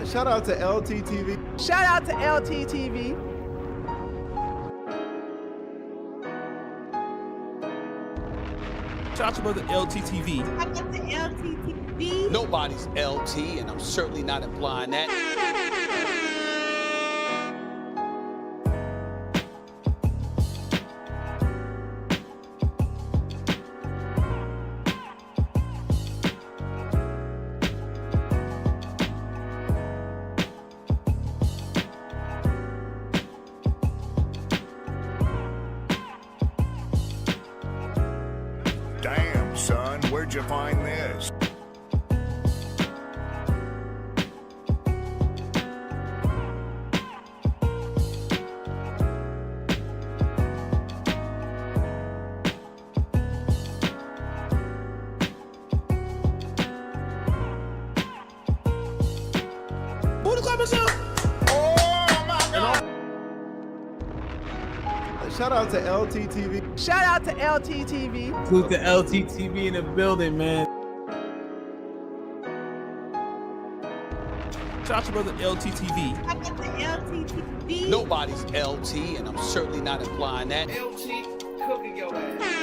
Shout out to LTTV. Shout out to LTTV. Shout out to brother LTTV. Shout out to LTTV. Nobody's LT, and I'm certainly not implying that. Damn, son, where'd you find this? Who the clap himself? Oh my God! Shout out to LTTV. Shout out to LTTV. Salute the LTTV in the building, man. Shout out to brother LTTV. Shout out to LTTV. Nobody's LT, and I'm certainly not implying that. LT cooking your ass.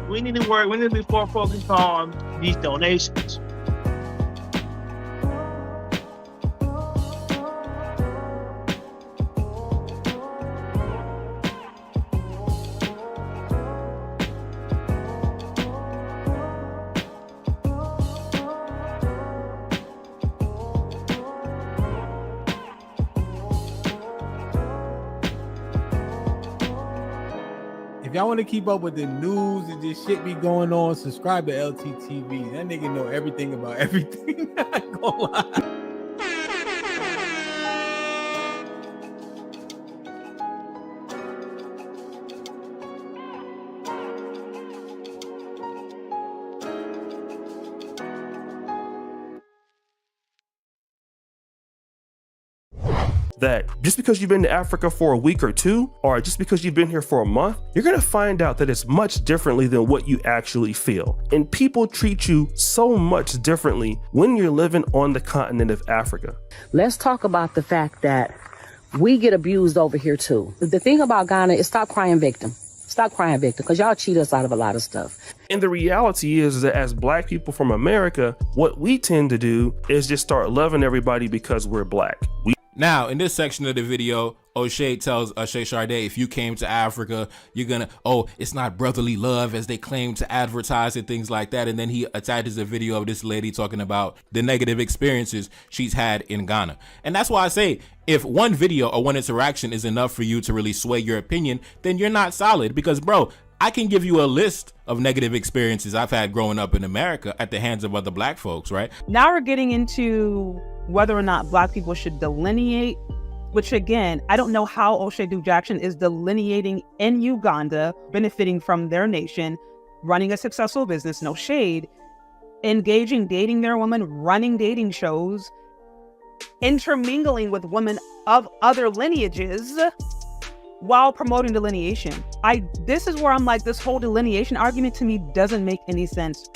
We need to work. We need to be more focused on these donations. If y'all want to keep up with the news and just shit be going on, subscribe to LTTV. That nigga know everything about everything. I ain't gonna lie. That just because you've been to Africa for a week or two, or just because you've been here for a month, you're gonna find out that it's much differently than what you actually feel. And people treat you so much differently when you're living on the continent of Africa. Let's talk about the fact that we get abused over here too. The thing about Ghana is stop crying victim. Stop crying victim, because y'all cheat us out of a lot of stuff. And the reality is that as black people from America, what we tend to do is just start loving everybody because we're black. Now, in this section of the video, Oshay tells Oshay Sade, if you came to Africa, you're gonna, oh, it's not brotherly love as they claim to advertise and things like that. And then he attaches a video of this lady talking about the negative experiences she's had in Ghana. And that's why I say, if one video or one interaction is enough for you to really sway your opinion, then you're not solid. Because, bro, I can give you a list of negative experiences I've had growing up in America at the hands of other black folks, right? Now we're getting into whether or not black people should delineate, which again, I don't know how Oshay Jackson is delineating in Uganda, benefiting from their nation, running a successful business, no shade, engaging, dating their women, running dating shows, intermingling with women of other lineages while promoting delineation. This is where I'm like, this whole delineation argument to me doesn't make any sense,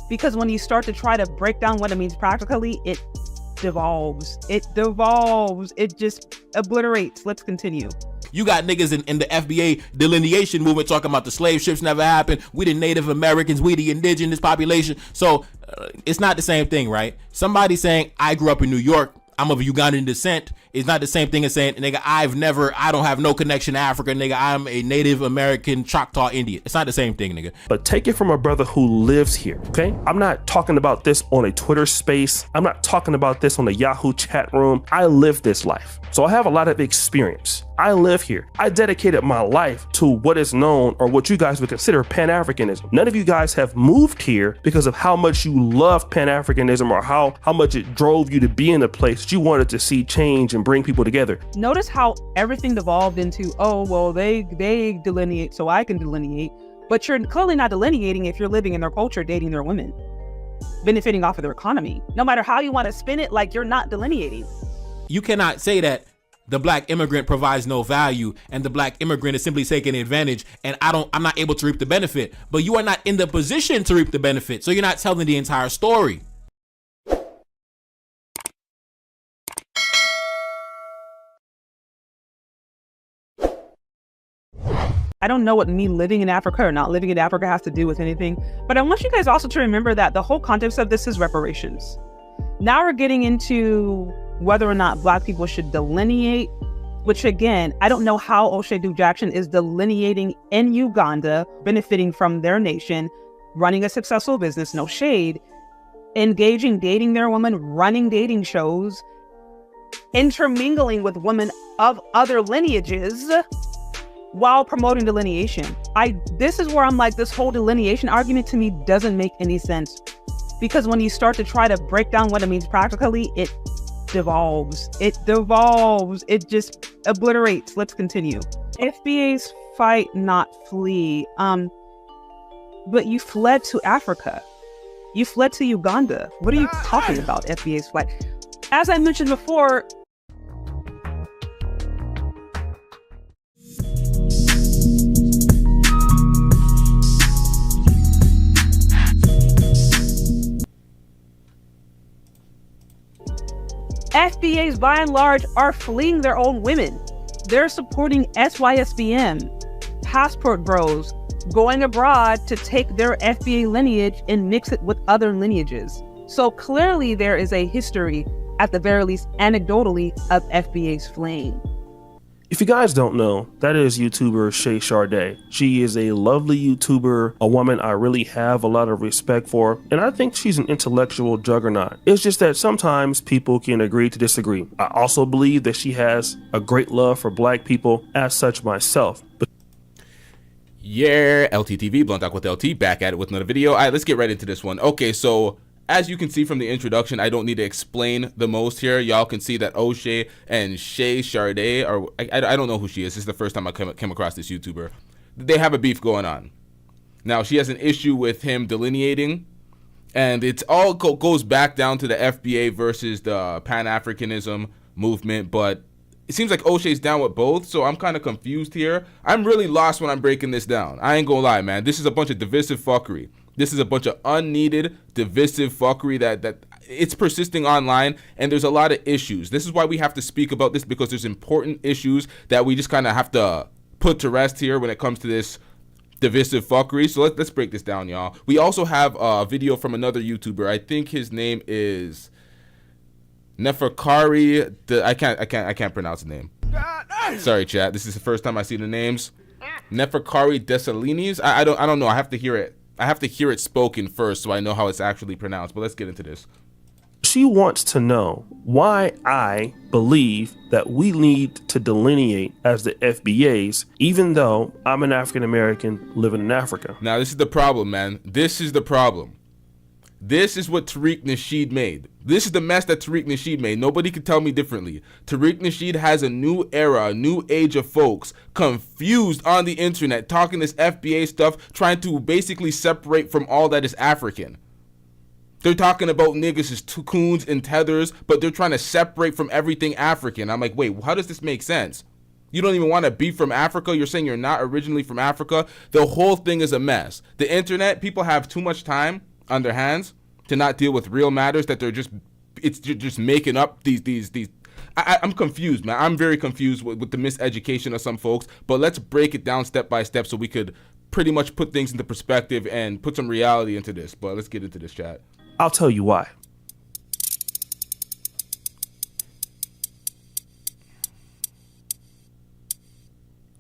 because when you start to try to break down what it means practically, it devolves, it just obliterates. Let's continue. You got niggas in the FBA delineation movement talking about the slave ships never happened. We the Native Americans, we the indigenous population. So it's not the same thing, right? Somebody saying, I grew up in New York, I'm of Ugandan descent, is not the same thing as saying, nigga, I don't have no connection to Africa, nigga, I'm a Native American Choctaw Indian. It's not the same thing, nigga. But take it from a brother who lives here, okay? I'm not talking about this on a Twitter space. I'm not talking about this on a Yahoo chat room. I live this life. So I have a lot of experience. I live here. I dedicated my life to what is known, or what you guys would consider, Pan-Africanism. None of you guys have moved here because of how much you love Pan-Africanism, or how much it drove you to be in a place that you wanted to see change and bring people together. Notice how everything devolved into, oh, well, they delineate so I can delineate, but you're clearly not delineating if you're living in their culture, dating their women. benefiting off of their economy. No matter how you want to spin it, like, you're not delineating. You cannot say that the black immigrant provides no value and the black immigrant is simply taking advantage and I'm not able to reap the benefit. But you are not in the position to reap the benefit, so you're not telling the entire story. I don't know what me living in Africa or not living in Africa has to do with anything, but I want you guys also to remember that the whole context of this is reparations. Now we're getting into whether or not black people should delineate, which again, I don't know how Oshay Jackson is delineating in Uganda, benefiting from their nation, running a successful business, no shade, engaging, dating their women, running dating shows, intermingling with women of other lineages, while promoting delineation. This is where I'm like, this whole delineation argument to me doesn't make any sense, because when you start to try to break down what it means practically, it devolves. It just obliterates. Let's continue. FBA's fight, not flee. But you fled to Africa. You fled to Uganda. What are you talking about, FBA's flight? As I mentioned before, FBAs by and large are fleeing their own women. They're supporting SYSBM, passport bros, going abroad to take their FBA lineage and mix it with other lineages. So clearly there is a history, at the very least anecdotally, of FBAs fleeing. If you guys don't know, that is YouTuber Shay Sharday. She is a lovely YouTuber, a woman I really have a lot of respect for, and I think she's an intellectual juggernaut. It's just that sometimes people can agree to disagree. I also believe that she has a great love for black people, as such myself. Yeah, LTTV, Blunt Talk with LT, back at it with another video. All right, let's get right into this one. Okay, so as you can see from the introduction, I don't need to explain the most here. Y'all can see that Oshay and Shay Sharday, or I don't know who she is. This is the first time I came across this YouTuber. They have a beef going on. Now, she has an issue with him delineating, and it's all goes back down to the FBA versus the Pan-Africanism movement, but it seems like Oshay's down with both, so I'm kind of confused here. I'm really lost when I'm breaking this down. I ain't gonna lie, man. This is a bunch of divisive fuckery. This is a bunch of unneeded, divisive fuckery that it's persisting online, and there's a lot of issues. This is why we have to speak about this, because there's important issues that we just kind of have to put to rest here when it comes to this divisive fuckery. So let's break this down, y'all. We also have a video from another YouTuber. I think his name is Neferkari. I can't pronounce the name. Sorry, chat. This is the first time I see the names. Neferkari Dessalines. I don't know. I have to hear it. I have to hear it spoken first so I know how it's actually pronounced, but let's get into this. She wants to know why I believe that we need to delineate as the FBAs, even though I'm an African American living in Africa. Now, this is the problem, man. This is the problem. This is what Tariq Nasheed made. This is the mess that Tariq Nasheed made. Nobody can tell me differently. Tariq Nasheed has a new era, a new age of folks confused on the internet, talking this FBA stuff, trying to basically separate from all that is African. They're talking about niggas as coons and tethers, but they're trying to separate from everything African. I'm like, wait, how does this make sense? You don't even want to be from Africa? You're saying you're not originally from Africa? The whole thing is a mess. The internet, people have too much time on their hands to not deal with real matters, that they're just making up these I'm confused, man. I'm very confused with the miseducation of some folks, but let's break it down step by step so we could pretty much put things into perspective and put some reality into this. But let's get into this, chat. I'll tell you why.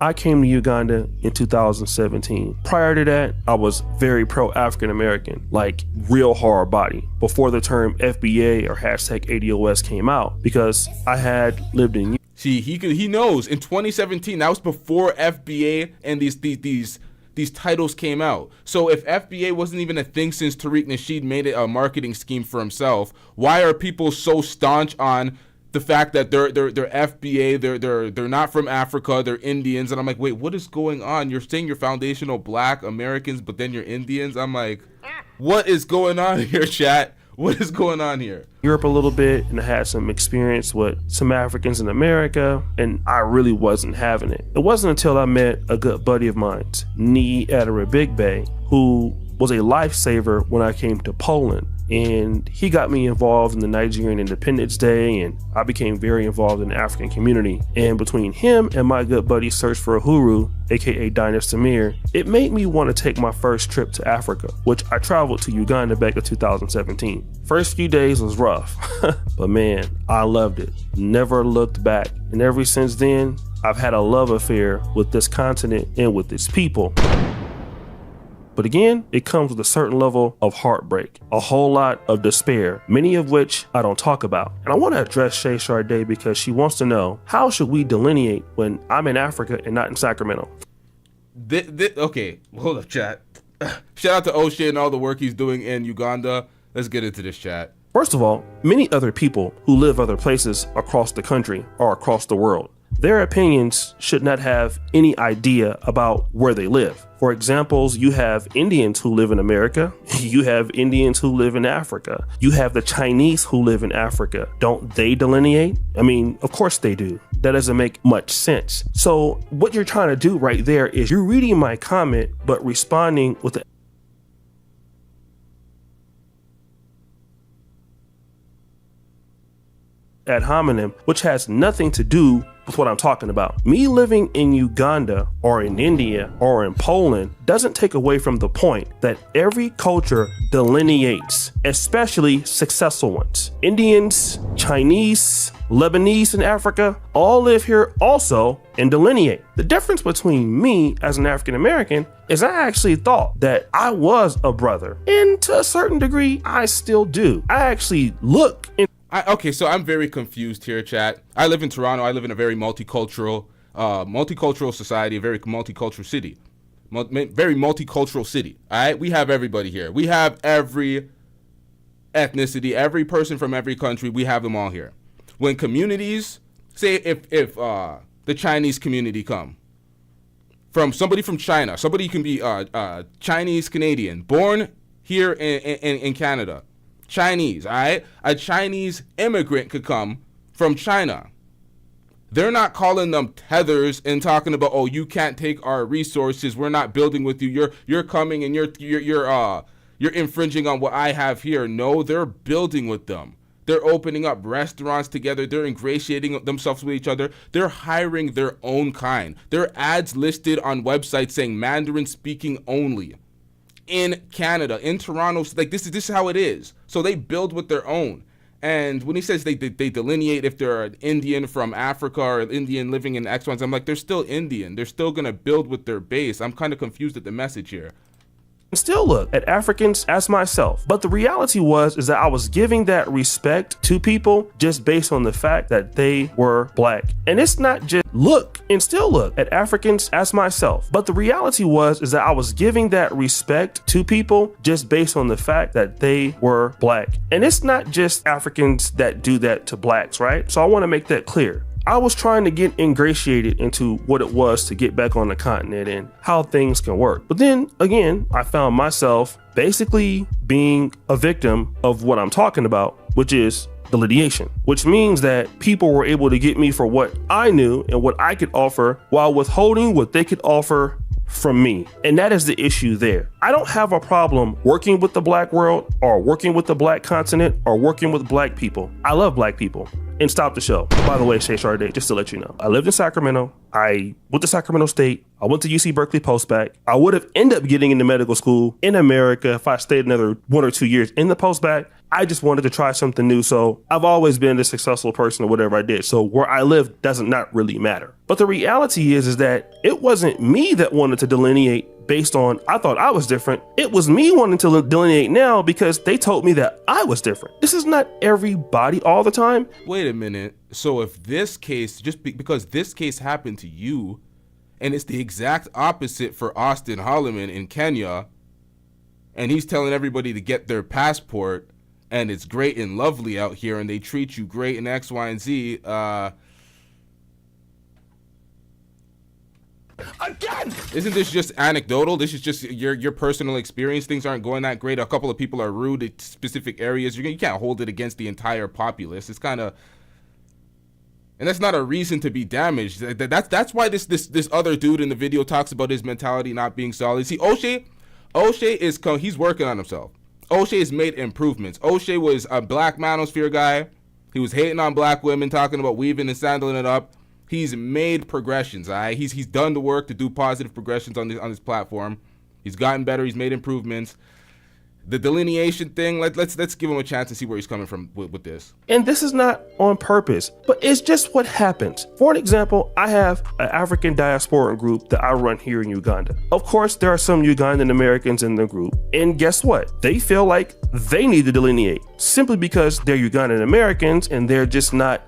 I came to Uganda in 2017. Prior to that, I was very pro-African American, like real hard body, before the term FBA or hashtag ADOS came out, because I had lived in. See, he knows in 2017, that was before FBA and these titles came out. So if FBA wasn't even a thing since Tariq Nasheed made it a marketing scheme for himself, why are people so staunch on the fact that they're FBA, they're not from Africa, they're Indians? And I'm like, wait, what is going on? You're saying you're foundational black Americans, but then you're Indians? I'm like, What is going on here, chat? What is going on here? Europe a little bit, and I had some experience with some Africans in America, and I really wasn't having it. It wasn't until I met a good buddy of mine, Nee Adarabigbe, who was a lifesaver when I came to Poland. And he got me involved in the Nigerian Independence Day, and I became very involved in the African community. And between him and my good buddy Search for Uhuru, aka Diner Samir, it made me want to take my first trip to Africa, which I traveled to Uganda back in 2017. First few days was rough, but man, I loved it. Never looked back. And ever since then, I've had a love affair with this continent and with its people. But again, it comes with a certain level of heartbreak, a whole lot of despair, many of which I don't talk about. And I want to address Shay Sharday because she wants to know, how should we delineate when I'm in Africa and not in Sacramento? Okay, hold up, chat. Shout out to Oshay and all the work he's doing in Uganda. Let's get into this, chat. First of all, many other people who live other places across the country or across the world, their opinions should not have any idea about where they live. For examples, you have Indians who live in America. You have Indians who live in Africa. You have the Chinese who live in Africa. Don't they delineate? I mean, of course they do. That doesn't make much sense. So what you're trying to do right there is you're reading my comment, but responding with ad hominem, which has nothing to do with what I'm talking about. Me living in Uganda or in India or in Poland doesn't take away from the point that every culture delineates, especially successful ones. Indians, Chinese, Lebanese in Africa all live here also and delineate. The difference between me as an African American is I actually thought that I was a brother, and to a certain degree I still do. I actually look in Okay, so I'm very confused here, chat. I live in Toronto. I live in a very multicultural society, a very multicultural city. Very multicultural city, all right? We have everybody here. We have every ethnicity, every person from every country. We have them all here. When communities, say if the Chinese community come, from somebody from China, somebody can be Chinese Canadian, born here in Canada, Chinese, all right? A Chinese immigrant could come from China. They're not calling them tethers and talking about, oh, you can't take our resources. We're not building with you. You're coming and you're infringing on what I have here. No, they're building with them. They're opening up restaurants together. They're ingratiating themselves with each other. They're hiring their own kind. There are ads listed on websites saying Mandarin speaking only. In Canada, in Toronto, like this is how it is. So they build with their own. And when he says they delineate if they're an Indian from Africa or an Indian living in X ones, I'm like, they're still Indian. They're still gonna build with their base. I'm kind of confused at the message here. Still look at Africans as myself. But the reality is that I was giving that respect to people just based on the fact that they were black. And it's not just look and still look at Africans as myself. But the reality is that I was giving that respect to people just based on the fact that they were black. And it's not just Africans that do that to blacks, right? So I want to make that clear. I was trying to get ingratiated into what it was to get back on the continent and how things can work. But then again, I found myself basically being a victim of what I'm talking about, which is delineation, which means that people were able to get me for what I knew and what I could offer while withholding what they could offer from me. And that is the issue there. I don't have a problem working with the black world or working with the black continent or working with black people. I love black people. And stop the show. By the way, Shay Sharday, just to let you know, I lived in Sacramento. I went to Sacramento State. I went to UC Berkeley post-bac. I would have ended up getting into medical school in America if I stayed another 1 or 2 years in the post-bac. I just wanted to try something new. So I've always been a successful person or whatever I did. So where I live doesn't not really matter. But the reality is that it wasn't me that wanted to delineate based on I thought I was different. It was me wanting to delineate now because they told me that I was different. This is not everybody all the time. Wait a minute. So if this case, because this case happened to you, and it's the exact opposite for Austin Holloman in Kenya, and he's telling everybody to get their passport, and it's great and lovely out here, and they treat you great in X, Y, and Z, Again! Isn't this just anecdotal? This is just your personal experience. Things aren't going that great. A couple of people are rude at specific areas. You can't hold it against the entire populace. It's kind of... And that's not a reason to be damaged. That's why this other dude in the video talks about his mentality not being solid. See, Oshay is... He's working on himself. Oshay has made improvements. Oshay was a black manosphere guy. He was hating on black women, talking about weaving and sandling it up. He's made progressions, all right? He's done the work to do positive progressions on this platform. He's gotten better. He's made improvements. The delineation thing, let's give him a chance to see where he's coming from with this. And this is not on purpose, but it's just what happens. For an example, I have an African diaspora group that I run here in Uganda. Of course, there are some Ugandan Americans in the group. And guess what? They feel like they need to delineate simply because they're Ugandan Americans and they're just not,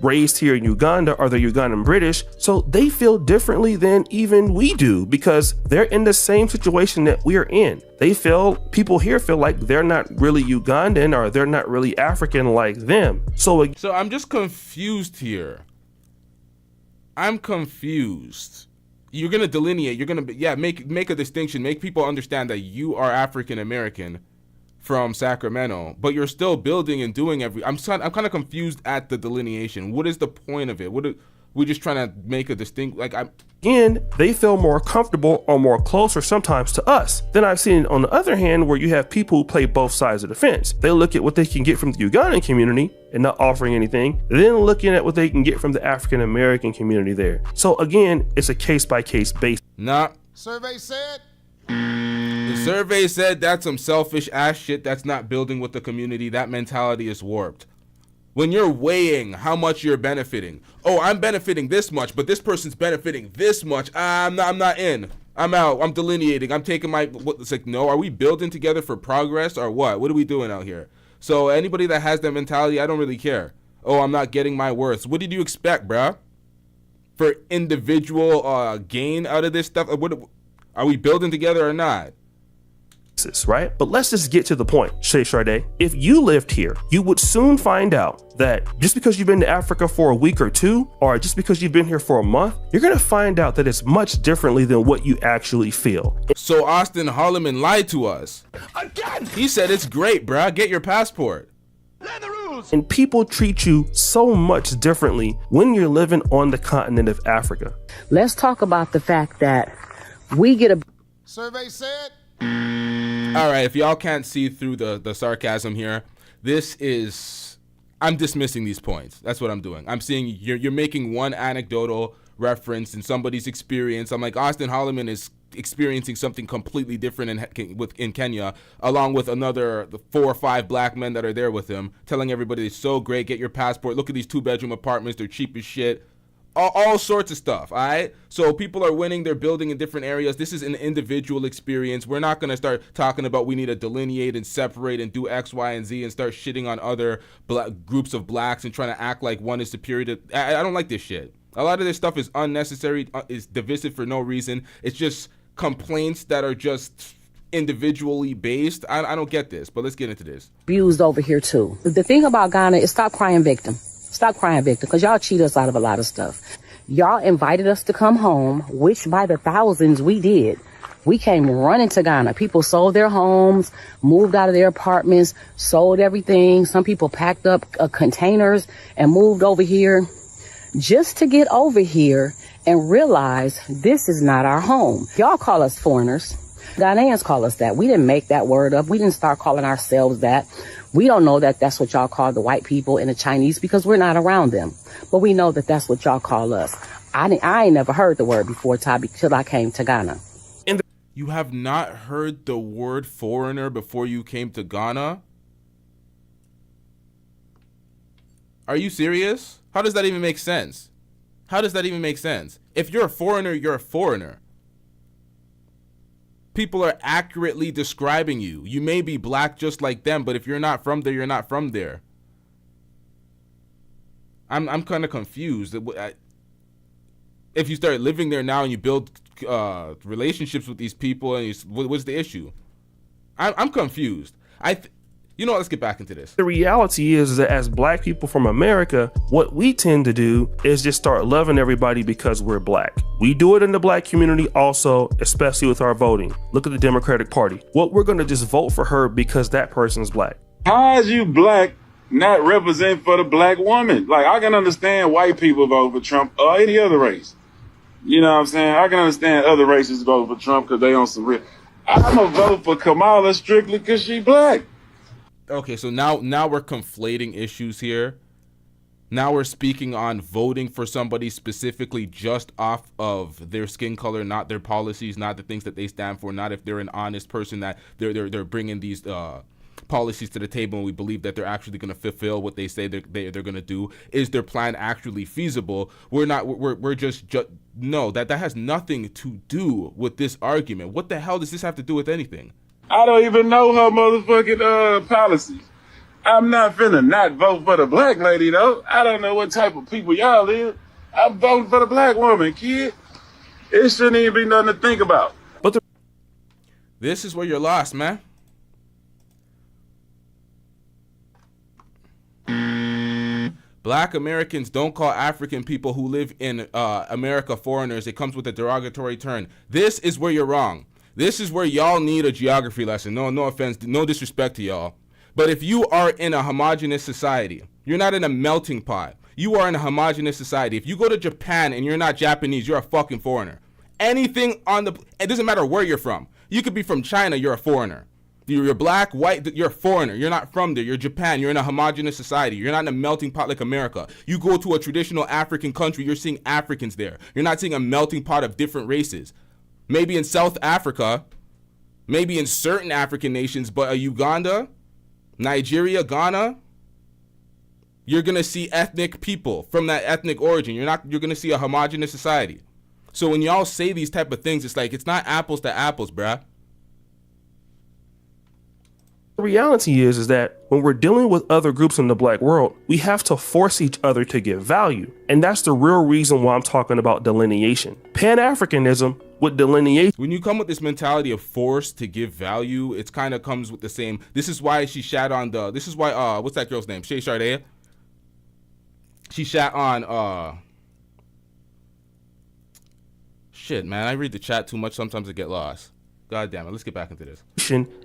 raised here in Uganda, or they're Ugandan British. So they feel differently than even we do because they're in the same situation that we're in. People here feel like they're not really Ugandan or they're not really African like them. So I'm just confused here. I'm confused. You're gonna delineate. You're gonna make a distinction. Make people understand that you are African American from Sacramento, but you're still building and doing I'm kind of confused at the delineation. What is the point of it? We're just trying to make a distinct, Again, they feel more comfortable or more closer sometimes to us. Then I've seen on the other hand where you have people who play both sides of the fence. They look at what they can get from the Ugandan community and not offering anything, then looking at what they can get from the African American community there. So again, it's a case by case basis. Nah. Survey said. The survey said that's some selfish ass shit. That's not building with the community. That mentality is warped. When you're weighing how much you're benefiting, oh, I'm benefiting this much, but this person's benefiting this much. I'm not in. I'm out. I'm delineating. I'm taking it's like, no, are we building together for progress or what? What are we doing out here? So anybody that has that mentality, I don't really care. Oh, I'm not getting my worth. What did you expect, bruh? For individual gain out of this stuff? Are we building together or not? Right? But let's just get to the point, Shay Sharday. If you lived here, you would soon find out that just because you've been to Africa for a week or two, or just because you've been here for a month, you're going to find out that it's much differently than what you actually feel. So Austin Holloman lied to us. Again! He said it's great, bruh. Get your passport. Learn the rules. And people treat you so much differently when you're living on the continent of Africa. Let's talk about the fact that we get a... Survey said. All right, if y'all can't see through the sarcasm here, I'm dismissing these points. That's what I'm doing. I'm seeing you're making one anecdotal reference in somebody's experience. I'm like, Austin Holloman is experiencing something completely different in Kenya, along with the 4 or 5 black men that are there with him, telling everybody it's so great, get your passport, look at these 2-bedroom apartments, they're cheap as shit. All sorts of stuff, all right? So people are winning, they're building in different areas. This is an individual experience. We're not going to start talking about we need to delineate and separate and do X, Y, and Z and start shitting on other groups of blacks and trying to act like one is superior to... I don't like this shit. A lot of this stuff is unnecessary, is divisive for no reason. It's just complaints that are just individually based. I don't get this, but let's get into this. Abused over here too. The thing about Ghana is stop crying victim. Stop crying victim, because y'all cheat us out of a lot of stuff. Y'all invited us to come home, which by the thousands we did. We came running to Ghana. People sold their homes, moved out of their apartments, sold everything. Some people packed up containers and moved over here just to get over here and realize this is not our home. Y'all call us foreigners. Ghanaians call us that. We didn't make that word up. We didn't start calling ourselves that. We don't know that that's what y'all call the white people and the Chinese because we're not around them. But we know that that's what y'all call us. I ain't never heard the word before, Toby, till I came to Ghana. You have not heard the word foreigner before you came to Ghana? Are you serious? How does that even make sense? How does that even make sense? If you're a foreigner, you're a foreigner. People are accurately describing you. You may be black just like them, but if you're not from there, you're not from there. I'm kind of confused. If you start living there now and you build relationships with these people, and what's the issue? I'm confused. You know what, let's get back into this. The reality is that as black people from America, what we tend to do is just start loving everybody because we're black. We do it in the black community also, especially with our voting. Look at the Democratic Party. Well, we're going to just vote for her because that person's black. How is you black not represent for the black woman? Like, I can understand white people vote for Trump or any other race. You know what I'm saying? I can understand other races vote for Trump because they on some real. I'm going to vote for Kamala strictly because she black. Okay, so now we're conflating issues here. Now we're speaking on voting for somebody specifically just off of their skin color, not their policies, not the things that they stand for, not if they're an honest person that they're bringing these policies to the table and we believe that they're actually going to fulfill what they say they're going to do. Is their plan actually feasible? We're just no, that has nothing to do with this argument. What the hell does this have to do with anything? I don't even know her motherfucking policies. I'm not finna not vote for the black lady, though. I don't know what type of people y'all is. I'm voting for the black woman, kid. It shouldn't even be nothing to think about. But this is where you're lost, man. Black Americans don't call African people who live in America foreigners. It comes with a derogatory term. This is where you're wrong. This is where y'all need a geography lesson. No offense, no disrespect to y'all. But if you are in a homogenous society, you're not in a melting pot. You are in a homogenous society. If you go to Japan and you're not Japanese, you're a fucking foreigner. Anything it doesn't matter where you're from. You could be from China, you're a foreigner. You're black, white, you're a foreigner. You're not from there. You're Japan. You're in a homogenous society. You're not in a melting pot like America. You go to a traditional African country, you're seeing Africans there. You're not seeing a melting pot of different races. Maybe in South Africa, maybe in certain African nations, but Uganda, Nigeria, Ghana, you're going to see ethnic people from that ethnic origin. You're going to see a homogenous society. So when y'all say these type of things, it's like, it's not apples to apples, bruh. The reality is that when we're dealing with other groups in the black world, we have to force each other to give value. And that's the real reason why I'm talking about delineation. Pan-Africanism with delineation. When you come with this mentality of force to give value, it kind of comes with the same. This is why she shat on this is why, what's that girl's name? Shay Sharday? She shat on, shit, man, I read the chat too much. Sometimes I get lost. God damn it, let's get back into this.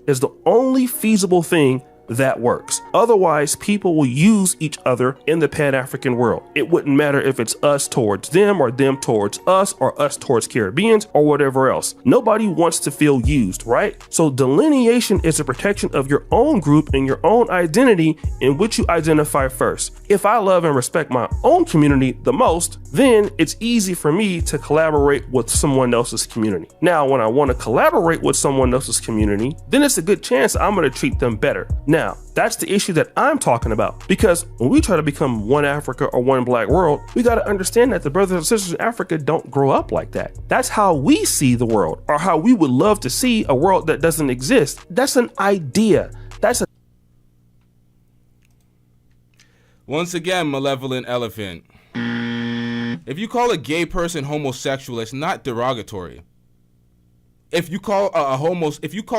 Is the only feasible thing that works. Otherwise, people will use each other in the Pan-African world. It wouldn't matter if it's us towards them or them towards us or us towards Caribbeans or whatever else. Nobody wants to feel used, right? So delineation is a protection of your own group and your own identity in which you identify first. If I love and respect my own community the most, then it's easy for me to collaborate with someone else's community. Now, when I want to collaborate with someone else's community, then it's a good chance I'm going to treat them better. Now, that's the issue that I'm talking about, because when we try to become one Africa or one black world, we got to understand that the brothers and sisters in Africa don't grow up like that. That's how we see the world, or how we would love to see a world that doesn't exist. That's an idea. That's a Once again, malevolent elephant. If you call a gay person homosexual, it's not derogatory. If you call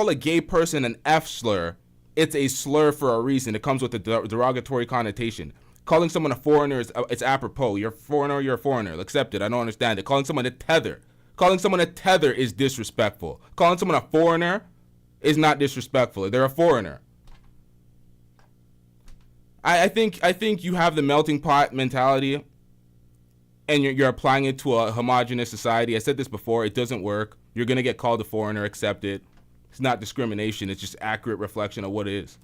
a gay person an F slur, it's a slur for a reason. It comes with a derogatory connotation. Calling someone a foreigner it's apropos. You're a foreigner, you're a foreigner. Accept it. I don't understand it. Calling someone a tether is disrespectful. Calling someone a foreigner is not disrespectful. They're a foreigner. I think you have the melting pot mentality, and you're applying it to a homogenous society. I said this before. It doesn't work. You're gonna get called a foreigner. Accept it. It's not discrimination. It's just accurate reflection of what it is.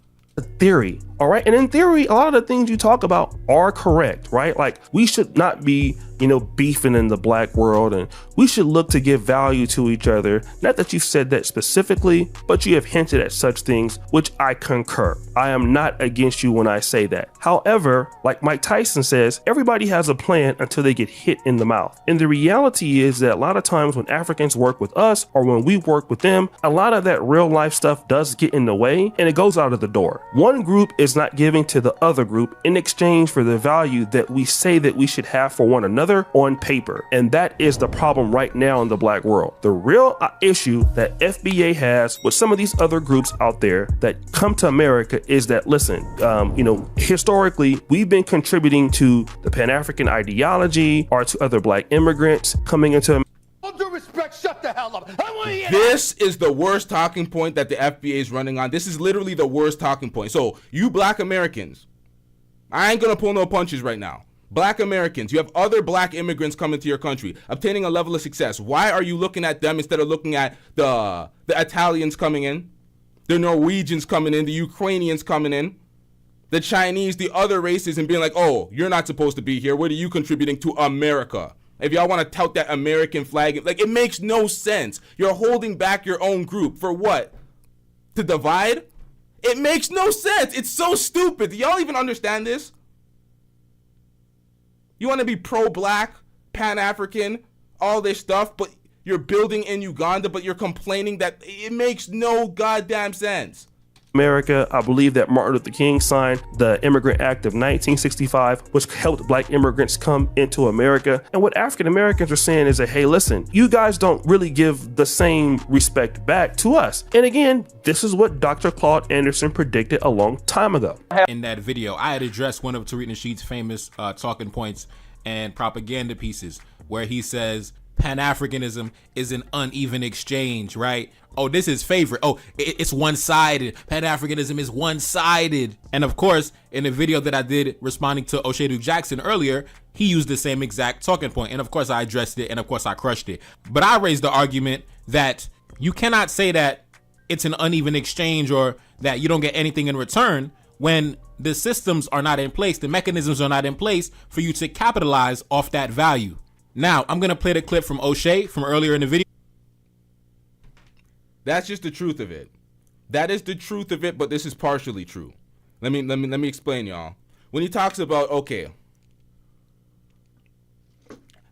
Theory, all right? And in theory, a lot of the things you talk about are correct, right? Like, we should not be, beefing in the black world, and we should look to give value to each other. Not that you've said that specifically, but you have hinted at such things, which I concur. I am not against you when I say that. However, like Mike Tyson says, everybody has a plan until they get hit in the mouth. And the reality is that a lot of times when Africans work with us or when we work with them, a lot of that real life stuff does get in the way and it goes out of the door. One group is not giving to the other group in exchange for the value that we say that we should have for one another together on paper. And that is the problem right now in the black world. The real issue that FBA has with some of these other groups out there that come to America is that, listen, historically, we've been contributing to the Pan-African ideology or to other black immigrants coming into America. All due respect, shut the hell up. I want to hear This is the worst talking point that the FBA is running on. This is literally the worst talking point. So you black Americans, I ain't gonna pull no punches right now. Black Americans, you have other black immigrants coming to your country, obtaining a level of success. Why are you looking at them instead of looking at the Italians coming in, the Norwegians coming in, the Ukrainians coming in, the Chinese, the other races, and being like, oh, you're not supposed to be here. What are you contributing to America? If y'all want to tout that American flag, like, it makes no sense. You're holding back your own group for what? To divide? It makes no sense. It's so stupid. Do y'all even understand this? You want to be pro-black, Pan-African, all this stuff, but you're building in Uganda, but you're complaining that it makes no goddamn sense. America, I believe that Martin Luther King signed the Immigrant Act of 1965, which helped black immigrants come into America. And what African Americans are saying is that, hey, listen, you guys don't really give the same respect back to us. And again, this is what Dr. Claude Anderson predicted a long time ago. In that video, I had addressed one of Tariq Nasheed's famous talking points and propaganda pieces where he says Pan-Africanism is an uneven exchange, right? Oh, this is favorite. Oh, it's one-sided. Pan-Africanism is one-sided. And of course, in the video that I did responding to Oshay Jackson earlier, he used the same exact talking point. And of course, I addressed it, and of course, I crushed it. But I raised the argument that you cannot say that it's an uneven exchange or that you don't get anything in return when the systems are not in place, the mechanisms are not in place for you to capitalize off that value. Now, I'm going to play the clip from Oshay from earlier in the video. That's just the truth of it. That is the truth of it, but this is partially true. Let me explain, y'all. When he talks about, okay,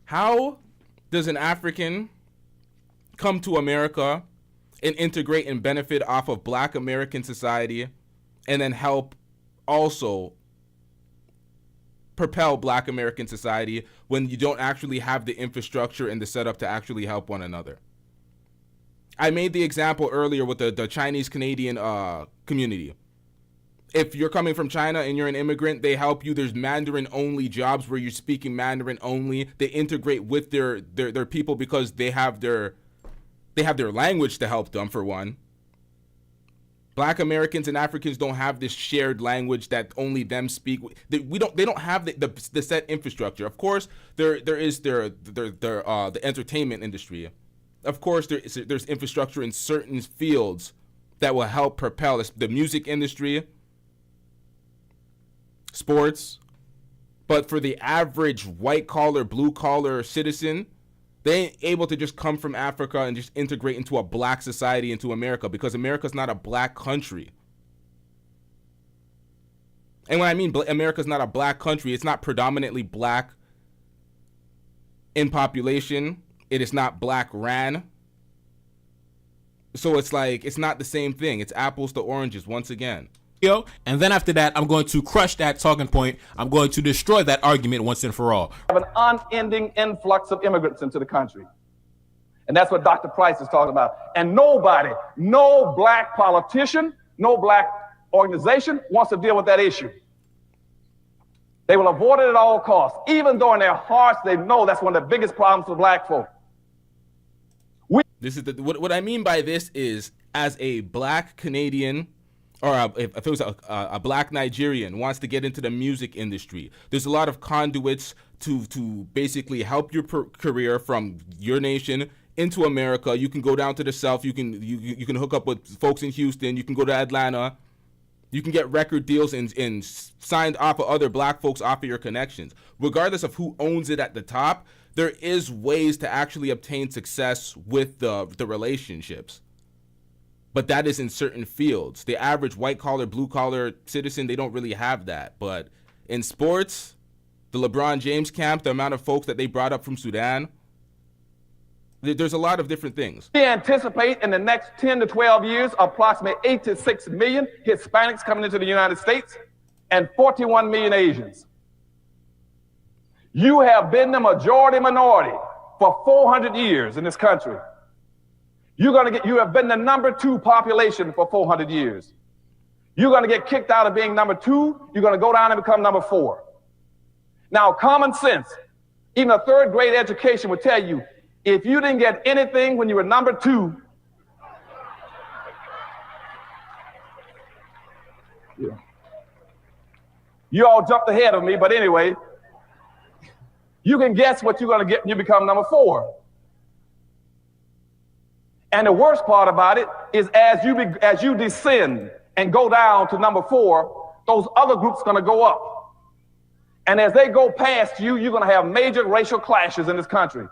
how does an African come to America and integrate and benefit off of black American society and then help also propel black American society when you don't actually have the infrastructure and the setup to actually help one another? I made the example earlier with the Chinese Canadian community. If you're coming from China and you're an immigrant, they help you. There's Mandarin only jobs where you're speaking Mandarin only. They integrate with their people because they have their language to help them, for one. Black Americans and Africans don't have this shared language that only them speak. They don't have the set infrastructure. Of course, there is the entertainment industry. Of course, there's infrastructure in certain fields that will help propel the music industry, sports. But for the average white collar, blue collar citizen, they ain't able to just come from Africa and just integrate into a black society, into America, because America's not a black country. And when I mean America's not a black country, it's not predominantly black in population. It is not black ran. So it's like, it's not the same thing. It's apples to oranges once again. And then after that, I'm going to crush that talking point. I'm going to destroy that argument once and for all. Have an unending influx of immigrants into the country. And that's what Dr. Price is talking about. And nobody, no black politician, no black organization wants to deal with that issue. They will avoid it at all costs, even though in their hearts they know that's one of the biggest problems for black folk. This is what I mean by this is, as a black Canadian, or if it was a black Nigerian wants to get into the music industry, there's a lot of conduits to basically help your career from your nation into America. You can go down to the South. You can hook up with folks in Houston. You can go to Atlanta. You can get record deals and signed off of other black folks off of your connections. Regardless of who owns it at the top, there is ways to actually obtain success with the relationships. But that is in certain fields. The average white-collar, blue-collar citizen, they don't really have that. But in sports, the LeBron James camp, the amount of folks that they brought up from Sudan, there's a lot of different things. We anticipate in the next 10 to 12 years, approximately 8 to 6 million Hispanics coming into the United States and 41 million Asians. You have been the majority minority for 400 years in this country. You have been the number 2 population for 400 years. You're going to get kicked out of being number 2. You're going to go down and become number 4. Now, common sense, even a 3rd grade education would tell you, if you didn't get anything when you were number 2, you all jumped ahead of me, but anyway, you can guess what you're going to get when you become number 4. And the worst part about it is as you descend and go down to number 4, those other groups are going to go up. And as they go past you, you're going to have major racial clashes in this country.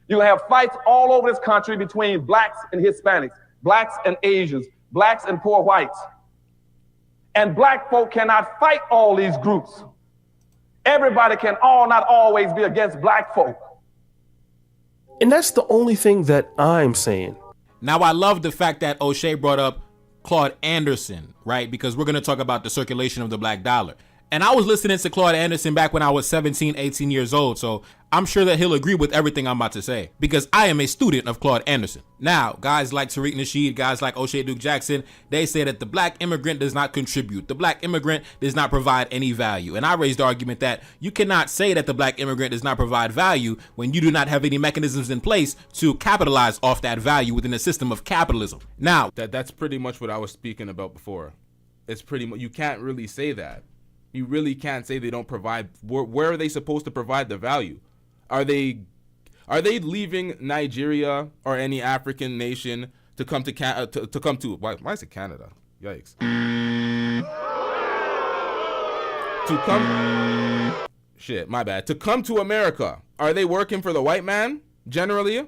You're going to have fights all over this country between blacks and Hispanics, blacks and Asians, blacks and poor whites. And black folk cannot fight all these groups. Everybody can not always be against black folk. And that's the only thing that I'm saying. Now, I love the fact that Oshay brought up Claude Anderson, right? Because we're going to talk about the circulation of the black dollar. And I was listening to Claude Anderson back when I was 17, 18 years old. So I'm sure that he'll agree with everything I'm about to say because I am a student of Claude Anderson. Now, guys like Tariq Nasheed, guys like Oshay Duke Jackson, they say that the black immigrant does not contribute. The black immigrant does not provide any value. And I raised the argument that you cannot say that the black immigrant does not provide value when you do not have any mechanisms in place to capitalize off that value within a system of capitalism. Now, that's pretty much what I was speaking about before. It's pretty much, you can't really say that. You really can't say they don't provide. Where are they supposed to provide the value? Are they leaving Nigeria or any African nation to come to why is it Canada? Yikes. To come to America. Are they working for the white man? Generally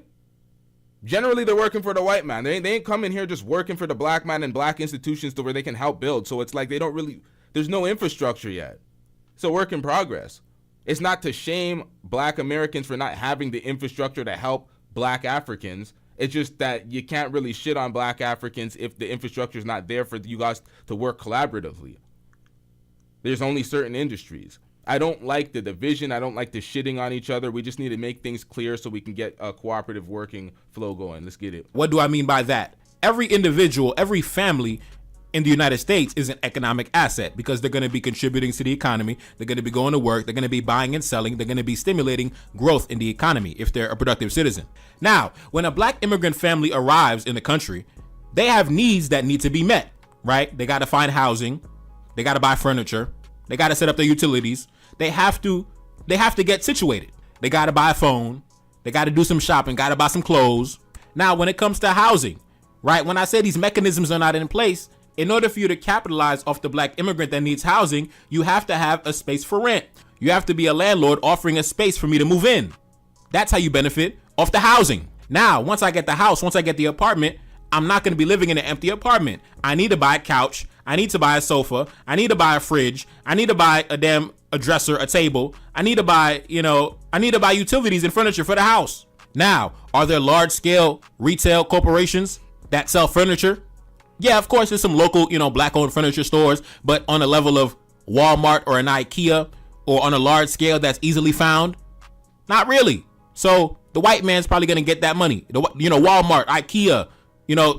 they're working for the white man. They ain't coming here just working for the black man and black institutions to where they can help build. So it's like they don't really. There's no infrastructure yet. It's a work in progress. It's not to shame black Americans for not having the infrastructure to help black Africans. It's just that you can't really shit on black Africans if the infrastructure is not there for you guys to work collaboratively. There's only certain industries. I don't like the division. I don't like the shitting on each other. We just need to make things clear so we can get a cooperative working flow going. Let's get it. What do I mean by that? Every individual, every family in the United States is an economic asset because they're going to be contributing to the economy. They're going to be going to work. They're going to be buying and selling. They're going to be stimulating growth in the economy if they're a productive citizen. Now, when a black immigrant family arrives in the country, they have needs that need to be met, right? They got to find housing. They got to buy furniture. They got to set up their utilities. They have to get situated. They got to buy a phone. They got to do some shopping, got to buy some clothes. Now, when it comes to housing, right? When I say these mechanisms are not in place, in order for you to capitalize off the black immigrant that needs housing, you have to have a space for rent. You have to be a landlord offering a space for me to move in. That's how you benefit off the housing. Now, once I get the house, once I get the apartment, I'm not going to be living in an empty apartment. I need to buy a couch. I need to buy a sofa. I need to buy a fridge. I need to buy a dresser, a table. I need to buy, utilities and furniture for the house. Now, are there large scale retail corporations that sell furniture? Yeah, of course, there's some local, black-owned furniture stores, but on a level of Walmart or an IKEA or on a large scale that's easily found? Not really. So the white man's probably going to get that money. Walmart, IKEA,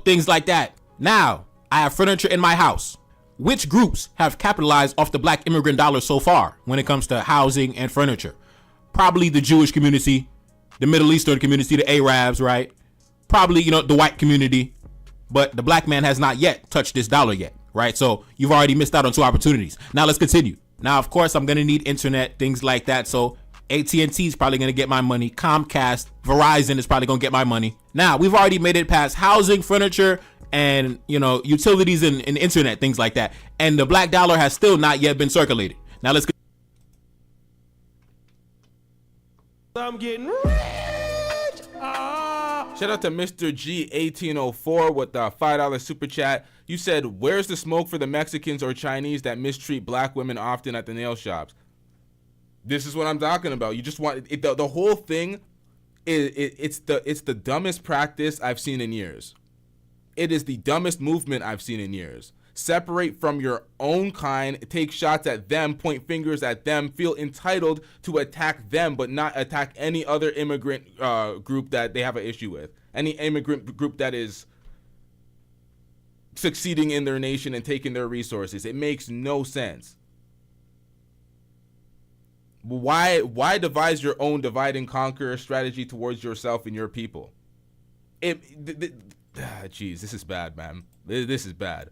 things like that. Now, I have furniture in my house. Which groups have capitalized off the black immigrant dollar so far when it comes to housing and furniture? Probably the Jewish community, the Middle Eastern community, the Arabs, right? Probably, the white community. But the black man has not yet touched this dollar yet, right? So you've already missed out on 2 opportunities. Now let's continue. Now, of course, I'm going to need internet, things like that. So AT&T is probably going to get my money. Comcast, Verizon is probably going to get my money. Now, we've already made it past housing, furniture, and, utilities and internet, things like that. And the black dollar has still not yet been circulated. Now let's I'm getting rich. Shout out to Mr. G1804 with the $5 super chat. You said, where's the smoke for the Mexicans or Chinese that mistreat black women often at the nail shops? This is what I'm talking about. You just want it, the whole thing it's the dumbest practice I've seen in years. It is the dumbest movement I've seen in years. separate from your own kind, take shots at them, point fingers at them, feel entitled to attack them, but not attack any other immigrant group that they have an issue with. Any immigrant group that is succeeding in their nation and taking their resources. It makes no sense. Why devise your own divide and conquer strategy towards yourself and your people? Jeez, this is bad, man. This is bad.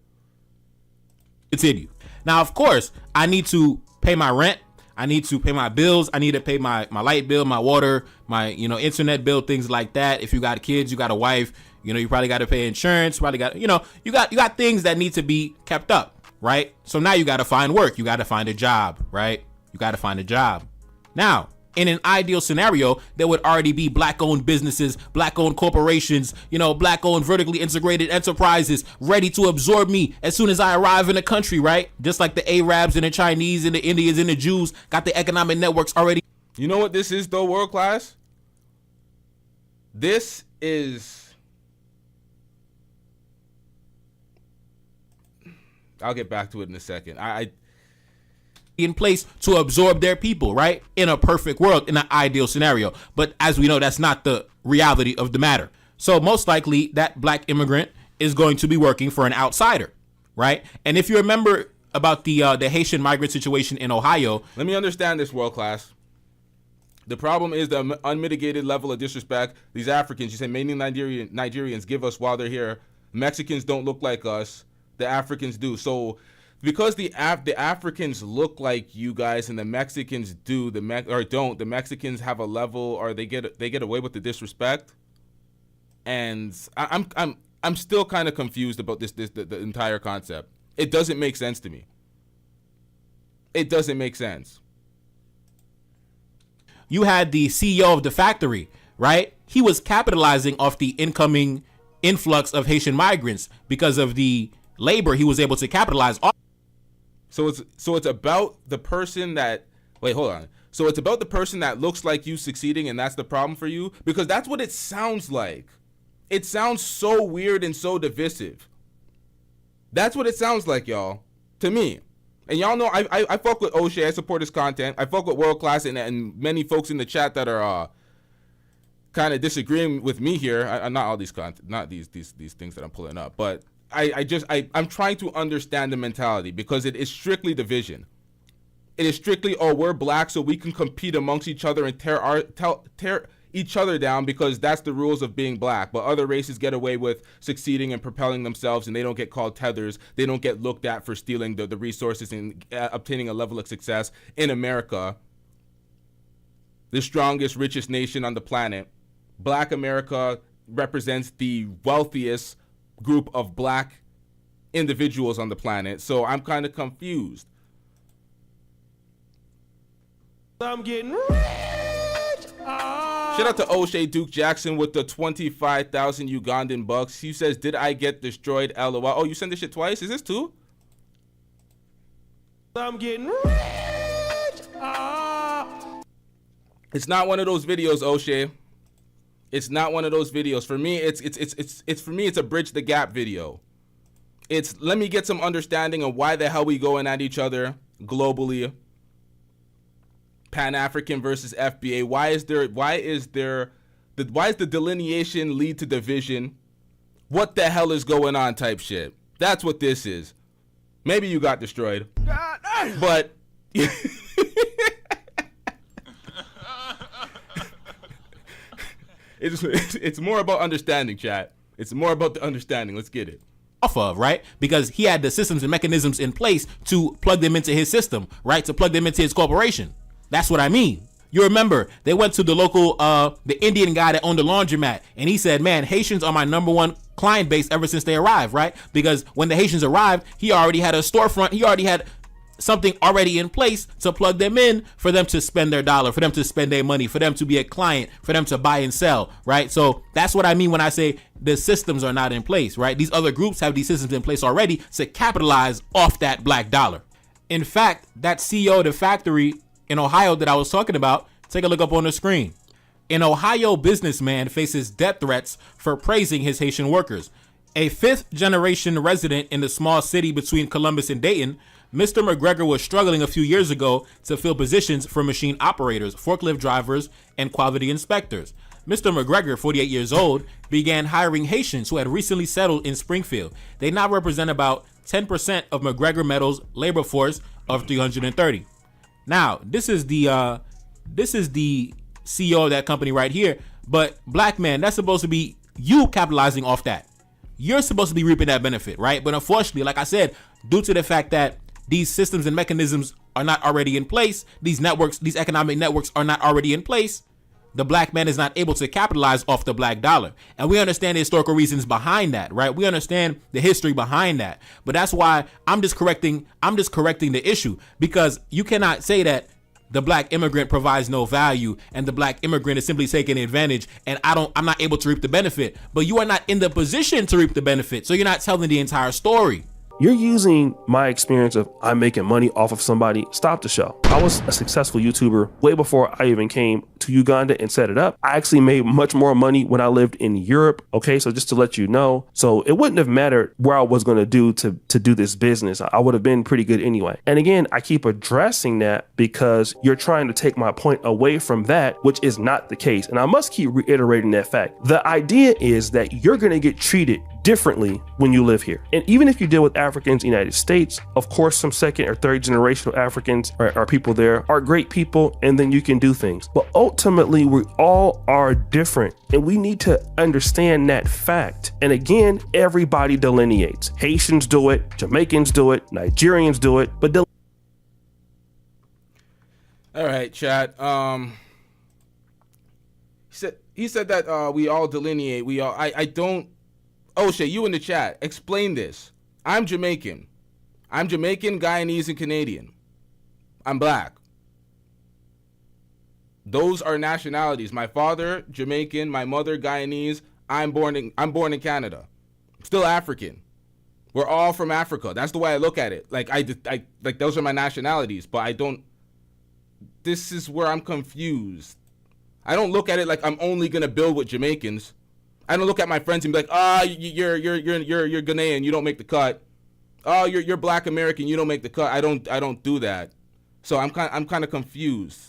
Continue. Now, of course, I need to pay my rent. I need to pay my bills. I need to pay my light bill, my water, my internet bill, things like that. If you got kids, you got a wife, you probably got to pay insurance. Probably got you got things that need to be kept up, right? So now you got to find work. You got to find a job, right? You got to find a job. Now, in an ideal scenario, there would already be black-owned businesses, black-owned corporations, black-owned vertically integrated enterprises ready to absorb me as soon as I arrive in the country, right? Just like the Arabs and the Chinese and the Indians and the Jews got the economic networks already. You know what this is, though, world class? This is... I'll get back to it in a second. In place to absorb their people, right? In a perfect world, in an ideal scenario. But as we know, that's not the reality of the matter. So most likely that black immigrant is going to be working for an outsider, right? And if you remember about the Haitian migrant situation in Ohio. Let me understand this, world class. The problem is the unmitigated level of disrespect these Africans, you say mainly Nigerians, give us while they're here. Mexicans don't look like us. The Africans do. So because the Africans look like you guys and the Mexicans do, the Mexicans have a level, or they get away with the disrespect. And I'm still kind of confused about the entire concept. It doesn't make sense to me. It doesn't make sense. You had the CEO of the factory, right? He was capitalizing off the incoming influx of Haitian migrants because of the labor he was able to capitalize on. So it's about the person that, wait, hold on. So it's about the person that looks like you succeeding, and that's the problem for you? Because that's what it sounds like. It sounds so weird and so divisive. That's what it sounds like, y'all, to me. And y'all know I fuck with Oshay. I support his content. I fuck with World Class and many folks in the chat that are kind of disagreeing with me here. Not all these content, not these things that I'm pulling up, but I'm trying to understand the mentality, because it is strictly division. It is strictly, we're black so we can compete amongst each other and tear each other down because that's the rules of being black. But other races get away with succeeding and propelling themselves, and they don't get called tethers. They don't get looked at for stealing the resources and obtaining a level of success. In America, the strongest, richest nation on the planet, Black America represents the wealthiest group of black individuals on the planet. So I'm kind of confused. I'm getting rich. Shout out to Oshay Duke Jackson with the 25,000 Ugandan bucks. He says, did I get destroyed? LOL. Oh, you sent this shit twice? Is this two? I'm getting rich. It's not one of those videos, Oshay. It's not one of those videos. For me, it's a bridge the gap video. It's let me get some understanding of why the hell we going at each other globally. Pan-African versus FBA. Why is the delineation lead to division? What the hell is going on type shit. That's what this is. Maybe you got destroyed. But it's more about understanding, chat. It's more about the understanding. Let's get it. Off of, right? Because he had the systems and mechanisms in place to plug them into his system, right? To plug them into his corporation. That's what I mean. You remember, they went to the local, the Indian guy that owned the laundromat, and he said, man, Haitians are my #1 client base ever since they arrived, right? Because when the Haitians arrived, he already had a storefront. He already had something already in place to plug them in for them to spend their dollar, for them to spend their money, for them to be a client, for them to buy and sell, right? So that's what I mean when I say the systems are not in place, right? These other groups have these systems in place already to capitalize off that black dollar. In fact, that CEO of the factory in Ohio that I was talking about, take a look up on the screen. An Ohio businessman faces death threats for praising his Haitian workers. A fifth-generation resident in the small city between Columbus and Dayton, Mr. McGregor was struggling a few years ago to fill positions for machine operators, forklift drivers, and quality inspectors. Mr. McGregor, 48 years old, began hiring Haitians who had recently settled in Springfield. They now represent about 10% of McGregor Metals' labor force of 330. Now, this is the CEO of that company right here. But black man, that's supposed to be you capitalizing off that. You're supposed to be reaping that benefit, right? But unfortunately, like I said, due to the fact that these systems and mechanisms are not already in place, these networks, these economic networks are not already in place, the black man is not able to capitalize off the black dollar. And we understand the historical reasons behind that, right? We understand the history behind that. But that's why I'm just correcting the issue, because you cannot say that the black immigrant provides no value and the black immigrant is simply taking advantage and I'm not able to reap the benefit. But you are not in the position to reap the benefit, so you're not telling the entire story. You're using my experience of I'm making money off of somebody. Stop the show. I was a successful YouTuber way before I even came to Uganda and set it up. I actually made much more money when I lived in Europe. Okay, so just to let you know. So it wouldn't have mattered where I was going to do to do this business. I would have been pretty good anyway. And again, I keep addressing that because you're trying to take my point away from that, which is not the case. And I must keep reiterating that fact. The idea is that you're going to get treated differently when you live here. And even if you deal with Africans in the United States, of course, some second or third generational Africans or people there are great people, and then you can do things. But ultimately, we all are different, and we need to understand that fact. And again, everybody delineates. Haitians do it, Jamaicans do it, Nigerians do it, but all right, chat. He said that we all delineate. I don't. Oshay, you in the chat, explain this. I'm Jamaican. I'm Jamaican, Guyanese, and Canadian. I'm black. Those are nationalities. My father, Jamaican. My mother, Guyanese. I'm born in Canada. I'm still African. We're all from Africa. That's the way I look at it. Like like those are my nationalities, but I don't. This is where I'm confused. I don't look at it like I'm only gonna build with Jamaicans. I don't look at my friends and be like, you're Ghanaian, you don't make the cut. Oh, you're Black American, you don't make the cut. I don't do that. So I'm kind of confused.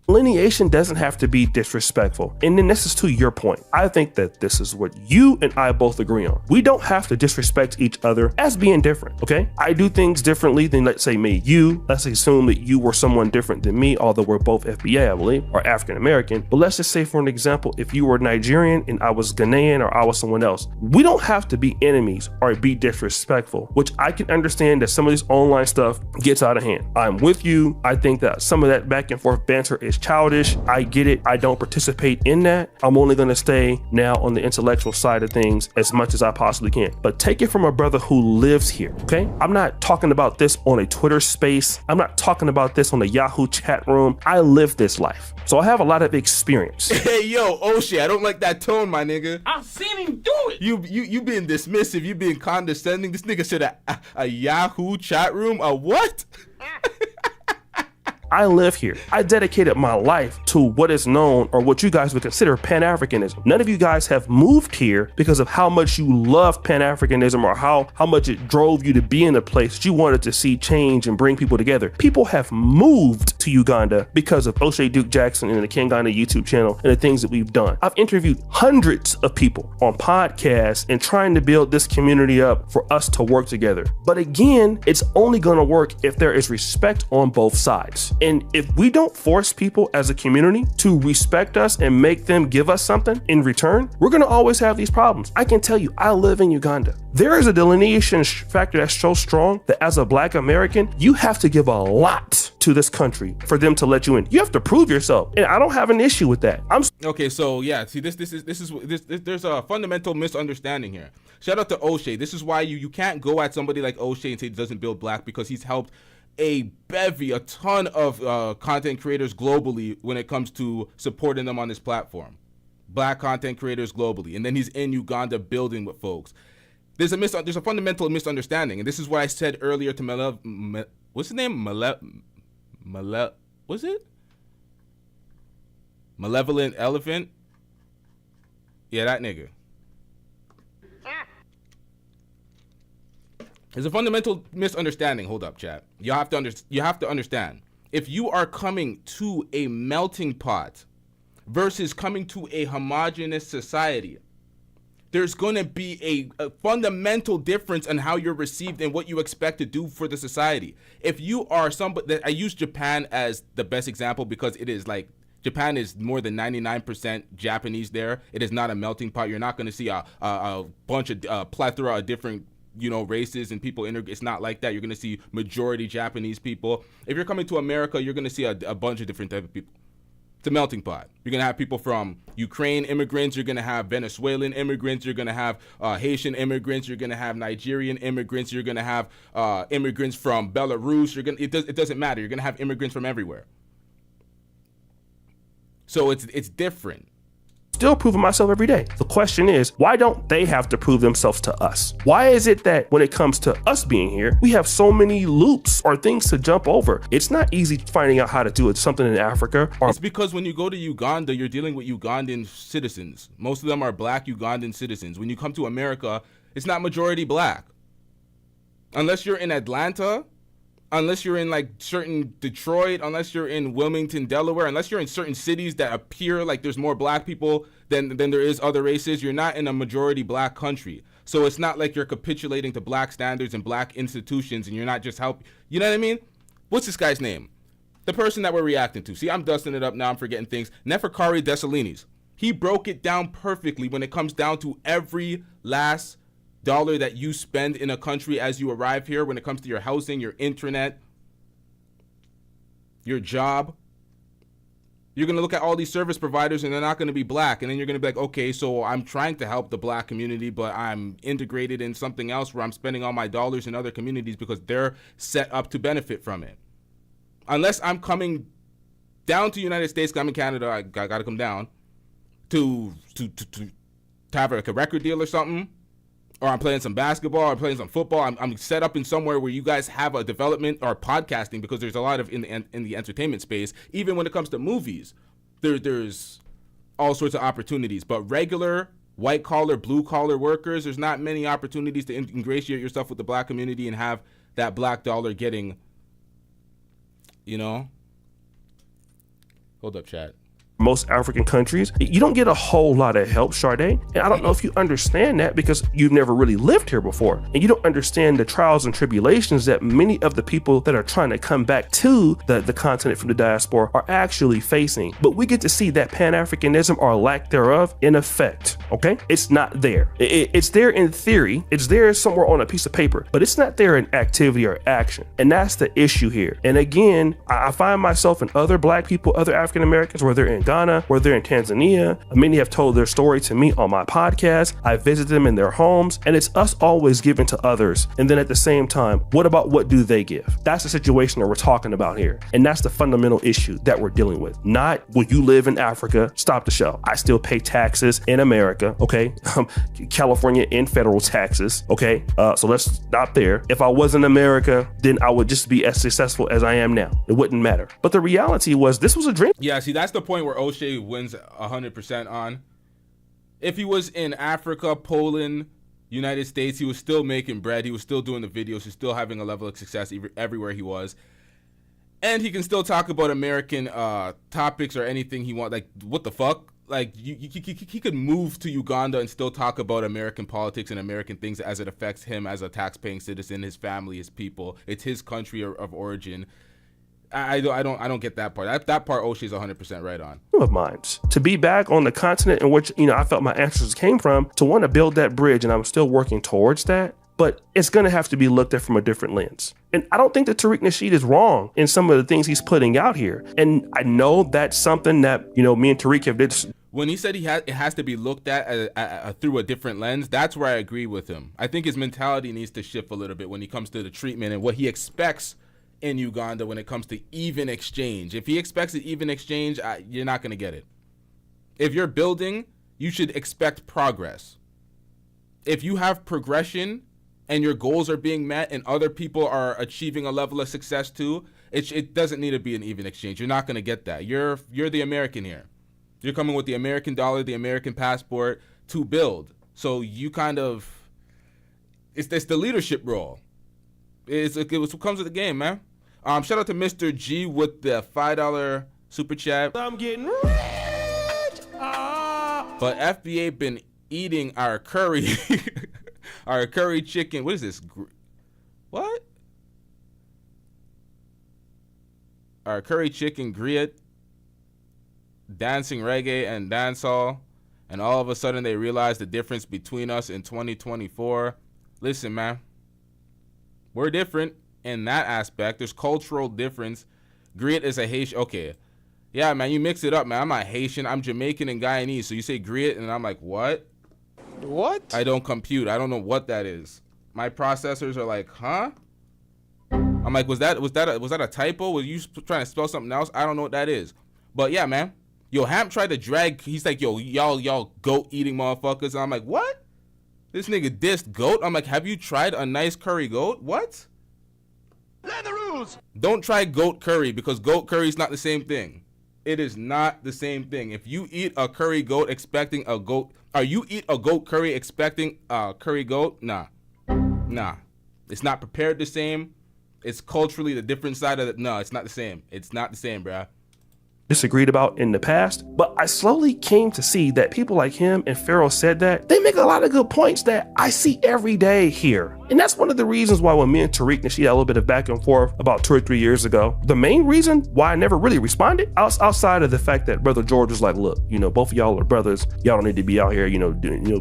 Delineation doesn't have to be disrespectful. And then this is to your point. I think that this is what you and I both agree on. We don't have to disrespect each other as being different, okay? I do things differently than, let's say, me. Let's assume that you were someone different than me, although we're both FBA, I believe, or African American. But let's just say, for an example, if you were Nigerian and I was Ghanaian or I was someone else, we don't have to be enemies or be disrespectful, which I can understand that some of this online stuff gets out of hand. I'm with you. I think that some of that back and forth banter is childish. I get it. I don't participate in that. I'm only going to stay now on the intellectual side of things as much as I possibly can. But take it from a brother who lives here, okay? I'm not talking about this on a Twitter space. I'm not talking about this on a Yahoo chat room. I live this life. So I have a lot of experience. Hey, yo, Oshay, I don't like that tone, my nigga. I've seen him do it. You being dismissive, you being condescending. This nigga said a Yahoo chat room? A what? I live here. I dedicated my life to what is known, or what you guys would consider, Pan-Africanism. None of you guys have moved here because of how much you love Pan-Africanism or how much it drove you to be in a place that you wanted to see change and bring people together. People have moved to Uganda because of Oshay Duke Jackson and the King Ghana YouTube channel and the things that we've done. I've interviewed hundreds of people on podcasts and trying to build this community up for us to work together. But again, it's only going to work if there is respect on both sides. And if we don't force people as a community to respect us and make them give us something in return, we're going to always have these problems. I can tell you, I live in Uganda. There is a delineation factor that's so strong that as a Black American, you have to give a lot to this country for them to let you in. You have to prove yourself. And I don't have an issue with that. Okay, so yeah, see, there's a fundamental misunderstanding here. Shout out to Oshay. This is why you can't go at somebody like Oshay and say he doesn't build Black, because he's helped a ton of content creators globally when it comes to supporting them on this platform. Black content creators globally. And then he's in Uganda building with folks. There's a fundamental misunderstanding. And this is what I said earlier to what's his name? What's it? Malevolent Elephant? Yeah, that nigga. There's a fundamental misunderstanding. Hold up, chat. You have to understand. If you are coming to a melting pot versus coming to a homogenous society, there's going to be a fundamental difference in how you're received and what you expect to do for the society. If you are somebody, I use Japan as the best example because it is like, Japan is more than 99% Japanese there. It is not a melting pot. You're not going to see a bunch of plethora of different, you know, races and people. It's not like that. You're going to see majority Japanese people. If you're coming to America, you're going to see a bunch of different type of people. It's a melting pot. You're going to have people from Ukraine immigrants. You're going to have Venezuelan immigrants. You're going to have Haitian immigrants. You're going to have Nigerian immigrants. You're going to have immigrants from Belarus. It doesn't matter. You're going to have immigrants from everywhere. So it's different. Still proving myself every day. The question is, why don't they have to prove themselves to us? Why is it that when it comes to us being here, we have so many loops or things to jump over? It's not easy finding out how to do something in Africa. It's because when you go to Uganda, you're dealing with Ugandan citizens. Most of them are black Ugandan citizens. When you come to America, it's not majority black. Unless you're in Atlanta, unless you're in like certain Detroit, unless you're in Wilmington, Delaware, unless you're in certain cities that appear like there's more black people than there is other races, you're not in a majority black country. So it's not like you're capitulating to black standards and black institutions and you're not just you know what I mean? What's this guy's name? The person that we're reacting to. See, I'm dusting it up now. I'm forgetting things. Neferkari Dessalines. He broke it down perfectly when it comes down to every last dollar that you spend in a country as you arrive here, when it comes to your housing, your internet, your job. You're going to look at all these service providers and they're not going to be black. And then you're going to be like, okay, so I'm trying to help the black community, but I'm integrated in something else where I'm spending all my dollars in other communities because they're set up to benefit from it. Unless I'm coming down to the United States, I'm in Canada, I got to come down to have like a record deal or something. Or I'm playing some basketball, or I'm playing some football. I'm set up in somewhere where you guys have a development or podcasting, because there's a lot of in the entertainment space. Even when it comes to movies, there's all sorts of opportunities. But regular white collar, blue collar workers, there's not many opportunities to ingratiate yourself with the black community and have that black dollar getting, you know. Hold up, chat. Most African countries, you don't get a whole lot of help, Sade. And I don't know if you understand that because you've never really lived here before. And you don't understand the trials and tribulations that many of the people that are trying to come back to the continent from the diaspora are actually facing. But we get to see that Pan-Africanism or lack thereof in effect, okay? It's not there. It's there in theory. It's there somewhere on a piece of paper, but it's not there in activity or action. And that's the issue here. And again, I find myself and other black people, other African Americans, where they're in Ghana, where they're in Tanzania. Many have told their story to me on my podcast. I visit them in their homes, and it's us always giving to others. And then at the same time, what do they give? That's the situation that we're talking about here. And that's the fundamental issue that we're dealing with. Not will you live in Africa, stop the show. I still pay taxes in America, okay? California in federal taxes, okay? So let's stop there. If I was in America, then I would just be as successful as I am now. It wouldn't matter. But the reality was this was a dream. Yeah, see, that's the point where Oshay wins 100% on. If he was in Africa, Poland, United States, he was still making bread. He was still doing the videos. He's still having a level of success everywhere he was. And he can still talk about American topics or anything he wants. Like, what the fuck? Like, he could move to Uganda and still talk about American politics and American things as it affects him as a tax-paying citizen, his family, his people. It's his country of origin. I don't get that part. That part Oshay's 100% right on. Of mine to be back on the continent in which, you know, I felt my ancestors came from, to want to build that bridge, and I'm still working towards that. But it's going to have to be looked at from a different lens. And I don't think that Tariq Nasheed is wrong in some of the things he's putting out here. And I know that's something that, you know, me and Tariq have did. When he said it has to be looked at through a different lens, that's where I agree with him. I think his mentality needs to shift a little bit when he comes to the treatment and what he expects in Uganda when it comes to even exchange. If he expects an even exchange, you're not going to get it. If you're building, you should expect progress. If you have progression and your goals are being met and other people are achieving a level of success too, it doesn't need to be an even exchange. You're not going to get that. You're the American here. You're coming with the American dollar, the American passport to build. So you kind of, it's the leadership role. It's what comes with the game, man. Shout out to Mr. G with the $5 super chat. I'm getting rich. But FBA been eating our curry, our curry chicken. What is this? What? Our curry chicken griot, dancing reggae and dancehall, and all of a sudden they realize the difference between us in 2024. Listen, man, we're different in that aspect. There's cultural difference. Griot is a Haitian. Okay, yeah, man, you mix it up, man. I'm not Haitian. I'm Jamaican and Guyanese. So you say griot, and I'm like, what? What? I don't compute. I don't know what that is. My processors are like, huh? I'm like, was that a typo? Was you trying to spell something else? I don't know what that is. But yeah, man. Yo, Hamp tried to drag. He's like, yo, y'all goat eating motherfuckers. And I'm like, what? This nigga dissed goat. I'm like, have you tried a nice curry goat? What? Learn the rules. Don't try goat curry, because goat curry is not the same thing. It is not the same thing. If you eat a curry goat expecting a goat, or you eat a goat curry expecting a curry goat, nah. It's not prepared the same. It's culturally the different side of it. No, it's not the same. It's not the same, bruh. Disagreed about in the past, but I slowly came to see that people like him and Pharaoh said that they make a lot of good points that I see every day here. And that's one of the reasons why when me and Tariq Nasheed had a little bit of back and forth about 2 or 3 years ago, the main reason why I never really responded, outside of the fact that Brother George was like, look, both of y'all are brothers. Y'all don't need to be out here,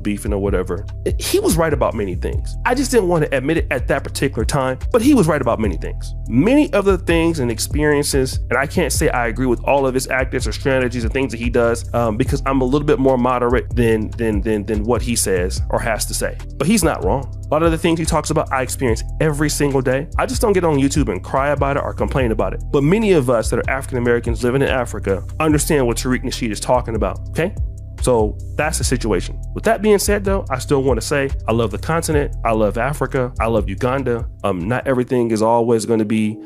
beefing or whatever. He was right about many things. I just didn't want to admit it at that particular time, but he was right about many things. Many other things and experiences, and I can't say I agree with all of his actics or strategies and things that he does, because I'm a little bit more moderate than what he says or has to say. But he's not wrong. A lot of the things he talks about, I experience every single day. I just don't get on YouTube and cry about it or complain about it. But many of us that are African Americans living in Africa understand what Tariq Nasheed is talking about, okay? So that's the situation. With that being said, though, I still want to say I love the continent. I love Africa. I love Uganda. Not everything is always going to be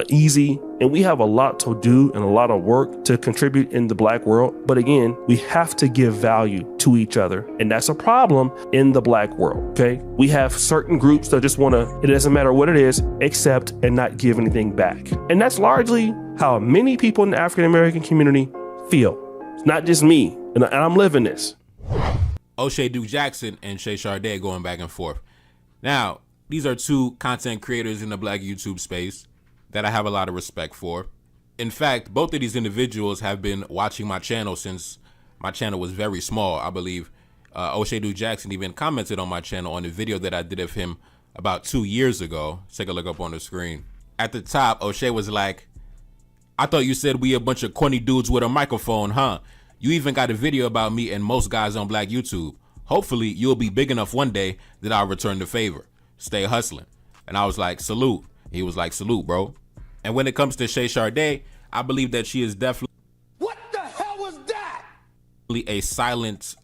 easy. And we have a lot to do and a lot of work to contribute in the Black world. But again, we have to give value to each other. And that's a problem in the Black world, okay? We have certain groups that just want to, it doesn't matter what it is, accept and not give anything back. And that's largely how many people in the African American community feel. It's not just me. And I'm living this. Oshay Duke Jackson and Shay Sharday going back and forth. Now, these are two content creators in the Black YouTube space that I have a lot of respect for. In fact, both of these individuals have been watching my channel since my channel was very small. I believe Oshay Duke Jackson even commented on my channel on the video that I did of him about 2 years ago. Take a look up on the screen. At the top, Oshay was like, I thought you said we a bunch of corny dudes with a microphone, huh? You even got a video about me and most guys on Black YouTube. Hopefully you'll be big enough one day that I'll return the favor. Stay hustling. And I was like, salute. He was like, salute, bro. And when it comes to Shay Sharday, I believe that she is definitely What the hell was that? a silent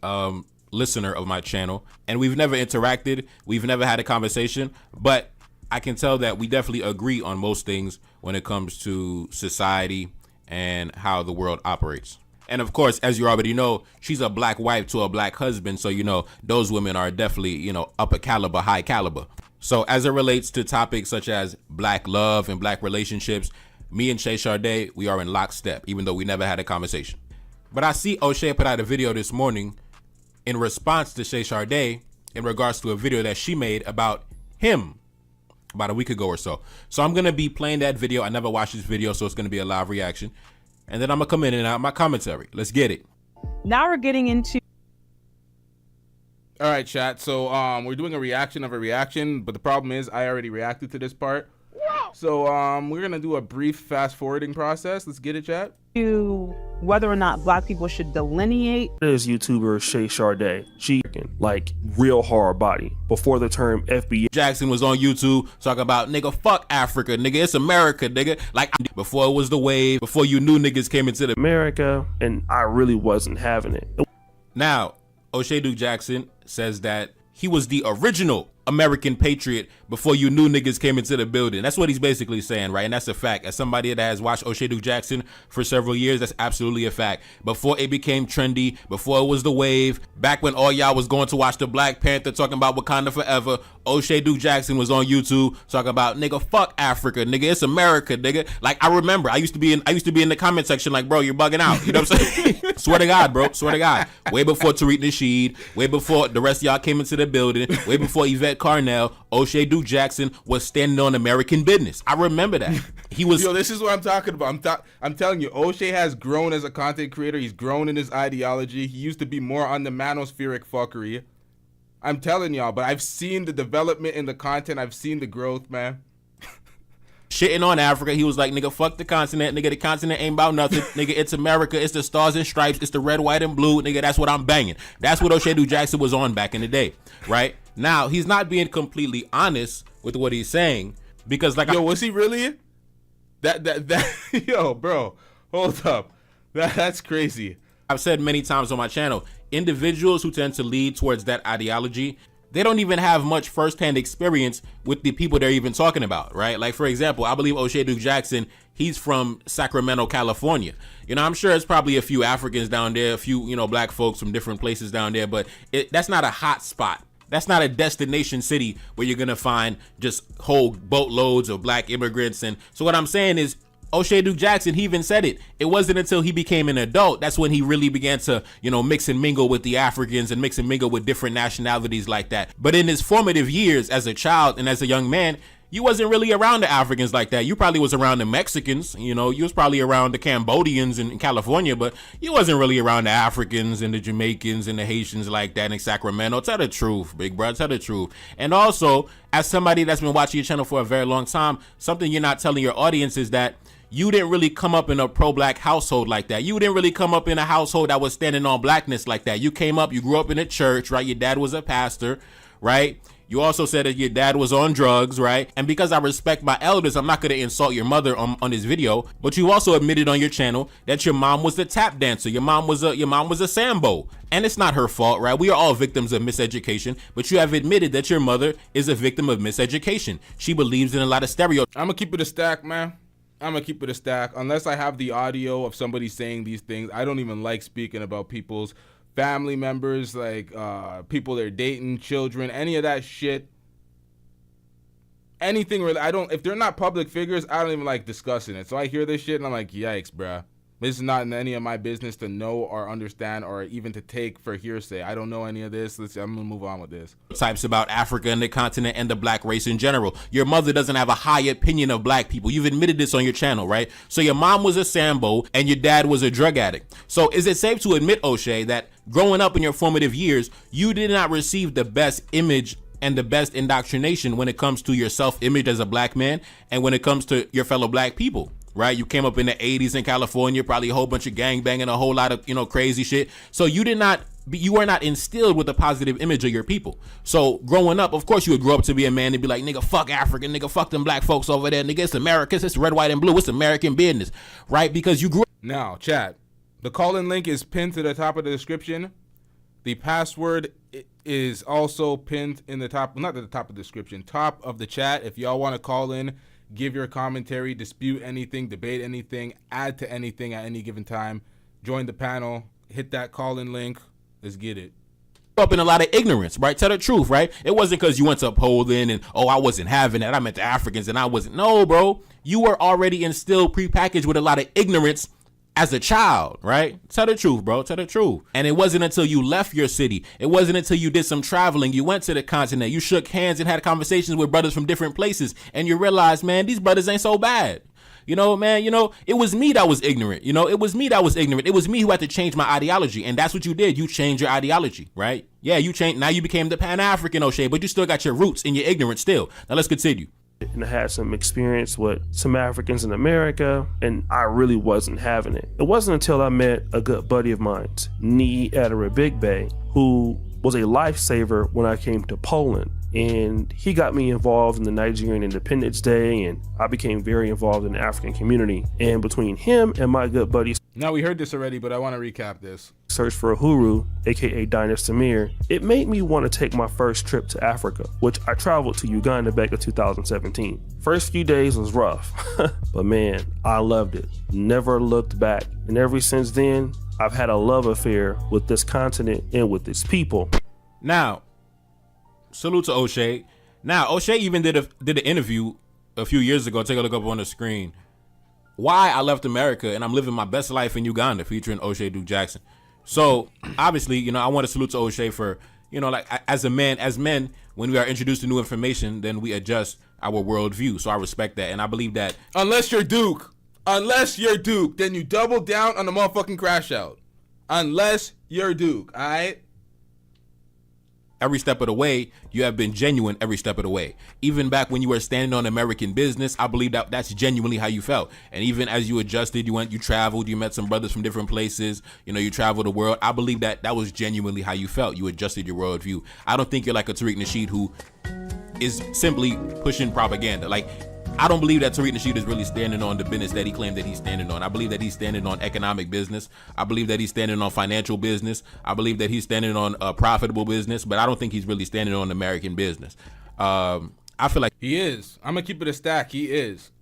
listener of my channel. And we've never interacted. We've never had a conversation. But I can tell that we definitely agree on most things when it comes to society and how the world operates. And of course, as you already know, she's a Black wife to a Black husband. So, those women are definitely, upper caliber, high caliber. So as it relates to topics such as Black love and Black relationships, me and Shay Sharday, we are in lockstep, even though we never had a conversation. But I see Oshay put out a video this morning in response to Shay Sharday in regards to a video that she made about him about a week ago or so. So I'm going to be playing that video. I never watched this video, so it's going to be a live reaction. And then I'm going to come in and out my commentary. Let's get it. Now we're getting into... All right, chat. So we're doing a reaction of a reaction, but the problem is I already reacted to this part. So we're going to do a brief fast forwarding process. Let's get it, chat. To whether or not Black people should delineate. There's YouTuber Shay Sharday. She like real hard body before the term FBA. Jackson was on YouTube talking about, nigga, fuck Africa, nigga, it's America, nigga. Like before it was the wave, before you knew niggas came into the America, and I really wasn't having it. Now, Oshay Duke Jackson says that he was the original American patriot before you new niggas came into the building. That's what he's basically saying, right? And that's a fact. As somebody that has watched Oshay Duke Jackson for several years, that's absolutely a fact. Before it became trendy, before it was the wave, back when all y'all was going to watch the Black Panther talking about Wakanda forever, Oshay Duke Jackson was on YouTube talking about, nigga, fuck Africa, nigga, it's America, nigga. Like, I remember I used to be in the comment section like, bro, you're bugging out. You know what I'm saying? Swear to God, bro. Swear to God. Way before Tariq Nasheed, way before the rest of y'all came into the building, way before Yvette Carnell, Oshay Duke Jackson was standing on American business. I remember that. He was. Yo, this is what I'm talking about. I'm telling you, Oshay has grown as a content creator. He's grown in his ideology. He used to be more on the manospheric fuckery. I'm telling y'all, but I've seen the development in the content. I've seen the growth, man. Shitting on Africa, he was like, nigga, fuck the continent, nigga, the continent ain't about nothing, nigga, it's America, it's the stars and stripes, it's the red, white, and blue, nigga, that's what I'm banging. That's what Oshay Duke Jackson was on back in the day, right? Now, he's not being completely honest with what he's saying, because like, yo, was he really? That yo, bro, hold up, that's crazy. I've said many times on my channel, individuals who tend to lead towards that ideology, they don't even have much firsthand experience with the people they're even talking about, right? Like, for example, I believe Oshay Duke Jackson, he's from Sacramento, California. You know, I'm sure it's probably a few Africans down there, a few, you know, black folks from different places down there, but that's not a hot spot. That's not a destination city where you're going to find just whole boatloads of black immigrants. And so what I'm saying is, Oshay Duke Jackson, he even said it. It wasn't until he became an adult that's when he really began to, you know, mix and mingle with the Africans and mix and mingle with different nationalities like that. But in his formative years as a child and as a young man, you wasn't really around the Africans like that. You probably was around the Mexicans, you know, you was probably around the Cambodians in California, but you wasn't really around the Africans and the Jamaicans and the Haitians like that in Sacramento. Tell the truth, big bro, tell the truth. And also, as somebody that's been watching your channel for a very long time, something you're not telling your audience is that you didn't really come up in a pro-black household like that. You didn't really come up in a household that was standing on blackness like that. You came up, you grew up in a church, right? Your dad was a pastor, right? You also said that your dad was on drugs, right? And because I respect my elders, I'm not going to insult your mother on this video, but you also admitted on your channel that your mom was a tap dancer. Your mom was a Sambo, and it's not her fault, right? We are all victims of miseducation, but you have admitted that your mother is a victim of miseducation. She believes in a lot of stereotypes. I'm going to keep it a stack, man. I'm gonna keep it a stack. Unless I have the audio of somebody saying these things, I don't even like speaking about people's family members, like people they're dating, children, any of that shit. Anything really, if they're not public figures, I don't even like discussing it. So I hear this shit and I'm like, yikes, bruh. This is not in any of my business to know or understand or even to take for hearsay. I don't know any of this. I'm gonna move on with this. Types about Africa and the continent and the black race in general. Your mother doesn't have a high opinion of black people. You've admitted this on your channel, right? So your mom was a Sambo and your dad was a drug addict. So is it safe to admit, Oshay, that growing up in your formative years, you did not receive the best image and the best indoctrination when it comes to your self-image as a black man and when it comes to your fellow black people? Right? You came up in the 80s in California, probably a whole bunch of gangbanging, a whole lot of, you know, crazy shit. So you were not instilled with a positive image of your people. So growing up, of course, you would grow up to be a man and be like, nigga, fuck Africa, nigga, fuck them black folks over there, nigga, it's America, it's red, white, and blue, it's American business, right? Because you grew up. Now, chat, the call-in link is pinned to the top of the description. The password is also pinned in the top, not at the top of the description, top of the chat. If y'all want to call in, give your commentary, dispute anything, debate anything, add to anything at any given time, join the panel, hit that call-in link. Let's get it. Up in a lot of ignorance, right? Tell the truth, right? It wasn't because you went to Poland and, oh, I wasn't having that. I meant the Africans and I wasn't. No, bro. You were already instilled prepackaged with a lot of ignorance as a child, right? Tell the truth, bro. Tell the truth. And it wasn't until you left your city. It wasn't until you did some traveling. You went to the continent. You shook hands and had conversations with brothers from different places. And you realized, man, these brothers ain't so bad. You know, man, you know, it was me that was ignorant. You know, it was me that was ignorant. It was me who had to change my ideology. And that's what you did. You changed your ideology, right? Yeah, you changed. Now you became the Pan-African Oshay, but you still got your roots in your ignorance still. Now let's continue. And I had some experience with some Africans in America, and I really wasn't having it. It wasn't until I met a good buddy of mine, Nee Adarabigbe, who was a lifesaver when I came to Poland. And he got me involved in the Nigerian Independence Day, and I became very involved in the African community. And between him and my good buddies, now we heard this already, but I want to recap this. Search for Uhuru, aka Dinah Samir, it made me want to take my first trip to Africa, which I traveled to Uganda back in 2017. First few days was rough, but man, I loved it. Never looked back. And ever since then, I've had a love affair with this continent and with its people. Now, salute to Oshay. Now, Oshay even did an interview a few years ago. Take a look up on the screen. Why I left America and I'm living my best life in Uganda, featuring Oshay Duke Jackson. So obviously, you know, I want to salute to Oshay for, you know, like as men, when we are introduced to new information, then we adjust our worldview. So I respect that, and I believe that unless you're Duke, then you double down on the motherfucking crash out. Unless you're Duke, all right? every step of the way, you have been genuine every step of the way. Even back when you were standing on American business, I believe that that's genuinely how you felt. And even as you adjusted, you traveled, you met some brothers from different places, you traveled the world. I believe that that was genuinely how you felt. You adjusted your worldview. I don't think you're like a Tariq Nasheed who is simply pushing propaganda. Like, I don't believe that Tariq Nasheed is really standing on the business that he claimed that he's standing on. I believe that he's standing on economic business. I believe that he's standing on financial business. I believe that he's standing on a profitable business, but I don't think he's really standing on American business. I feel like he is. I'm gonna keep it a stack. He is.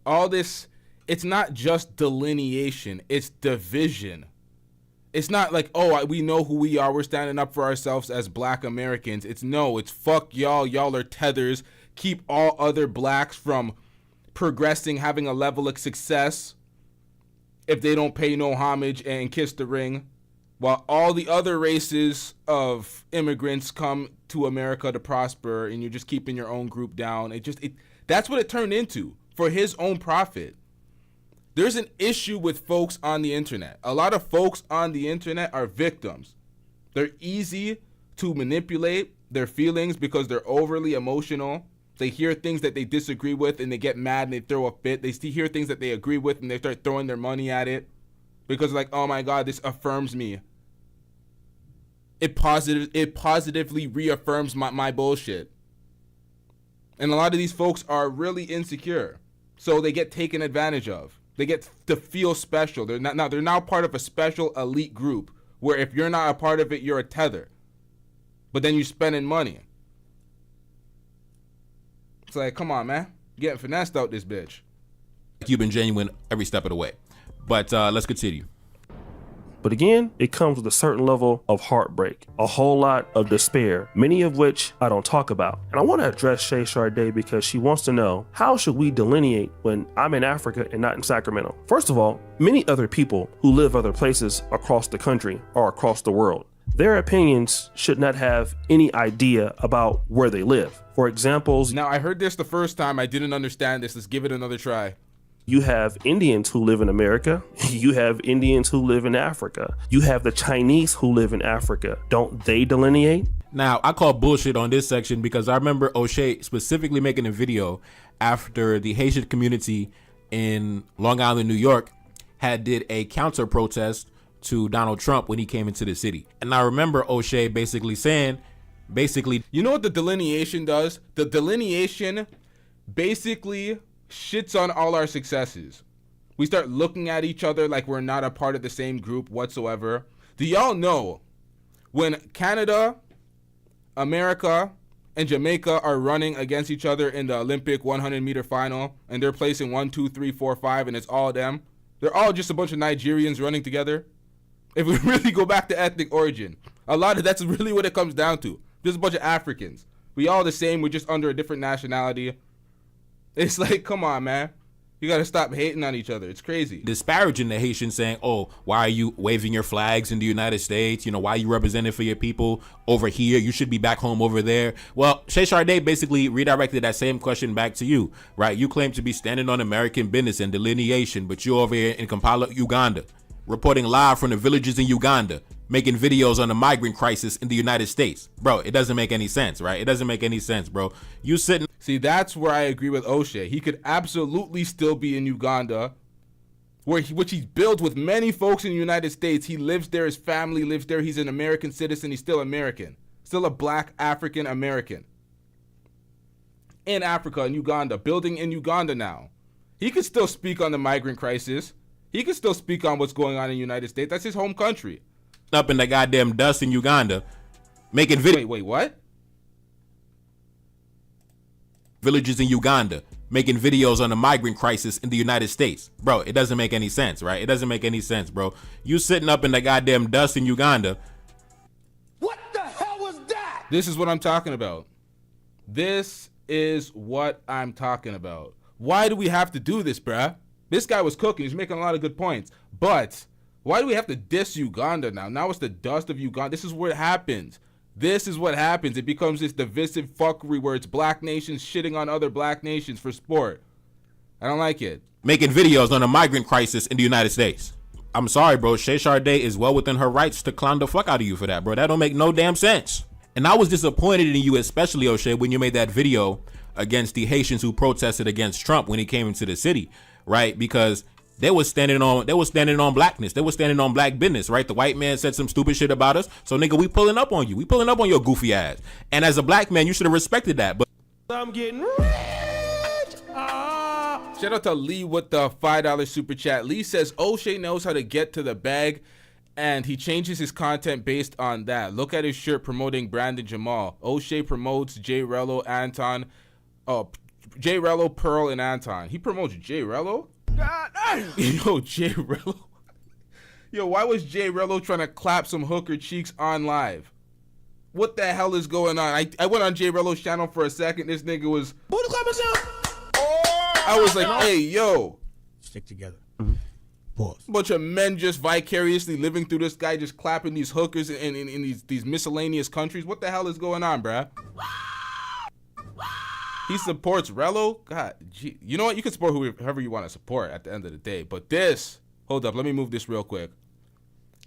All this, it's not just delineation, it's division. It's not like, oh, we know who we are, we're standing up for ourselves as black Americans. It's fuck y'all, y'all are tethers. Keep all other blacks from progressing, having a level of success if they don't pay no homage and kiss the ring, while all the other races of immigrants come to America to prosper, and you're just keeping your own group down. That's what it turned into for his own profit. There's an issue with folks on the internet. A lot of folks on the internet are victims. They're easy to manipulate their feelings because they're overly emotional. They hear things that they disagree with and they get mad and they throw a fit. They hear things that they agree with and they start throwing their money at it because, like, oh my God, this affirms me. It positively reaffirms my bullshit. And a lot of these folks are really insecure, so they get taken advantage of. They get to feel special. They're now part of a special elite group where if you're not a part of it, you're a tether. But then you're spending money. It's like, come on, man. You're getting finessed out this bitch. You've been genuine every step of the way. But let's continue. But again, it comes with a certain level of heartbreak, a whole lot of despair, many of which I don't talk about. And I want to address Shay Sharday because she wants to know, how should we delineate when I'm in Africa and not in Sacramento? First of all, many other people who live other places across the country or across the world, their opinions should not have any idea about where they live. For examples, now I heard this the first time. I didn't understand this. Let's give it another try. You have Indians who live in America. You have Indians who live in Africa. You have the Chinese who live in Africa. Don't they delineate? Now, I call bullshit on this section because I remember Oshay specifically making a video after the Haitian community in Long Island, New York, did a counter protest to Donald Trump when he came into the city. And I remember Oshay basically saying, you know what the delineation does? The delineation basically shits on all our successes. We start looking at each other like we're not a part of the same group whatsoever. Do y'all know when Canada, America, and Jamaica are running against each other in the Olympic 100-meter final, and they're placing 1, 2, 3, 4, 5, and it's all them? They're all just a bunch of Nigerians running together. If we really go back to ethnic origin, a lot of that's really what it comes down to. Just a bunch of Africans. We all the same. We're just under a different nationality. It's like, come on, man. You got to stop hating on each other. It's crazy. Disparaging the Haitians, saying, oh, why are you waving your flags in the United States? Why are you representing for your people over here? You should be back home over there. Well, Shay Sharday basically redirected that same question back to you, right? You claim to be standing on American business and delineation, but you're over here in Kampala, Uganda, reporting live from the villages in Uganda, making videos on the migrant crisis in the United States. Bro, it doesn't make any sense, right? It doesn't make any sense, bro. You sitting... See, that's where I agree with Oshay. He could absolutely still be in Uganda, which he's built with many folks in the United States. He lives there, his family lives there, he's an American citizen, he's still American. Still a black African American. In Africa, in Uganda, building in Uganda now. He could still speak on the migrant crisis. He could still speak on what's going on in the United States. That's his home country. Up in the goddamn dust in Uganda, making videos. Wait, what? Villages in Uganda, making videos on the migrant crisis in the United States. Bro, it doesn't make any sense, right? It doesn't make any sense, bro. You sitting up in the goddamn dust in Uganda. What the hell was that? This is what I'm talking about. This is what I'm talking about. Why do we have to do this, bruh? This guy was cooking. He's making a lot of good points. But why do we have to diss Uganda now? Now it's the dust of Uganda. This is what happens. This is what happens. It becomes this divisive fuckery where it's black nations shitting on other black nations for sport. I don't like it. Making videos on a migrant crisis in the United States. I'm sorry, bro. Shay Sade is well within her rights to clown the fuck out of you for that, bro. That don't make no damn sense. And I was disappointed in you, especially, Oshay, when you made that video against the Haitians who protested against Trump when he came into the city, right? Because they was standing on blackness. They was standing on black business, right? The white man said some stupid shit about us. So nigga, we pulling up on you. We pulling up on your goofy ass. And as a black man, you should have respected that. But I'm getting rich. Shout out to Lee with the $5 super chat. Lee says Oshay knows how to get to the bag and he changes his content based on that. Look at his shirt promoting Brandon Jamal. Oshay promotes J Rello, Anton. Oh, J Rello, Pearl, and Anton. He promotes J Rello? God damn. Yo, J Rello. Yo, why was J Rello trying to clap some hooker cheeks on live? What the hell is going on? I went on J Rello's channel for a second. This nigga was... I was like, hey, yo. Stick together. Pause. Bunch of men just vicariously living through this guy just clapping these hookers in these miscellaneous countries. What the hell is going on, bruh? He supports Rello. God, gee. You know what? You can support whoever you want to support at the end of the day. But this, hold up, let me move this real quick.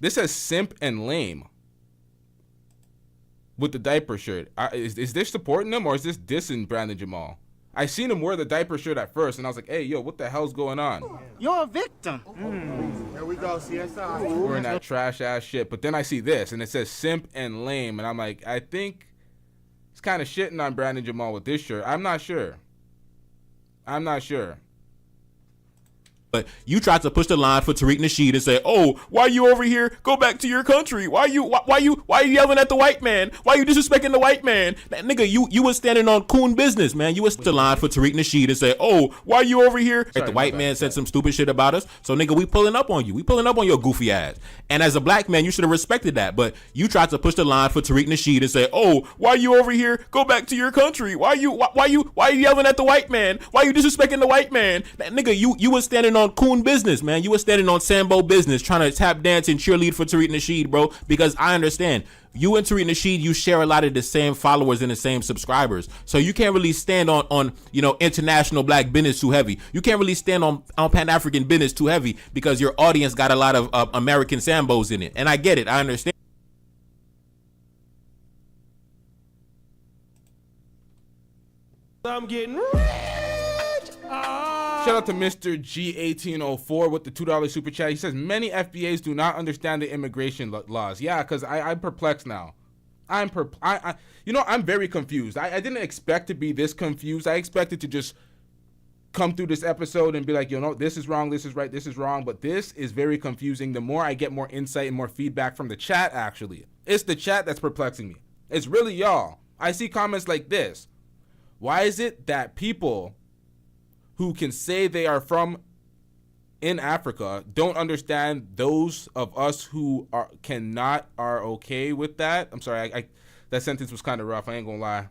This says simp and lame with the diaper shirt. Is this supporting them or is this dissing Brandon Jamal? I seen him wear the diaper shirt at first, and I was like, hey, yo, what the hell's going on? You're a victim. Here we go, CSI. Wearing that trash-ass shit. But then I see this, and it says simp and lame, and I'm like, I think it's kind of shitting on Brandon Jamal with this shirt. I'm not sure. But you tried to push the line for Tariq Nasheed and say, "Oh, why are you over here? Go back to your country. Why you yelling at the white man? Why you disrespecting the white man?" That nigga, you was standing on coon business, man. You was the line for Tariq Nasheed and say, "Oh, why you over here?" Sorry, the white man said some stupid shit about us. So nigga, we pulling up on you. We pulling up on your goofy ass. And as a black man, you should have respected that. But you tried to push the line for Tariq Nasheed and say, "Oh, why you over here? Go back to your country. Why you yelling at the white man? Why you disrespecting the white man?" That nigga, you was standing on coon business, man. You was standing on Sambo business, trying to tap dance and cheerlead for Tariq Nasheed, bro. Because I understand you and Tariq Nasheed, you share a lot of the same followers and the same subscribers. So you can't really stand on international black business too heavy. You can't really stand on Pan-African business too heavy because your audience got a lot of American Sambos in it. And I get it. I understand. I'm getting Shout out to Mr. G1804 with the $2 super chat. He says, many FBAs do not understand the immigration laws. Yeah, because I'm perplexed now. I'm very confused. I didn't expect to be this confused. I expected to just come through this episode and be like, this is wrong, this is right, this is wrong. But this is very confusing. The more I get more insight and more feedback from the chat, actually. It's the chat that's perplexing me. It's really y'all. I see comments like this. Why is it that people who can say they are from in Africa don't understand those of us who are okay with that? I'm sorry, that sentence was kind of rough. I ain't gonna lie.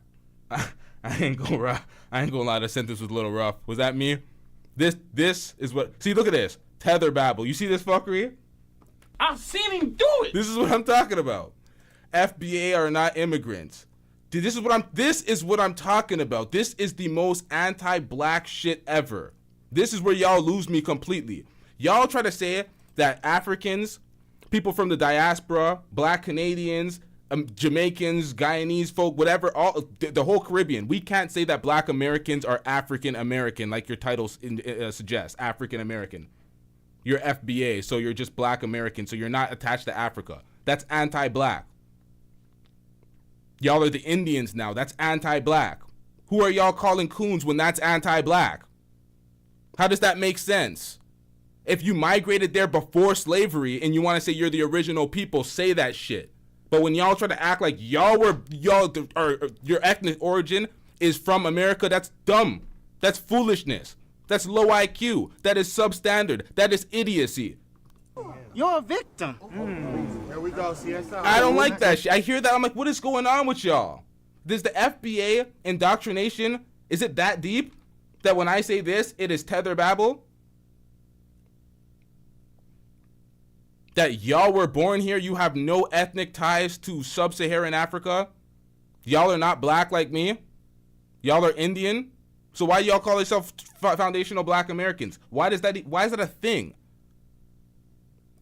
I ain't gonna lie. The sentence was a little rough. Was that me? This is what. See, look at this. Tether babble. You see this fuckery? I've seen him do it. This is what I'm talking about. FBA are not immigrants. Dude, this is what I'm talking about. This is the most anti-black shit ever. This is where y'all lose me completely. Y'all try to say that Africans, people from the diaspora, black Canadians, Jamaicans, Guyanese folk, whatever, the whole Caribbean, we can't say that black Americans are African American like your title suggests, African American. You're FBA, so you're just black American, so you're not attached to Africa. That's anti-black. Y'all are the Indians now. That's anti-black. Who are y'all calling coons when that's anti-black? How does that make sense? If you migrated there before slavery and you want to say you're the original people, say that shit. But when y'all try to act like your ethnic origin is from America, that's dumb. That's foolishness. That's low IQ. That is substandard. That is idiocy. You're a victim. Here we go, CSI. I don't like that shit. I hear that. I'm like, what is going on with y'all? Does the FBA indoctrination, is it that deep that when I say this, it is tether babble? That y'all were born here, you have no ethnic ties to sub-Saharan Africa? Y'all are not black like me? Y'all are Indian? So why y'all call yourself foundational black Americans? Why is that a thing?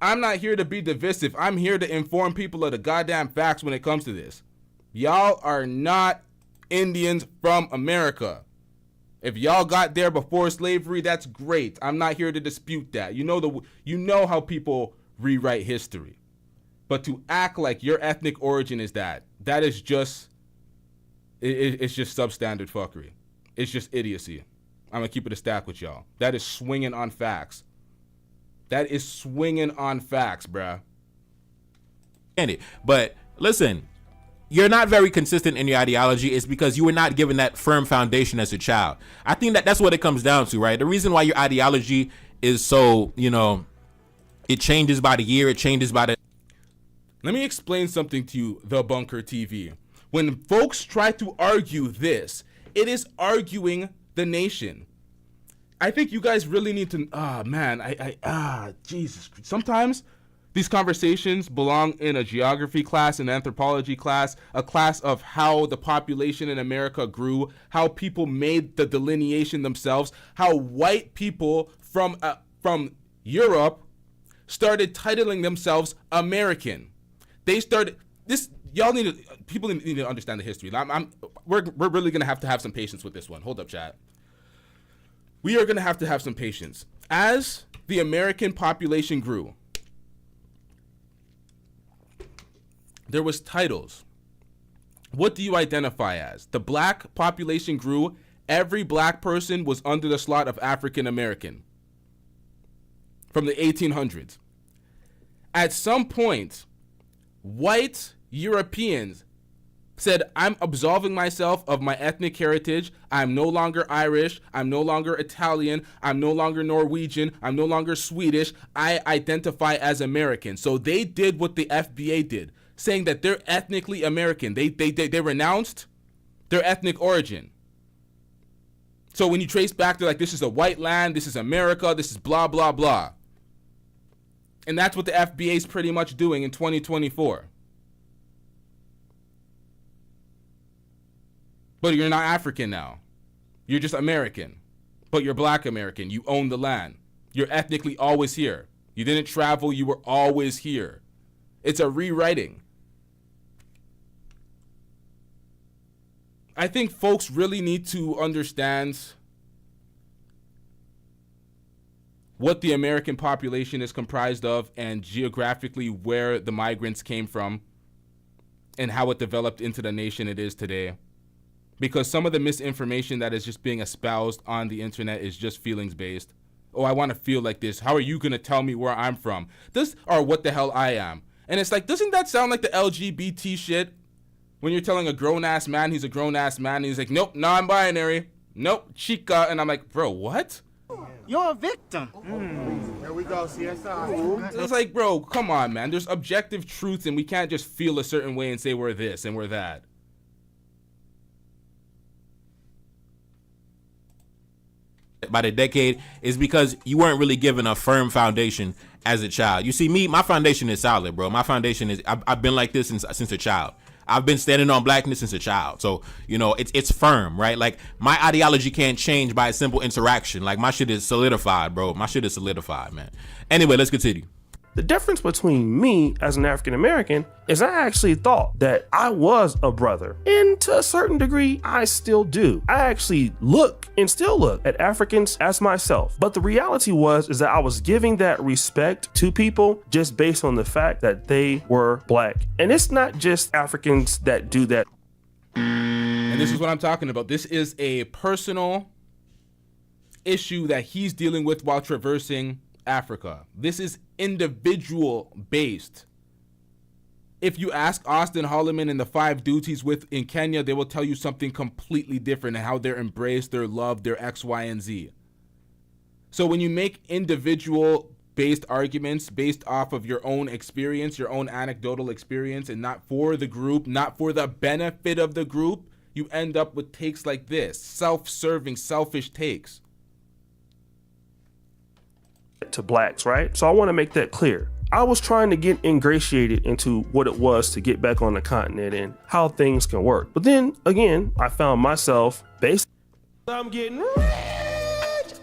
I'm not here to be divisive. I'm here to inform people of the goddamn facts when it comes to this. Y'all are not Indians from America. If y'all got there before slavery, that's great. I'm not here to dispute that. You know how people rewrite history. But to act like your ethnic origin is that is just, it's just substandard fuckery. It's just idiocy. I'm gonna keep it a stack with y'all. That is swinging on facts. That is swinging on facts, bruh. But listen, you're not very consistent in your ideology is because you were not given that firm foundation as a child. I think that's what it comes down to, right? The reason why your ideology is so, it changes by the year, it changes by the... Let me explain something to you, The Bunker TV. When folks try to argue this, it is arguing the nation. I think you guys really need to, Jesus. Sometimes these conversations belong in a geography class, an anthropology class, a class of how the population in America grew, how people made the delineation themselves, how white people from Europe started titling themselves American. They started this. People need to understand the history. We're really gonna have to have some patience with this one. Hold up, chat. We are gonna have to have some patience. As the American population grew, there was titles. What do you identify as? The black population grew. Every black person was under the slot of African American from the 1800s. At some point, white Europeans said, I'm absolving myself of my ethnic heritage. I'm no longer Irish. I'm no longer Italian. I'm no longer Norwegian. I'm no longer Swedish. I identify as American. So they did what the FBA did, saying that they're ethnically American. They renounced their ethnic origin. So when you trace back, they're like, this is a white land. This is America. This is blah, blah, blah. And that's what the FBA is pretty much doing in 2024. But you're not African now. You're just American. But you're black American. You own the land. You're ethnically always here. You didn't travel. You were always here. It's a rewriting. I think folks really need to understand what the American population is comprised of and geographically where the migrants came from and how it developed into the nation it is today. Because some of the misinformation that is just being espoused on the internet is just feelings based. Oh, I want to feel like this. How are you going to tell me where I'm from? This or what the hell I am. And it's like, doesn't that sound like the LGBT shit? When you're telling a grown-ass man he's a grown-ass man, and he's like, nope, non-binary. Nope, chica. And I'm like, bro, what? You're a victim. Here we go, CSI. It's like, bro, come on, man. There's objective truths, and we can't just feel a certain way and say we're this and we're that. By the decade is because you weren't really given a firm foundation as a child. You see, me, my foundation is solid, bro. My foundation is, I've been like this since a child. I've been standing on blackness since a child. So, it's firm, right? Like, my ideology can't change by a simple interaction. Like, my shit is solidified, bro. My shit is solidified, man. Anyway, let's continue. The difference between me as an African American is I actually thought that I was a brother. And to a certain degree, I still do. I actually look and still look at Africans as myself. But the reality is that I was giving that respect to people just based on the fact that they were black. And it's not just Africans that do that. And this is what I'm talking about. This is a personal issue that he's dealing with while traversing Africa. This is individual based. If you ask Austin Holloman and the 5 dudes he's with in Kenya, they will tell you something completely different and how they're embraced, they're loved, they're X, Y, and Z. So when you make individual based arguments based off of your own experience, your own anecdotal experience, and not for the group, not for the benefit of the group, you end up with takes like this, self-serving, selfish takes. To blacks, right? So I want to make that clear. I was trying to get ingratiated into what it was to get back on the continent and how things can work. But then again, I found myself basically I'm getting rich.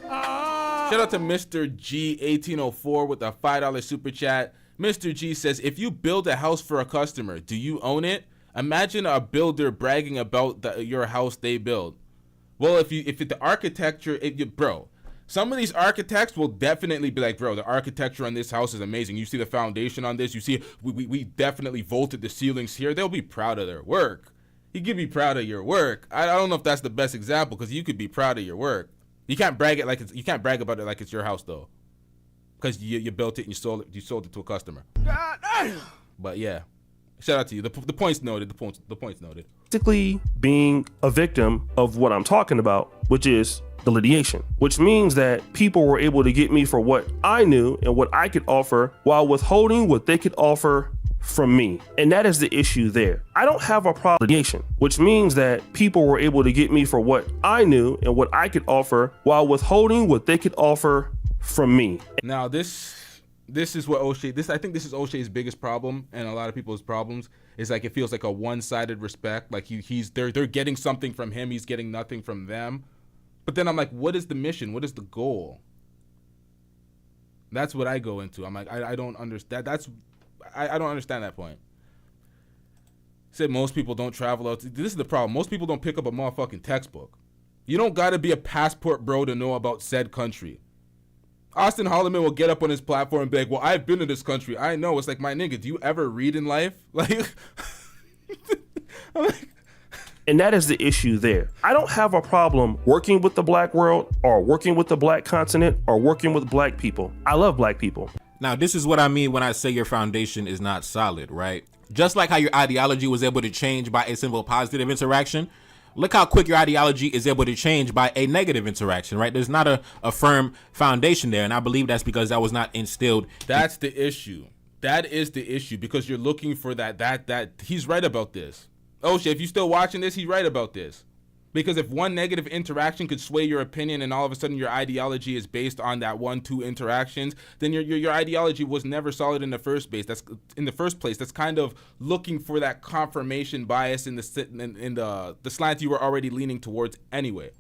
Shout out to Mr. G 1804 with a $5 super chat. Mr. G says, if you build a house for a customer, do you own it? Imagine a builder bragging about your house they build. Well, if the architecture, bro, some of these architects will definitely be like, bro, the architecture on this house is amazing. You see the foundation on this. You see, we definitely vaulted the ceilings here. They'll be proud of their work. You can be proud of your work. I don't know if that's the best example because you could be proud of your work. You can't brag about it like it's your house though, because you built it and you sold it to a customer. God damn. But yeah, shout out to you. The point's noted. The point's noted. Basically, being a victim of what I'm talking about, which is the litigation, which means that people were able to get me for what I knew and what I could offer while withholding what they could offer from me. And that is the issue there. I don't have a problem with litigation, which means that people were able to get me for what I knew and what I could offer while withholding what they could offer from me. Now this is what Oshay, I think this is Oshay's biggest problem and a lot of people's problems is like it feels like a one-sided respect. Like they're getting something from him, he's getting nothing from them. But then I'm like, what is the mission? What is the goal? That's what I go into. I'm like, I don't understand. I don't understand that point. Said most people don't travel out. This is the problem. Most people don't pick up a motherfucking textbook. You don't got to be a passport bro to know about said country. Austin Holloman will get up on his platform and be like, well, I've been to this country. I know. It's like, my nigga, do you ever read in life? Like, I'm like, and that is the issue there. I don't have a problem working with the black world or working with the black continent or working with black people. I love black people. Now, this is what I mean when I say your foundation is not solid, right? Just like how your ideology was able to change by a simple positive interaction, look how quick your ideology is able to change by a negative interaction, right? There's not a firm foundation there, and I believe that's because that was not instilled. That's the issue. That is the issue, because you're looking for that he's right about this. Oshay, if you're still watching this, he's right about this. Because if one negative interaction could sway your opinion and all of a sudden your ideology is based on that 1-2 interactions, then your ideology was never solid in the first place. That's kind of looking for that confirmation bias in the slant you were already leaning towards anyway.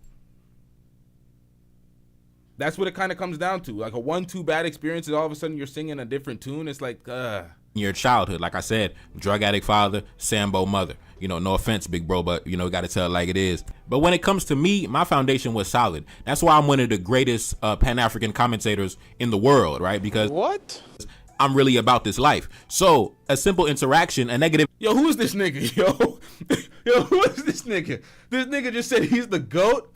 That's what it kind of comes down to. Like a 1-2 bad experience and all of a sudden you're singing a different tune. It's like, your childhood, like I said, drug addict father, Sambo mother. You know, no offense, big bro, but you know, got to tell it like it is. But when it comes to me, my foundation was solid. That's why I'm one of the greatest Pan-African commentators in the world, right? Because I'm really about this life. So a simple interaction, a negative. Yo, who is this nigga? Yo, who is this nigga? This nigga just said he's the GOAT.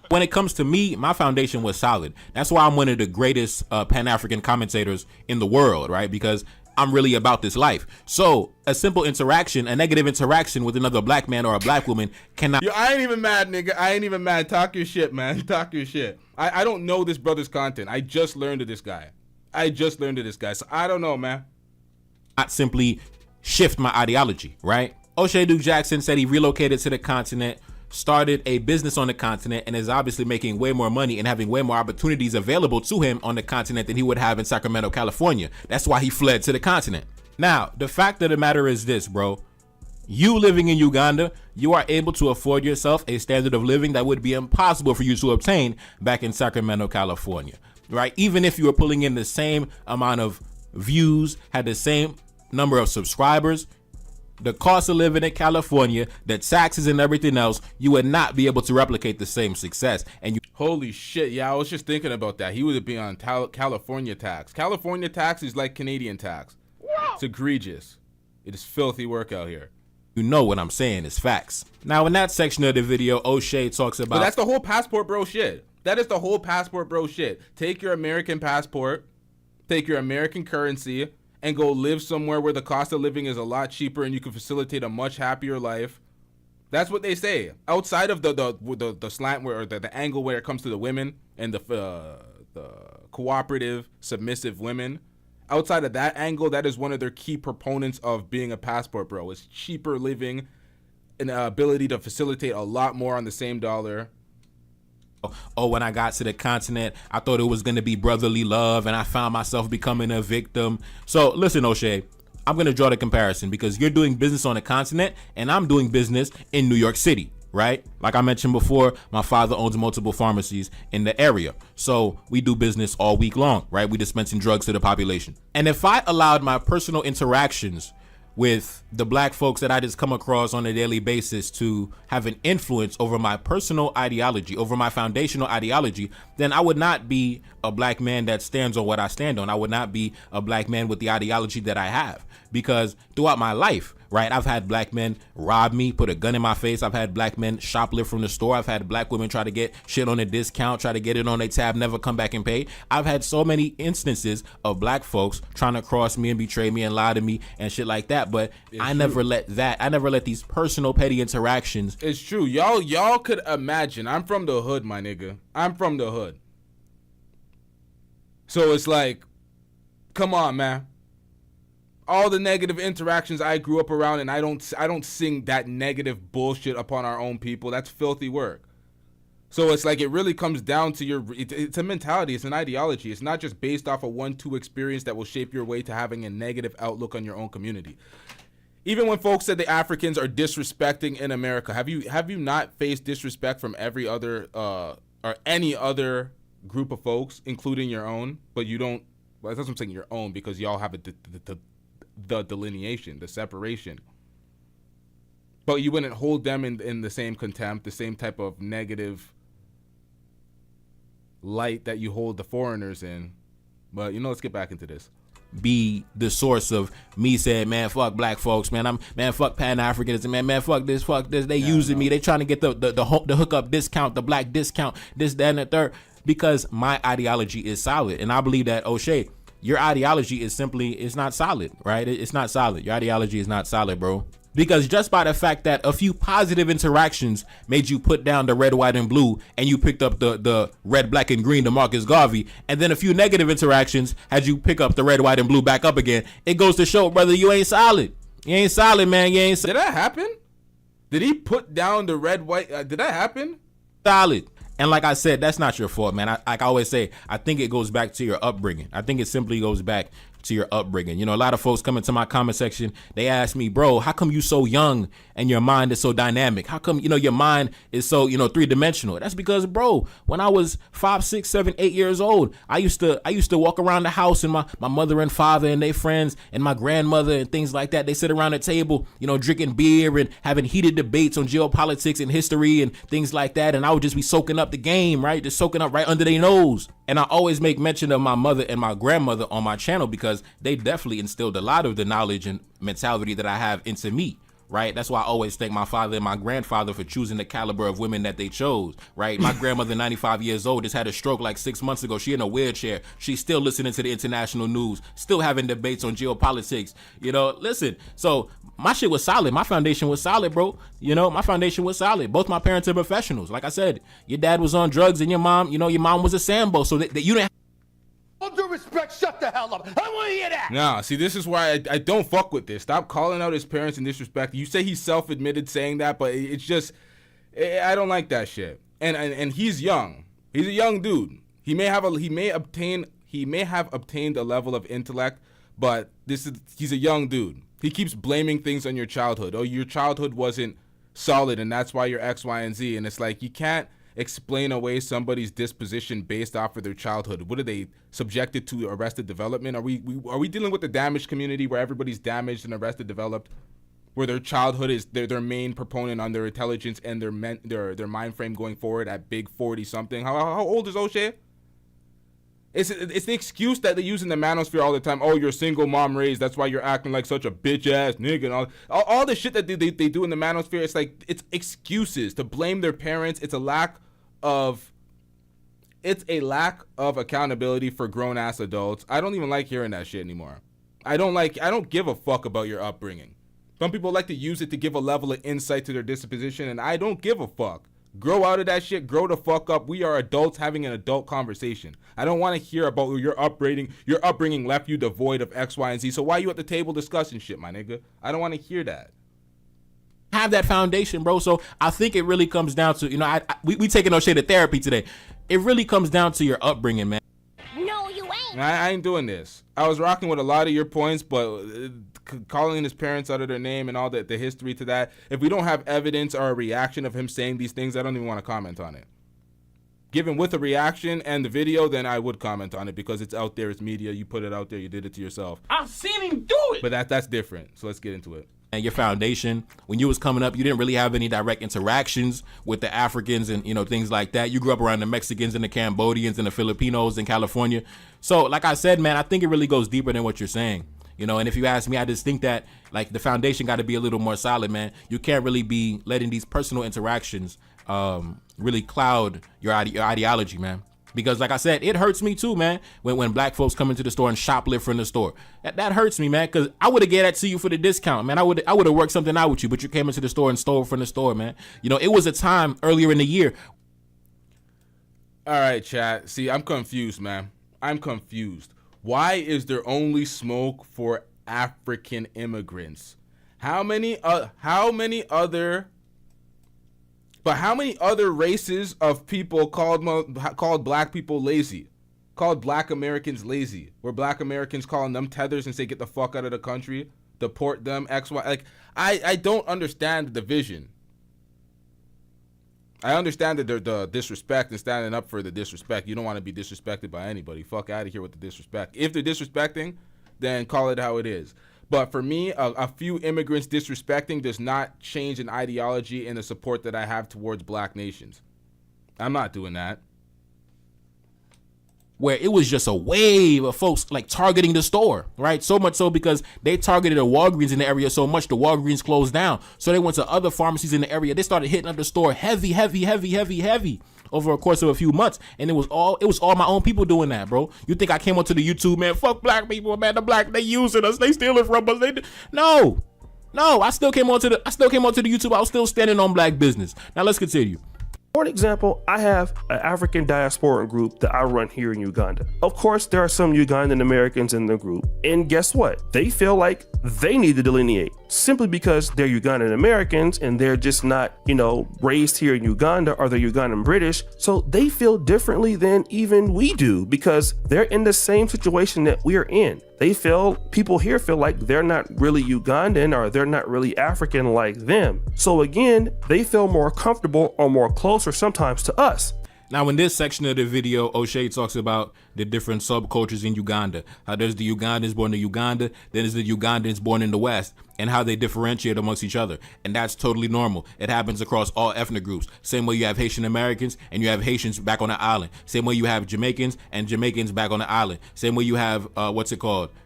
When it comes to me, my foundation was solid. That's why I'm one of the greatest Pan-African commentators in the world, right? Because I'm really about this life. So a simple interaction, a negative interaction with another black man or a black woman cannot. Yo, I ain't even mad, nigga. I ain't even mad. Talk your shit, man. Talk your shit. I don't know this brother's content. I just learned of this guy. So I don't know, man. Not simply shift my ideology, right? Oshay Duke Jackson said he relocated to the continent, started a business on the continent, and is obviously making way more money and having way more opportunities available to him on the continent than he would have in Sacramento, California. That's why he fled to the continent. Now, the fact of the matter is this, bro. You living in Uganda, you are able to afford yourself a standard of living that would be impossible for you to obtain back in Sacramento, California, right? Even if you were pulling in the same amount of views, had the same number of subscribers, the cost of living in California, the taxes and everything else, you would not be able to replicate the same success. And you, holy shit, yeah, I was just thinking about that. He would be on California tax. California tax is like Canadian tax. Whoa. It's egregious. It is filthy work out here. You know what I'm saying is facts. Now, in that section of the video, Oshay talks about. But that's the whole passport bro shit. That is the whole passport bro shit. Take your American passport, take your American currency, and go live somewhere where the cost of living is a lot cheaper and you can facilitate a much happier life. That's what they say. Outside of the slant where, or the angle where it comes to the women and the cooperative, submissive women, outside of that angle, that is one of their key proponents of being a passport, bro. It's cheaper living and ability to facilitate a lot more on the same dollar. Oh, when I got to the continent, I thought it was going to be brotherly love, and I found myself becoming a victim. So listen, Oshay, I'm going to draw the comparison because you're doing business on the continent and I'm doing business in New York City, right? Like I mentioned before, my father owns multiple pharmacies in the area. So we do business all week long, right? We dispensing drugs to the population. And if I allowed my personal interactions with the black folks that I just come across on a daily basis to have an influence over my personal ideology, over my foundational ideology, then I would not be a black man that stands on what I stand on. I would not be a black man with the ideology that I have, because throughout my life, right, I've had black men rob me, put a gun in my face. I've had black men shoplift from the store. I've had black women try to get shit on a discount, try to get it on a tab, never come back and pay. I've had so many instances of black folks trying to cross me and betray me and lie to me and shit like that. But I never let these personal petty interactions. It's true. Y'all could imagine. I'm from the hood, my nigga. I'm from the hood. So it's like, come on, man. All the negative interactions I grew up around, and I don't sing that negative bullshit upon our own people. That's filthy work. So it's like it really comes down to it's a mentality. It's an ideology. It's not just based off a 1-2 experience that will shape your way to having a negative outlook on your own community. Even when folks said the Africans are disrespecting in America, have you not faced disrespect from every other or any other group of folks, including your own? But you don't. Well, that's what I'm saying, your own, because y'all have the delineation, the separation. But you wouldn't hold them in the same contempt, the same type of negative light that you hold the foreigners in. But let's get back into this. Be the source of me saying, man, fuck black folks, man, fuck Pan-Africanism, man, fuck this, they using me, they trying to get the hookup discount, the black discount, this, that, and the third, because my ideology is solid. And I believe that, Oshay, your ideology is it's not solid, right? It's not solid. Your ideology is not solid, bro. Because just by the fact that a few positive interactions made you put down the red, white, and blue, and you picked up the red, black, and green to Marcus Garvey, and then a few negative interactions had you pick up the red, white, and blue back up again, it goes to show, brother, you ain't solid. You ain't solid, man. You ain't solid. Did that happen? Did he put down the red, white? Did that happen? Solid. And like I said, that's not your fault, man. Like I always say, I think it goes back to your upbringing. I think it simply goes back to your upbringing. A lot of folks come into my comment section, they ask me, bro, how come you so young and your mind is so dynamic? How come, your mind is so, three-dimensional? That's because, bro, when I was 5, 6, 7, 8 years old, I used to walk around the house, and my mother and father and their friends and my grandmother and things like that, they sit around the table, drinking beer and having heated debates on geopolitics and history and things like that. And I would just be soaking up the game, right? Just soaking up right under their nose. And I always make mention of my mother and my grandmother on my channel because they definitely instilled a lot of the knowledge and mentality that I have into me, right? That's why I always thank my father and my grandfather for choosing the caliber of women that they chose, right? My grandmother, 95 years old, just had a stroke like 6 months ago. She in a wheelchair. She's still listening to the international news, still having debates on geopolitics. Listen, so my shit was solid. My foundation was solid, bro. My foundation was solid. Both my parents are professionals. Like I said, your dad was on drugs and your mom, your mom was a Sambo. So that you didn't. All due respect, shut the hell up. I want to hear that. Nah, see, this is why I don't fuck with this. Stop calling out his parents in disrespect. You say he's self-admitted saying that, but it's just, I don't like that shit. And he's young. He's a young dude. He may have obtained a level of intellect, but he's a young dude. He keeps blaming things on your childhood. Oh, your childhood wasn't solid, and that's why you're X, Y, and Z. And it's like, you can't explain away somebody's disposition based off of their childhood. What are they subjected to? Arrested development? Are we dealing with the damaged community where everybody's damaged and arrested developed, where their childhood is their main proponent on their intelligence and their mind frame going forward at big 40 something? How old is Oshay? It's the excuse that they use in the manosphere all the time. Oh, you're single mom raised. That's why you're acting like such a bitch ass nigga. And all the shit that they do in the manosphere. It's like, it's excuses to blame their parents. It's a lack of accountability for grown ass adults. I don't even like hearing that shit anymore. I don't give a fuck about your upbringing. Some people like to use it to give a level of insight to their disposition, and I don't give a fuck. Grow out of that shit. Grow the fuck up. We are adults having an adult conversation. I don't want to hear about your upbringing. Your upbringing left you devoid of X, Y, and Z. So why are you at the table discussing shit, my nigga? I don't want to hear that. Have that foundation, bro. So I think it really comes down to, we taking Oshay to therapy today. It really comes down to your upbringing, man. No, you ain't. I ain't doing this. I was rocking with a lot of your points, but calling his parents out of their name and all the history to that, if we don't have evidence or a reaction of him saying these things, I don't even want to comment on it. Given with a reaction and the video, then I would comment on it because it's out there, it's media, you put it out there, you did it to yourself. I've seen him do it. But that's different, so let's get into it. And your foundation, when you was coming up, you didn't really have any direct interactions with the Africans and, things like that. You grew up around the Mexicans and the Cambodians and the Filipinos in California. So like I said, man, I think it really goes deeper than what you're saying. And if you ask me, I just think that like the foundation got to be a little more solid, man. You can't really be letting these personal interactions really cloud your ideology, man. Because like I said, it hurts me too, man, when black folks come into the store and shoplift from the store. That hurts me, man, because I would have gave that to you for the discount, man. I would have worked something out with you, but you came into the store and stole from the store, man. It was a time earlier in the year. All right, chat. See, I'm confused, man. I'm confused. Why is there only smoke for African immigrants? How many other races of people called black people lazy? Called black Americans lazy? Were black Americans calling them tethers and say get the fuck out of the country? Deport them, X, Y. Like, I don't understand the division. I understand that the disrespect and standing up for the disrespect. You don't want to be disrespected by anybody. Fuck out of here with the disrespect. If they're disrespecting, then call it how it is. But for me, a few immigrants disrespecting does not change an ideology and the support that I have towards black nations. I'm not doing that. Where it was just a wave of folks like targeting the store, right? So much so because they targeted a Walgreens in the area so much the Walgreens closed down. So they went to other pharmacies in the area. They started hitting up the store heavy over a course of a few months. And it was all my own people doing that, bro. You think I came onto the YouTube, man? Fuck black people, man. They using us. They stealing from us. No, I still came onto the YouTube. I was still standing on black business. Now let's continue. For example, I have an African diaspora group that I run here in Uganda. Of course, there are some Ugandan Americans in the group, and guess what? They feel like they need to delineate simply because they're Ugandan Americans and they're just not, raised here in Uganda, or they're Ugandan British. So they feel differently than even we do because they're in the same situation that we're in. People here feel like they're not really Ugandan or they're not really African like them. So again, they feel more comfortable or more closer sometimes to us. Now, in this section of the video, Oshay talks about the different subcultures in Uganda. How there's the Ugandans born in Uganda, then there's the Ugandans born in the West, and how they differentiate amongst each other. And that's totally normal. It happens across all ethnic groups. Same way you have Haitian Americans and you have Haitians back on the island. Same way you have Jamaicans and Jamaicans back on the island. Same way you have,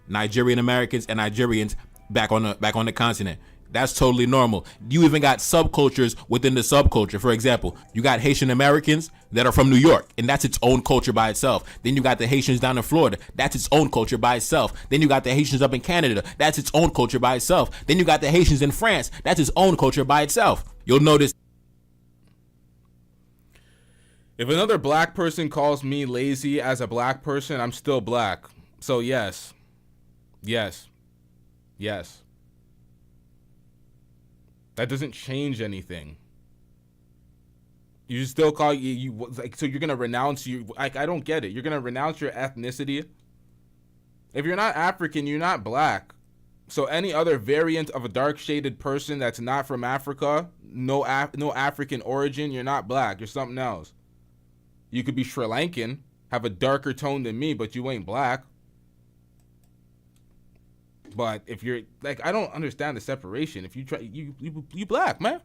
Nigerian Americans and Nigerians back on the continent. That's totally normal. You even got subcultures within the subculture. For example, you got Haitian Americans that are from New York, and that's its own culture by itself. Then you got the Haitians down in Florida. That's its own culture by itself. Then you got the Haitians up in Canada. That's its own culture by itself. Then you got the Haitians in France. That's its own culture by itself. You'll notice. If another black person calls me lazy as a black person, I'm still black. So yes. That doesn't change anything. You still call you like, so you're gonna renounce I don't get it. You're gonna renounce your ethnicity. If you're not African, you're not black. So any other variant of a dark shaded person that's not from Africa, no African origin, you're not black. You're something else. You could be Sri Lankan, have a darker tone than me, but you ain't black. But if you're like, I don't understand the separation. If you try, you black, man.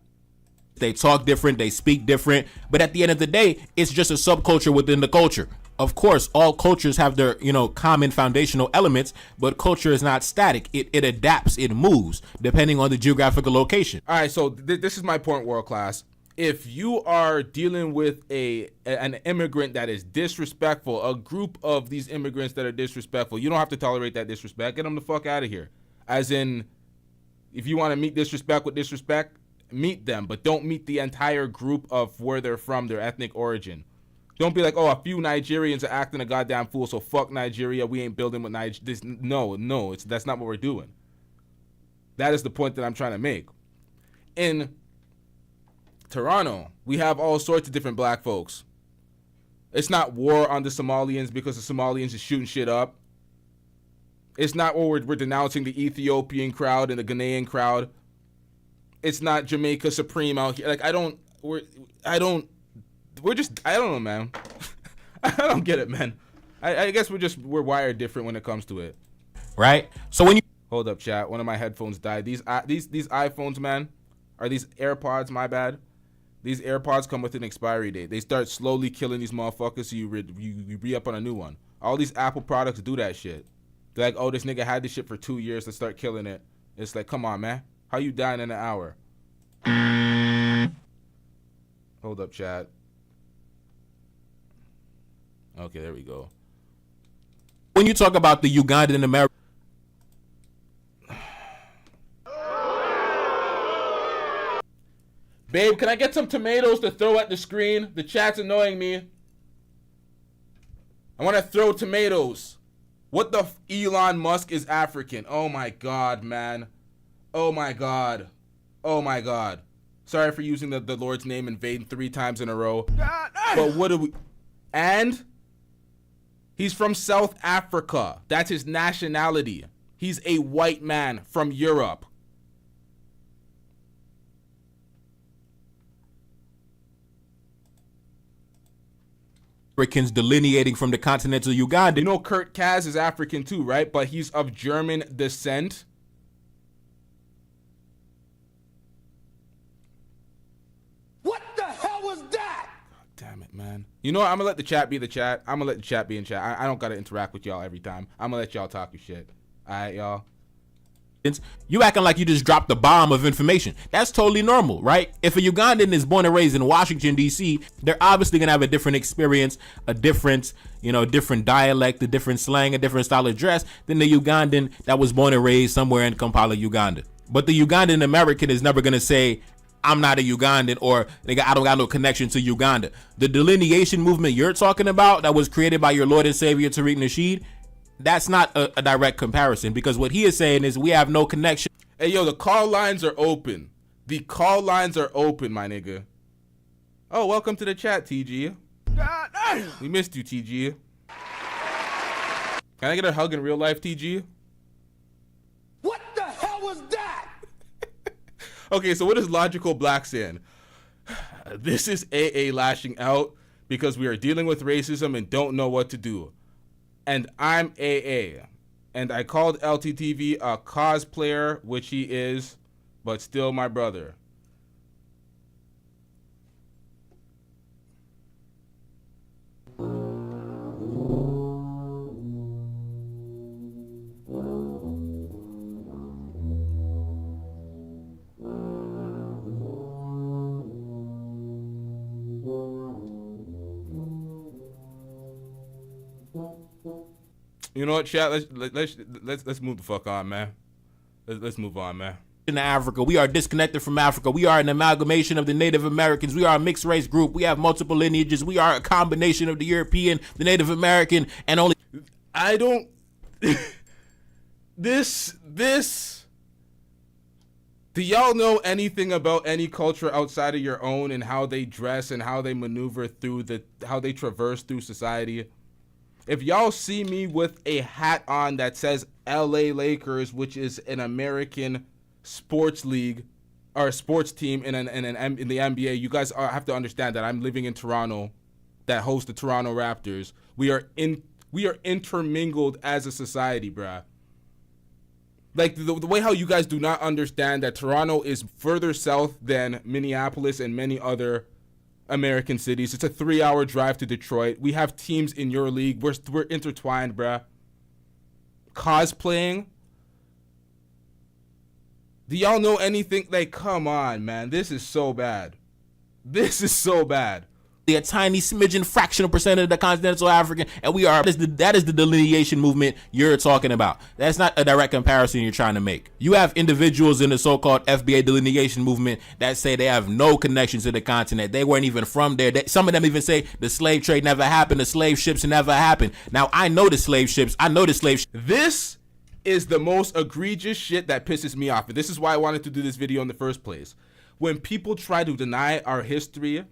They talk different, they speak different, but at the end of the day, it's just a subculture within the culture. Of course, all cultures have their, common foundational elements, but culture is not static. It adapts, it moves, depending on the geographical location. All right, so this is my point, world class. If you are dealing with an immigrant that is disrespectful, a group of these immigrants that are disrespectful, you don't have to tolerate that disrespect. Get them the fuck out of here. As in, if you want to meet disrespect with disrespect, meet them, but don't meet the entire group of where they're from, their ethnic origin. Don't be like, oh, a few Nigerians are acting a goddamn fool, so fuck Nigeria. We ain't building with Nigeria. No, that's not what we're doing. That is the point that I'm trying to make. In Toronto, we have all sorts of different black folks. It's not war on the Somalians because the Somalians is shooting shit up. It's not we're denouncing the Ethiopian crowd and the Ghanaian crowd. It's not Jamaica Supreme out here. Like, I don't know, man. I don't get it, man. I guess we're wired different when it comes to it. Right? So when you hold up, chat. One of my headphones died. These iPhones, man, are these AirPods, my bad. These AirPods come with an expiry date. They start slowly killing these motherfuckers, so you re-up on a new one. All these Apple products do that shit. They're like, oh, this nigga had this shit for 2 years, let's start killing it. It's like, come on, man. How you dying in an hour? Hold up, chat. Okay, there we go. When you talk about the Ugandan American, babe, can I get some tomatoes to throw at the screen? The chat's annoying me. I want to throw tomatoes. What the Elon Musk is African? Oh my God, man. Oh my God. Oh my God. Sorry for using the Lord's name in vain 3 times in a row. But what do we... And he's from South Africa. That's his nationality. He's a white man from Europe. Africans delineating from the continental Uganda. You know Kurt Kaz is African too, right? But he's of German descent. What the hell was that? God damn it, man. You know what? I'm gonna let the chat be the chat. I'm gonna let the chat be in chat. I don't gotta interact with y'all every time. I'm gonna let y'all talk your shit. Alright, y'all. You acting like you just dropped the bomb of information. That's totally normal, right? If a Ugandan is born and raised in Washington, D.C., they're obviously going to have a different experience, a different, different dialect, a different slang, a different style of dress than the Ugandan that was born and raised somewhere in Kampala, Uganda. But the Ugandan American is never going to say, I'm not a Ugandan, or I don't got no connection to Uganda. The delineation movement you're talking about that was created by your Lord and Savior, Tariq Nasheed, that's not a direct comparison, because what he is saying is we have no connection. Hey, yo, the call lines are open. The call lines are open, my nigga. Oh, welcome to the chat, TG. We missed you, TG. Can I get a hug in real life, TG? What the hell was that? Okay, so what is Logical Black saying? This is AA lashing out because we are dealing with racism and don't know what to do. And I'm AA. And I called LTTV a cosplayer, which he is, but still my brother. You know what, chat? Let's move the fuck on, man. Let's move on, man. In Africa, we are disconnected from Africa. We are an amalgamation of the Native Americans. We are a mixed race group. We have multiple lineages. We are a combination of the European, the Native American, and only. I don't. This. Do y'all know anything about any culture outside of your own and how they dress and how they maneuver through how they traverse through society? If y'all see me with a hat on that says LA Lakers, which is an American sports league or a sports team in the NBA, you guys have to understand that I'm living in Toronto, that hosts the Toronto Raptors. We are intermingled as a society, bruh. Like the way how you guys do not understand that Toronto is further south than Minneapolis and many other American cities. It's a 3-hour drive to Detroit. We have teams in your league. We're intertwined, bruh. Cosplaying. Do y'all know anything? Like, come on, man. This is so bad. This is so bad. a tiny smidgen fractional percentage of the continental African, and we are that is the delineation movement you're talking about. That's not a direct comparison you're trying to make. You have individuals in the so-called FBA delineation movement that say they have no connection to the continent. They weren't even from there. Some of them even say the slave trade never happened, the slave ships never happened. Now I know the slave ships. This is the most egregious shit that pisses me off, and this is why I wanted to do this video in the first place. When people try to deny our history,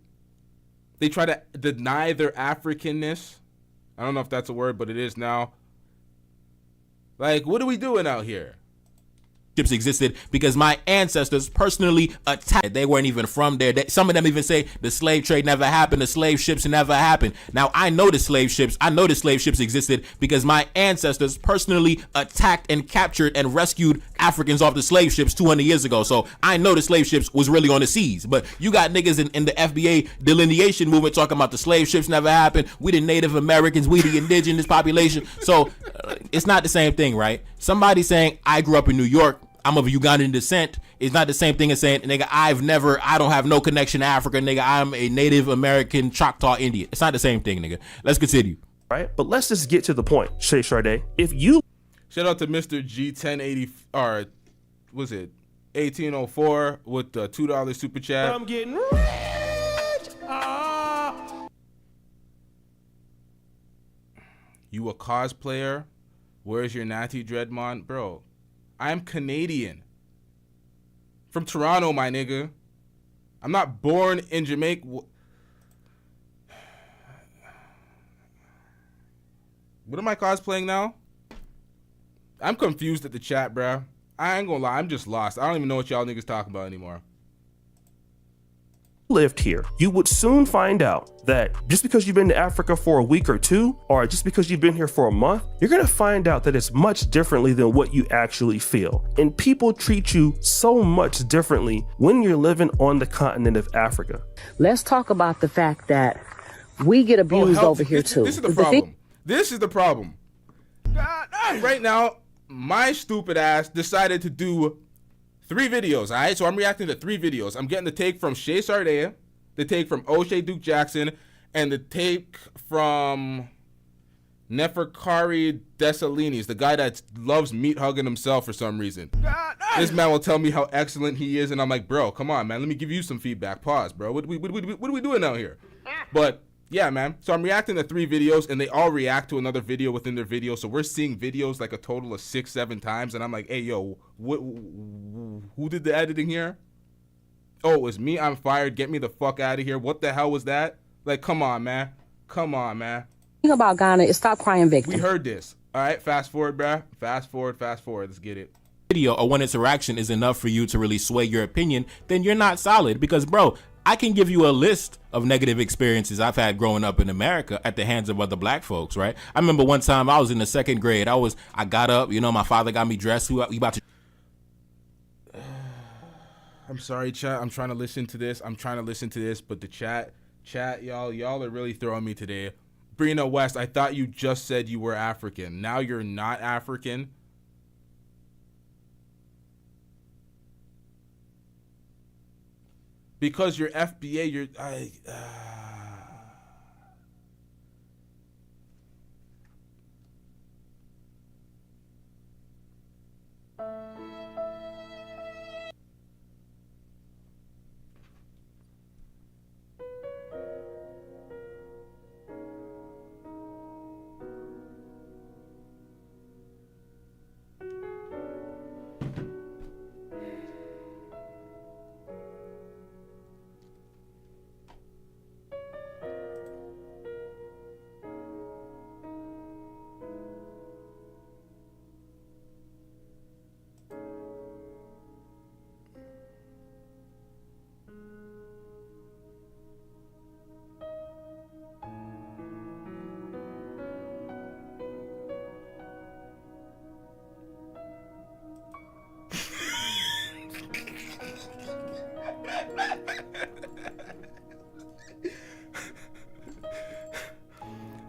they try to deny their Africanness. I don't know if that's a word, but it is now. Like, what are we doing out here? Existed because my ancestors personally attacked. They weren't even from there. Some of them even say the slave trade never happened, the slave ships never happened. Now I know the slave ships existed because my ancestors personally attacked and captured and rescued Africans off the slave ships 200 years ago. So I know the slave ships was really on the seas. But you got niggas in the FBA delineation movement talking about the slave ships never happened. We the Native Americans, we the indigenous population. So it's not the same thing, right? Somebody saying I grew up in New York, I'm of Ugandan descent, is not the same thing as saying, nigga, I don't have no connection to Africa, nigga, I'm a Native American Choctaw Indian. It's not the same thing, nigga. Let's continue. Right? But let's just get to the point, Shay Sade. If you... Shout out to Mr. G1080, or was it 1804 with the $2 super chat. I'm getting rich. You a cosplayer? Where's your Natty Dreadmon? Bro, I'm Canadian. From Toronto, my nigga. I'm not born in Jamaica. What am I cosplaying now? I'm confused at the chat, bro. I ain't gonna lie, I'm just lost. I don't even know what y'all niggas talking about anymore. Lived here, you would soon find out that just because you've been to Africa for a week or two, or just because you've been here for a month, you're gonna find out that it's much differently than what you actually feel. And people treat you so much differently when you're living on the continent of Africa. Let's talk about the fact that we get abused over here too. This is the problem. This is the problem. Right now, my stupid ass decided to do 3 videos, all right? So I'm reacting to 3 videos. I'm getting the take from Shay Sardea, the take from Oshay Duke Jackson, and the take from Neferkari Dessalines, the guy that loves meat hugging himself for some reason. This man will tell me how excellent he is, and I'm like, bro, come on, man. Let me give you some feedback. Pause, bro. What are we doing out here? But yeah, man. So I'm reacting to 3 videos, and they all react to another video within their video. So we're seeing videos like a total of 6-7 times, and I'm like, hey, yo, who did the editing here? Oh, it was me. I'm fired. Get me the fuck out of here. What the hell was that? Like, come on, man. Come on, man. The thing about Ghana is stop crying victim. We heard this. All right, fast forward, bruh. Fast forward. Let's get it. Video or one interaction is enough for you to really sway your opinion, then you're not solid. Because, bro, I can give you a list of negative experiences I've had growing up in America at the hands of other black folks, right? I remember one time I was in the 2nd grade. I got up, you know, my father got me dressed. We about to... I'm sorry, chat. I'm trying to listen to this. But the chat, y'all are really throwing me today. Brina West, I thought you just said you were African. Now you're not African. Because you're FBA, you're...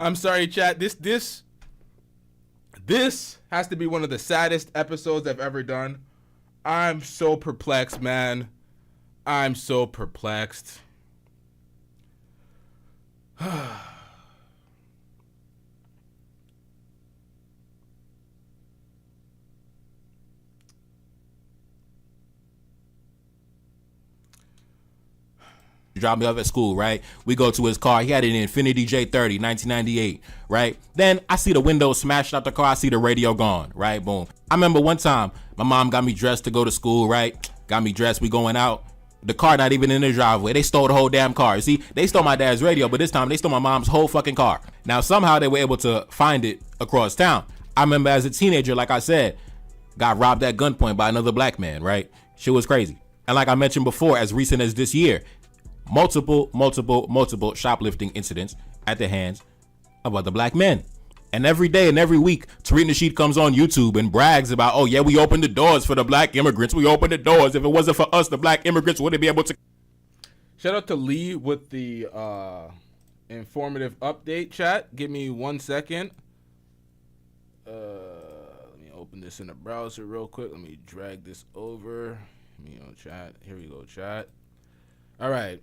I'm sorry, chat. This has to be one of the saddest episodes I've ever done. I'm so perplexed, man. I'm so perplexed. Drop me off at school, right? We go to his car. He had an Infiniti J30, 1998, right? Then I see the window smashed out the car. I see the radio gone, right? Boom. I remember one time my mom got me dressed to go to school, right? Got me dressed. We going out. The car not even in the driveway. They stole the whole damn car. See, they stole my dad's radio, but this time they stole my mom's whole fucking car. Now, somehow they were able to find it across town. I remember as a teenager, like I said, got robbed at gunpoint by another black man, right? Shit was crazy. And like I mentioned before, as recent as this year, multiple shoplifting incidents at the hands of other black men. And every day and every week, Tariq Nasheed comes on YouTube and brags about, oh yeah, we opened the doors for the black immigrants. We opened the doors. If it wasn't for us, the black immigrants wouldn't be able to. Shout out to Lee with the informative update, chat. Give me 1 second. Let me open this in the browser real quick. Let me drag this over. Chat. Here we go, chat. All right.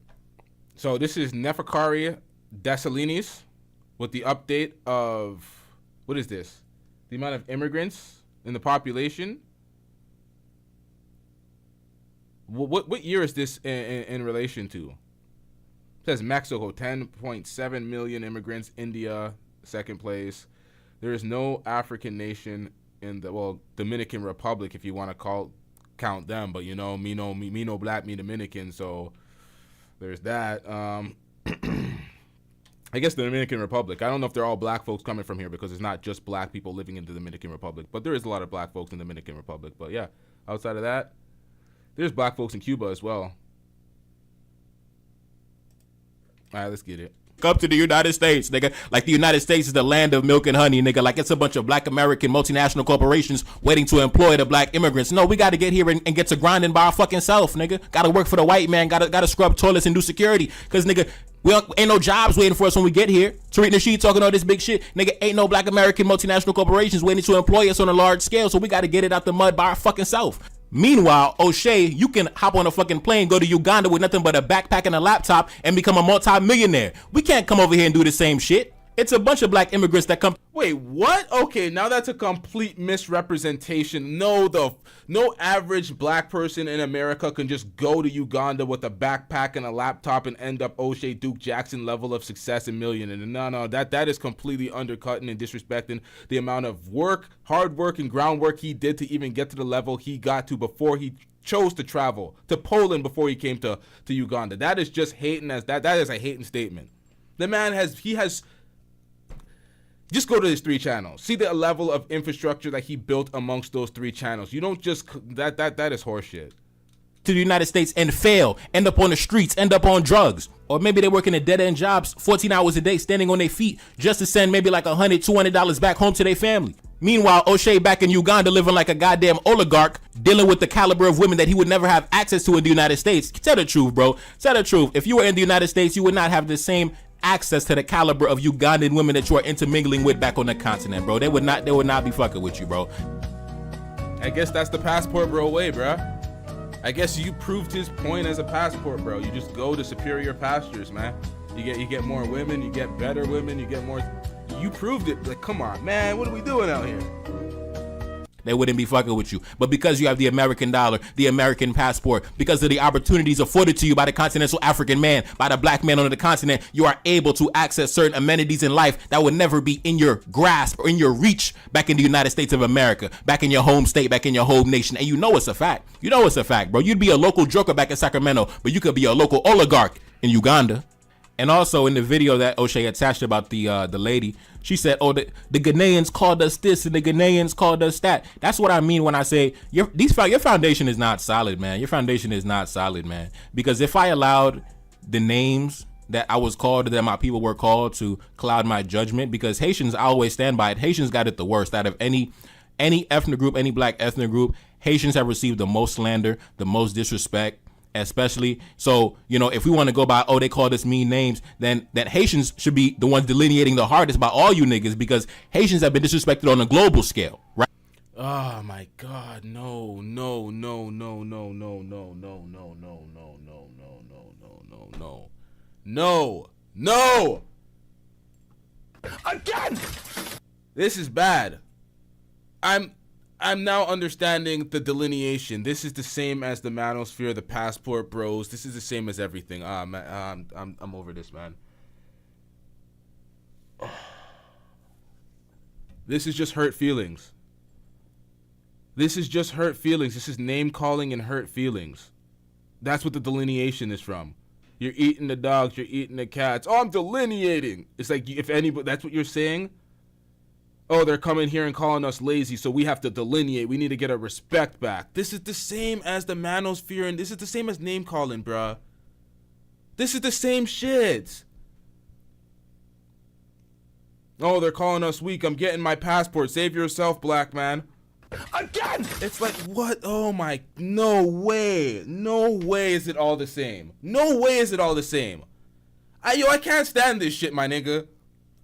So this is Neferkari Desalinis with the update of, what is this? The amount of immigrants in the population. What year is this in relation to? It says Mexico, 10.7 million immigrants. India, second place. There is no African nation in the, well, Dominican Republic, if you want to count them. But, you know, me no black, me Dominican, so there's that. I guess the Dominican Republic. I don't know if they're all black folks coming from here because it's not just black people living in the Dominican Republic. But there is a lot of black folks in the Dominican Republic. But yeah, outside of that, there's black folks in Cuba as well. All right, let's get it. Up to the United States, nigga. Like the United States is the land of milk and honey, nigga. Like it's a bunch of black American multinational corporations waiting to employ the black immigrants. No, we got to get here and get to grinding by our fucking self, nigga. Got to work for the white man. Got to scrub toilets and do security. Cause nigga, ain't no jobs waiting for us when we get here. Tariq Nasheed talking all this big shit. Nigga, ain't no black American multinational corporations waiting to employ us on a large scale. So we got to get it out the mud by our fucking self. Meanwhile, O'Shea, you can hop on a fucking plane, go to Uganda with nothing but a backpack and a laptop and become a multi-millionaire. We can't come over here and do the same shit. It's a bunch of black immigrants that come. Wait, what? Okay, now that's a complete misrepresentation. No average black person in America can just go to Uganda with a backpack and a laptop and end up O'Shea Duke Jackson level of success and millionaire. No, that is completely undercutting and disrespecting the amount of work, hard work, and groundwork he did to even get to the level he got to before he chose to travel to Poland before he came to Uganda. That is just hating that is a hating statement. The man has just go to his 3 channels. See the level of infrastructure that he built amongst those 3 channels. You don't just that is horseshit. To the United States and fail, end up on the streets, end up on drugs, or maybe they're working at dead-end jobs 14 hours a day standing on their feet just to send maybe like $100-$200 back home to their family. Meanwhile, O'Shea back in Uganda living like a goddamn oligarch, dealing with the caliber of women that he would never have access to in the United States. Tell the truth, bro. Tell the truth. If you were in the United States, you would not have the same access to the caliber of Ugandan women that you are intermingling with back on the continent, bro. They would not be fucking with you, bro. I guess that's the passport bro way, bro. I guess you proved his point as a passport, bro. You just go to superior pastures, man. You get more women, you get better women, you get more. You proved it. Like, come on, man. What are we doing out here? They wouldn't be fucking with you. But because you have the American dollar, the American passport, because of the opportunities afforded to you by the continental African man, by the black man on the continent, you are able to access certain amenities in life that would never be in your grasp or in your reach back in the United States of America, back in your home state, back in your home nation. And you know it's a fact. You know it's a fact, bro. You'd be a local joker back in Sacramento, but you could be a local oligarch in Uganda. And also in the video that O'Shea attached about the lady, she said, oh, the Ghanaians called us this and the Ghanaians called us that. That's what I mean when I say your foundation is not solid, man. Your foundation is not solid, man. Because if I allowed the names that I was called, that my people were called, to cloud my judgment, because Haitians, I always stand by it. Haitians got it the worst out of any ethnic group, any black ethnic group. Haitians have received the most slander, the most disrespect. Especially, so, you know, if we want to go by, oh, they called us mean names, then Haitians should be the ones delineating the hardest by all you niggas, because Haitians have been disrespected on a global scale, right? Oh my God, no, no, no, no, no, no, no, no, no, no, no, no, no, no, no, no, no, no, Again! This is bad. I'm now understanding the delineation. This is the same as the manosphere, the passport bros. This is the same as everything. I'm over this, man. This is just hurt feelings. This is just hurt feelings. This is name calling and hurt feelings. That's what the delineation is from. You're eating the dogs, you're eating the cats. Oh, I'm delineating. It's like, if anybody, that's what you're saying. Oh, they're coming here and calling us lazy, so we have to delineate. We need to get our respect back. This is the same as the manosphere, and this is the same as name calling, bruh. This is the same shit. Oh, they're calling us weak. I'm getting my passport. Save yourself, black man. Again! It's like, what? Oh my, no way. No way is it all the same. No way is it all the same. I can't stand this shit, my nigga.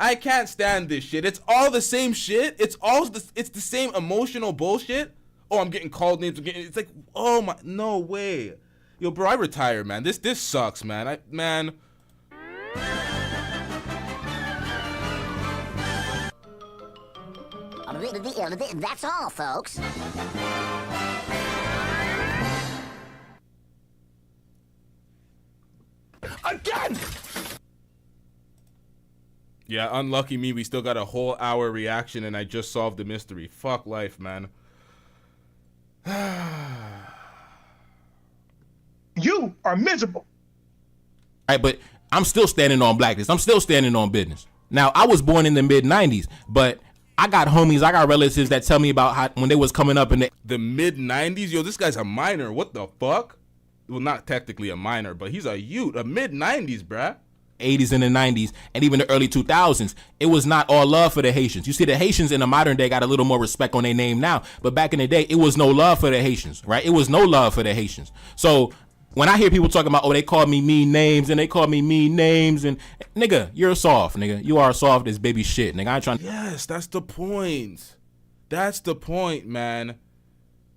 I can't stand this shit. It's all the same shit. It's the same emotional bullshit. Oh, I'm getting called names. It's like, oh my, no way. Yo, bro, I retired, man. This sucks, man. That's all, folks. Again! Yeah, unlucky me. We still got a whole hour reaction and I just solved the mystery. Fuck life, man. You are miserable. Right, but I'm still standing on blackness. I'm still standing on business. Now, I was born in the mid-90s, but I got homies, I got relatives that tell me about how when they was coming up in the mid-90s. Yo, this guy's a minor. What the fuck? Well, not technically a minor, but he's a youth. A mid-90s, bruh. 80s and the 90s and even the early 2000s, it was not all love for the Haitians. You see, the Haitians in the modern day got a little more respect on their name now, but back in the day, it was no love for the Haitians, right? It was no love for the Haitians. So when I hear people talking about, oh, they call me mean names and they call me mean names, and nigga, you're soft, nigga. You are soft as baby shit, nigga. I ain't trying. Yes, that's the point. That's the point, man.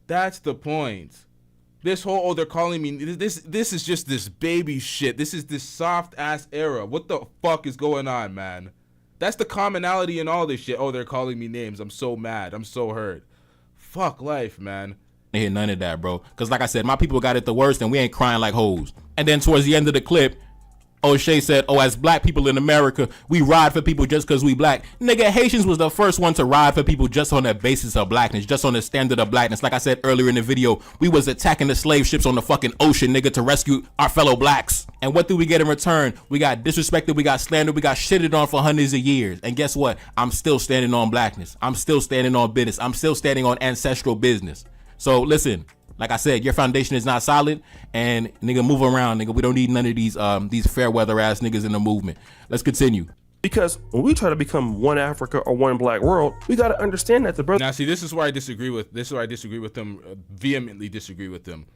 That's the point. This whole, oh, they're calling me, this is just this baby shit. This is this soft ass era. What the fuck is going on, man? That's the commonality in all this shit. Oh, they're calling me names. I'm so mad. I'm so hurt. Fuck life, man. I hear none of that, bro. Because like I said, my people got it the worst and we ain't crying like hoes. And then towards the end of the clip, Oshay said, oh, as black people in America, we ride for people just because we black. Nigga, Haitians was the first one to ride for people just on the basis of blackness, just on the standard of blackness. Like I said earlier in the video, we was attacking the slave ships on the fucking ocean, nigga, to rescue our fellow blacks. And what do we get in return? We got disrespected, we got slandered, we got shitted on for hundreds of years. And guess what? I'm still standing on blackness. I'm still standing on business. I'm still standing on ancestral business. So listen, like I said, your foundation is not solid, and nigga, move around, nigga. We don't need none of these fair weather ass niggas in the movement. Let's continue. Because when we try to become one Africa or one black world, we got to understand that the brother. Now, see, this is where I disagree with. This is where I disagree with them. Vehemently disagree with them.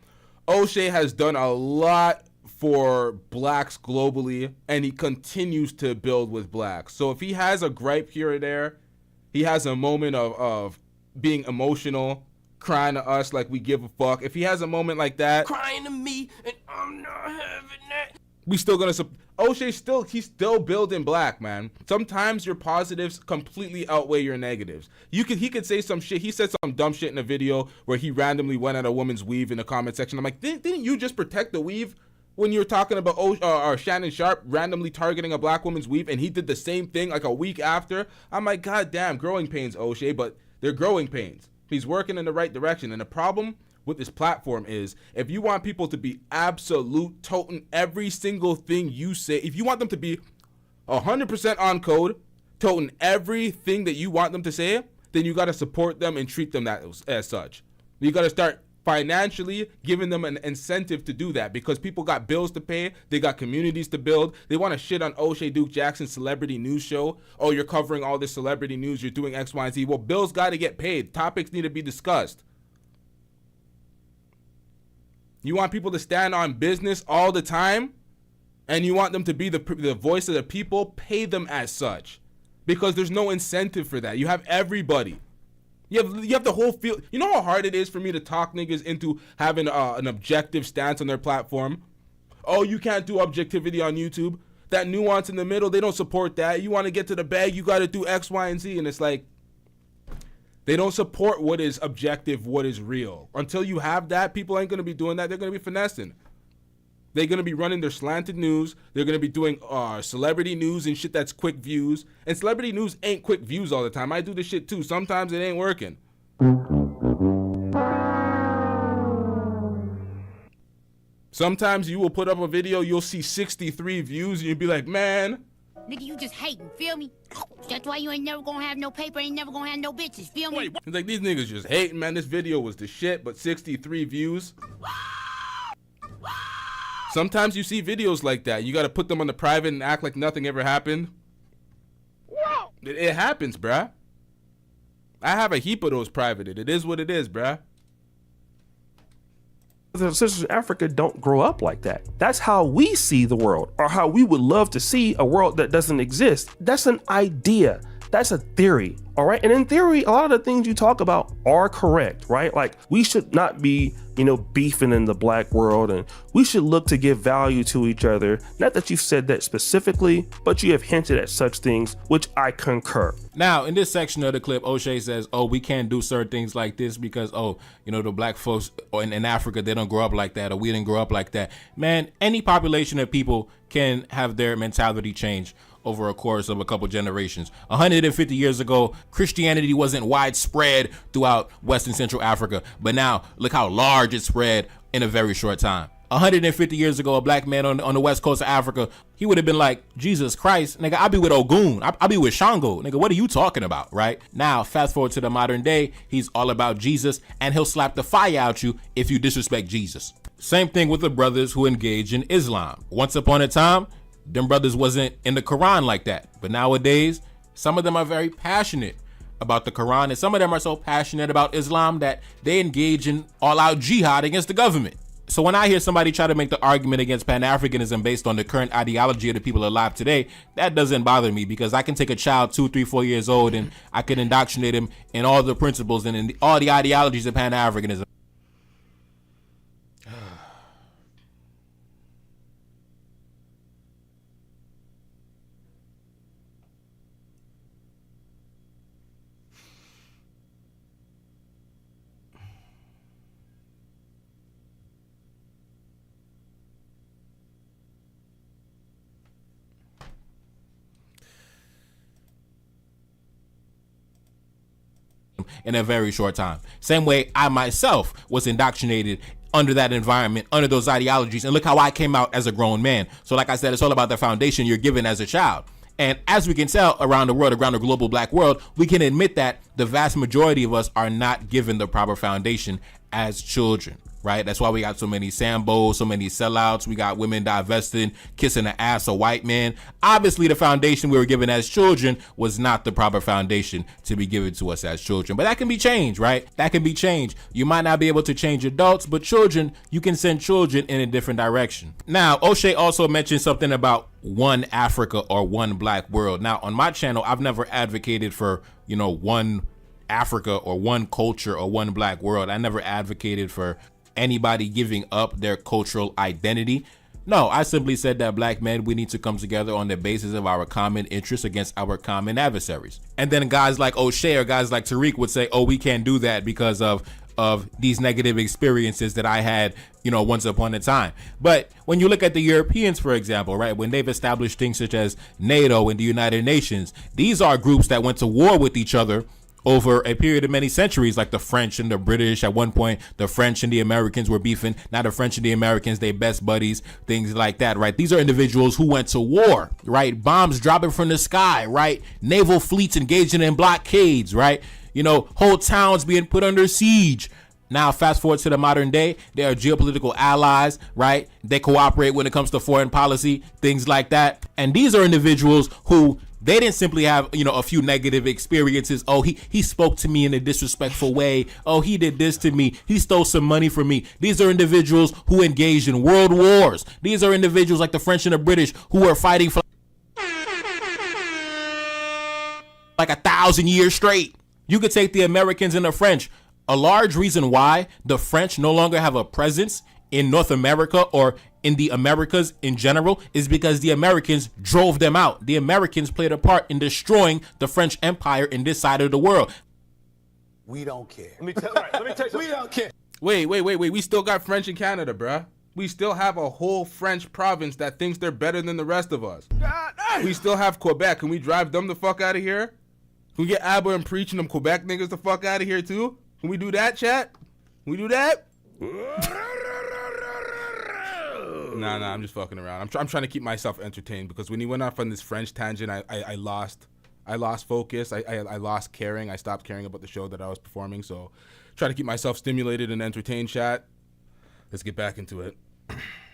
Oshay has done a lot for blacks globally, and he continues to build with blacks. So if he has a gripe here or there, he has a moment of being emotional, crying to us like we give a fuck. If he has a moment like that, crying to me and I'm not having that, we still gonna Oshay he's still building black, man. Sometimes your positives completely outweigh your negatives. He could say some shit. He said some dumb shit in a video where he randomly went at a woman's weave in the comment section. I'm like, didn't you just protect the weave when you were talking about Shannon Sharp randomly targeting a black woman's weave, and he did the same thing like a week after? I'm like, god damn, growing pains, Oshay, but they're growing pains. He's working in the right direction. And the problem with this platform is, if you want people to be absolute, toting every single thing you say, if you want them to be 100% on code, toting everything that you want them to say, then you got to support them and treat them as such. You got to start financially giving them an incentive to do that, because people got bills to pay, they got communities to build. They want to shit on Oshay Duke Jackson's celebrity news show. Oh, you're covering all this celebrity news, you're doing X, Y, and Z. Well, bills got to get paid. Topics need to be discussed. You want people to stand on business all the time, and you want them to be the voice of the people, pay them as such, because there's no incentive for that. You have everybody. You have the whole field. You know how hard it is for me to talk niggas into having an objective stance on their platform? Oh, you can't do objectivity on YouTube? that nuance in the middle. They don't support that. You want to get to the bag, you got to do X, Y, and Z. And it's like, they don't support what is objective, what is real. Until you have that, people ain't going to be doing that. They're going to be finessing. They're going to be running their slanted news. They're going to be doing celebrity news and shit that's quick views. And celebrity news ain't quick views all the time. I do this shit too. Sometimes it ain't working. Sometimes you will put up a video, you'll see 63 views, and you'll be like, man. Nigga, you just hating, feel me? That's why you ain't never gonna have no paper, ain't never gonna have no bitches, feel me? It's like, these niggas just hating, man. This video was the shit, but 63 views. Sometimes you see videos like that. You got to put them on the private and act like nothing ever happened. It happens, bruh. I have a heap of those privated. It is what it is, bruh. The sisters in Africa don't grow up like that. That's how we see the world, or how we would love to see a world that doesn't exist. That's an idea. That's a theory, all right? And in theory, a lot of the things you talk about are correct, right? Like, we should not be, beefing in the black world, and we should look to give value to each other. Not that you've said that specifically, but you have hinted at such things, which I concur. Now, in this section of the clip, Oshay says, oh, we can't do certain things like this because, the black folks in Africa, they don't grow up like that, or we didn't grow up like that. Man, any population of people can have their mentality change over a course of a couple generations. 150 years ago, Christianity wasn't widespread throughout West and Central Africa, but now look how large it spread in a very short time. 150 years ago, a black man on the west coast of Africa, he would have been like, Jesus Christ, nigga, I be with Ogun, I be with Shango, nigga, what are you talking about, right? Now, fast forward to the modern day, he's all about Jesus, and he'll slap the fire out you if you disrespect Jesus. Same thing with the brothers who engage in Islam. Once upon a time, them brothers wasn't in the Quran like that. But nowadays, some of them are very passionate about the Quran, and some of them are so passionate about Islam that they engage in all-out jihad against the government. So when I hear somebody try to make the argument against Pan-Africanism based on the current ideology of the people alive today, that doesn't bother me, because I can take a child 2, 3, 4 years old and I can indoctrinate him in all the principles and in all the ideologies of Pan-Africanism. In a very short time. Same way I myself was indoctrinated under that environment, under those ideologies, and look how I came out as a grown man. So like I said, it's all about the foundation you're given as a child. And as we can tell around the world, around the global black world, we can admit that the vast majority of us are not given the proper foundation as children, right? That's why we got so many Sambos, so many sellouts. We got women divesting, kissing the ass of white men. Obviously, the foundation we were given as children was not the proper foundation to be given to us as children. But that can be changed, right? That can be changed. You might not be able to change adults, but children, you can send children in a different direction. Now, Oshay also mentioned something about one Africa or one black world. Now, on my channel, I've never advocated for, one Africa or one culture or one black world. I never advocated for anybody giving up their cultural identity. No, I simply said that black men, we need to come together on the basis of our common interests against our common adversaries. And then guys like Oshay or guys like Tariq would say, oh, we can't do that because of these negative experiences that I had, once upon a time. But when you look at the Europeans, for example, right, when they've established things such as NATO and the United Nations, these are groups that went to war with each other over a period of many centuries, like the French and the British. At one point, the French and the Americans were beefing. Now the French and the Americans, they best buddies, things like that, right? These are individuals who went to war, right? Bombs dropping from the sky, right? Naval fleets engaging in blockades, right? Whole towns being put under siege. Now, fast forward to the modern day, they are geopolitical allies, right? They cooperate when it comes to foreign policy, things like that. And these are individuals who, they didn't simply have, a few negative experiences. Oh, he spoke to me in a disrespectful way. Oh, he did this to me. He stole some money from me. These are individuals who engaged in world wars. These are individuals like the French and the British who are fighting for like 1,000 years straight. You could take the Americans and the French. A large reason why the French no longer have a presence in North America or in the Americas in general is because the Americans drove them out. The Americans played a part in destroying the French Empire in this side of the world. We don't care. Let me tell you something. We don't care. Wait. We still got French in Canada, bruh. We still have a whole French province that thinks they're better than the rest of us. We still have Quebec. Can we drive them the fuck out of here? Can we get Abba and preaching them Quebec niggas the fuck out of here too? Can we do that, chat? Can we do that? Nah, I'm just fucking around. I'm trying to keep myself entertained because when he went off on this French tangent, I lost focus. I lost caring. I stopped caring about the show that I was performing. So try to keep myself stimulated and entertained, chat. Let's get back into it.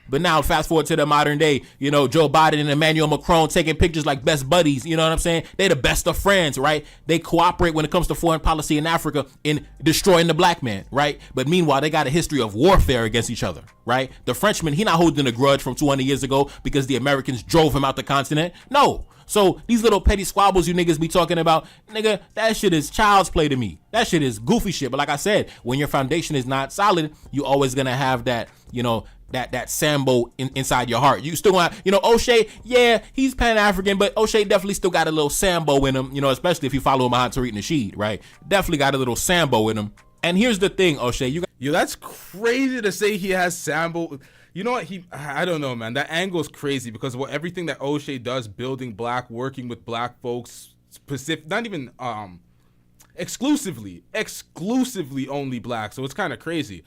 But now, fast forward to the modern day, you know, Joe Biden and Emmanuel Macron taking pictures like best buddies. You know what I'm saying? They the best of friends, right? They cooperate when it comes to foreign policy in Africa in destroying the black man, right? But meanwhile, they got a history of warfare against each other, right? The Frenchman, he not holding a grudge from 200 years ago because the Americans drove him out the continent. No. So these little petty squabbles you niggas be talking about, nigga, that shit is child's play to me. That shit is goofy shit. But like I said, when your foundation is not solid, you always gonna have that, you know, that Sambo inside your heart. You still gonna, you know, Oshay, yeah, he's Pan-African, but Oshay definitely still got a little Sambo in him, you know, especially if you follow him behind Tariq Nasheed, right? Definitely got a little Sambo in him. And here's the thing, Oshay, yo, that's crazy to say he has Sambo. You know what? I don't know, man. That angle is crazy because everything that Oshay does, building black, working with black folks, specific, not even exclusively only black. So it's kind of crazy.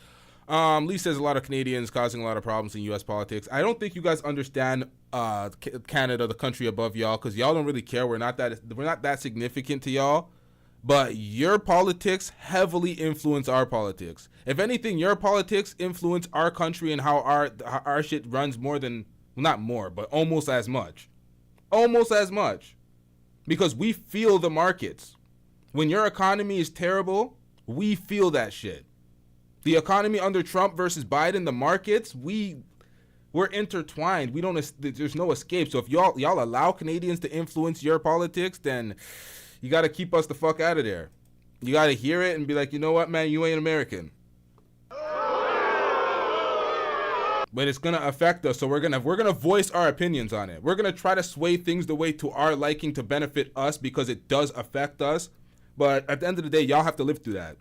Lee says a lot of Canadians causing a lot of problems in U.S. politics. I don't think you guys understand Canada, the country above y'all, because y'all don't really care. We're not that significant to y'all. But your politics heavily influence our politics. If anything, your politics influence our country and how our shit runs more than, well, not more, but almost as much. Almost as much. Because we feel the markets. When your economy is terrible, we feel that shit. The economy under Trump versus Biden, the markets, we're intertwined. There's no escape. So if y'all allow Canadians to influence your politics, then you got to keep us the fuck out of there. You got to hear it and be like, you know what, man, you ain't American. But it's going to affect us, so we're going to voice our opinions on it. We're going to try to sway things the way to our liking to benefit us because it does affect us. But at the end of the day, y'all have to live through that.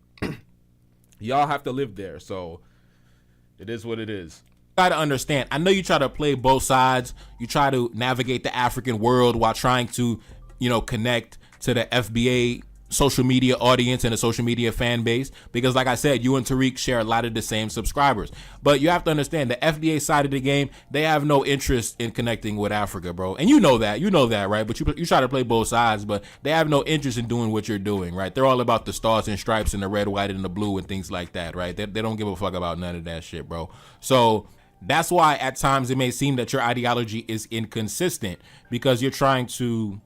Y'all have to live there, so it is what it is. Try to understand. I know you try to play both sides. You try to navigate the African world while trying to, you know, connect to the FBA social media audience and the social media fan base, because like I said, you and Tariq share a lot of the same subscribers. But you have to understand the FBA side of the game, they have no interest in connecting with Africa, bro. And you know that, right? But you try to play both sides, but they have no interest in doing what you're doing, right? They're all about the stars and stripes and the red, white, and the blue and things like that, right? They don't give a fuck about none of that shit, bro. So that's why at times it may seem that your ideology is inconsistent, because you're trying to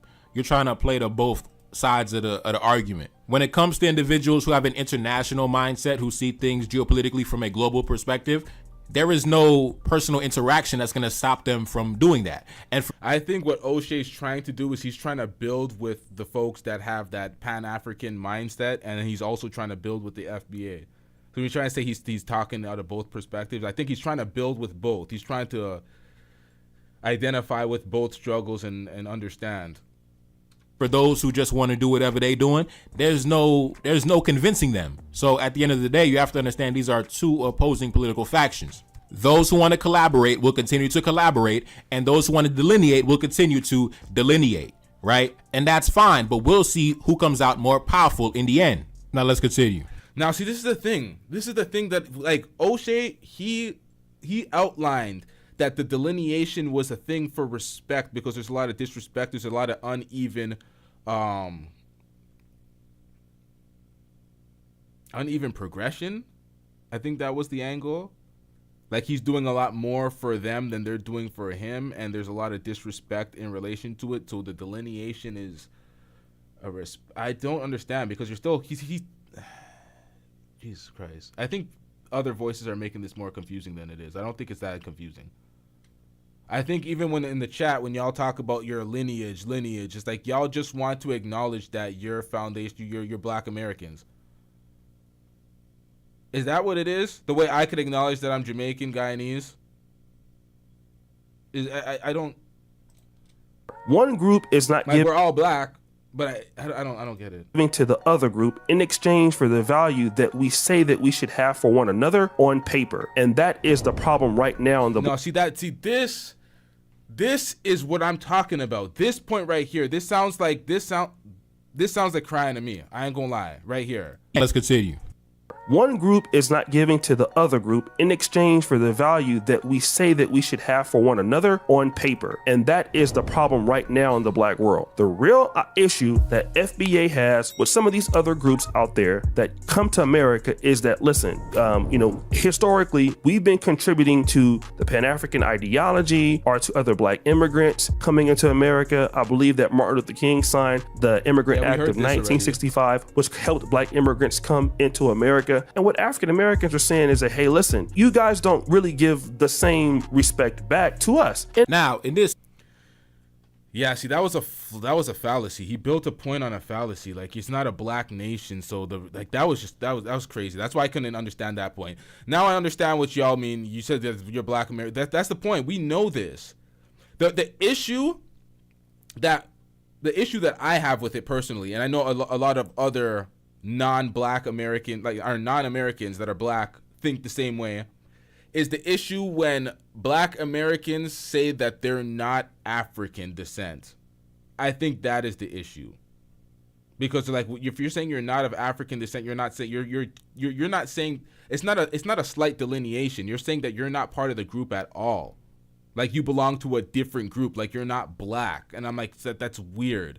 play to both sides of the argument. When it comes to individuals who have an international mindset, who see things geopolitically from a global perspective, there is no personal interaction that's going to stop them from doing that. And I think what Oshay's trying to do is he's trying to build with the folks that have that Pan-African mindset, and he's also trying to build with the FBA. So he's trying to say he's talking out of both perspectives. I think he's trying to build with both. He's trying to identify with both struggles and understand. For those who just want to do whatever they doing, there's no convincing them. So at the end of the day, you have to understand these are two opposing political factions. Those who want to collaborate will continue to collaborate, and those who want to delineate will continue to delineate, right? And that's fine, but we'll see who comes out more powerful in the end. Now let's continue. Now, see, this is the thing. This is the thing that, like, Oshay, he outlined that the delineation was a thing for respect, because there's a lot of disrespect, there's a lot of uneven progression. I think that was the angle. Like, he's doing a lot more for them than they're doing for him, and there's a lot of disrespect in relation to it. So the delineation is I don't understand, because you're still he's Jesus Christ. I think other voices are making this more confusing than it is. I don't think it's that confusing. I think even when in the chat, when y'all talk about your lineage, it's like y'all just want to acknowledge that your foundation, you're Black Americans. Is that what it is? The way I could acknowledge that I'm Jamaican, Guyanese? I don't. One group is not like we're all black, but I don't get it. Giving to the other group in exchange for the value that we say that we should have for one another on paper, and that is the problem right now. In the this is what I'm talking about. This point right here. This sounds like crying to me. I ain't gonna lie. Right here. Let's continue. One group is not giving to the other group in exchange for the value that we say that we should have for one another on paper. And that is the problem right now in the black world. The real issue that FBA has with some of these other groups out there that come to America is that, listen, historically, we've been contributing to the Pan-African ideology or to other black immigrants coming into America. I believe that Martin Luther King signed the Immigrant Act of 1965, which helped black immigrants come into America. And what African Americans are saying is that, hey, listen, you guys don't really give the same respect back to us. Now, in this, yeah, see, that was a fallacy. He built a point on a fallacy. Like, it's not a black nation, so that was crazy. That's why I couldn't understand that point. Now I understand what y'all mean. You said that you're black American. That's the point. We know this. The issue that I have with it personally, and I know a lot of other non-black American, like our non-Americans that are black, think the same way, is the issue when black Americans say that they're not African descent. I think that is the issue, because like if you're saying you're not of African descent, you're not saying you're not saying it's not a slight delineation. You're saying that you're not part of the group at all, like you belong to a different group, like you're not black. And I'm like, that's weird.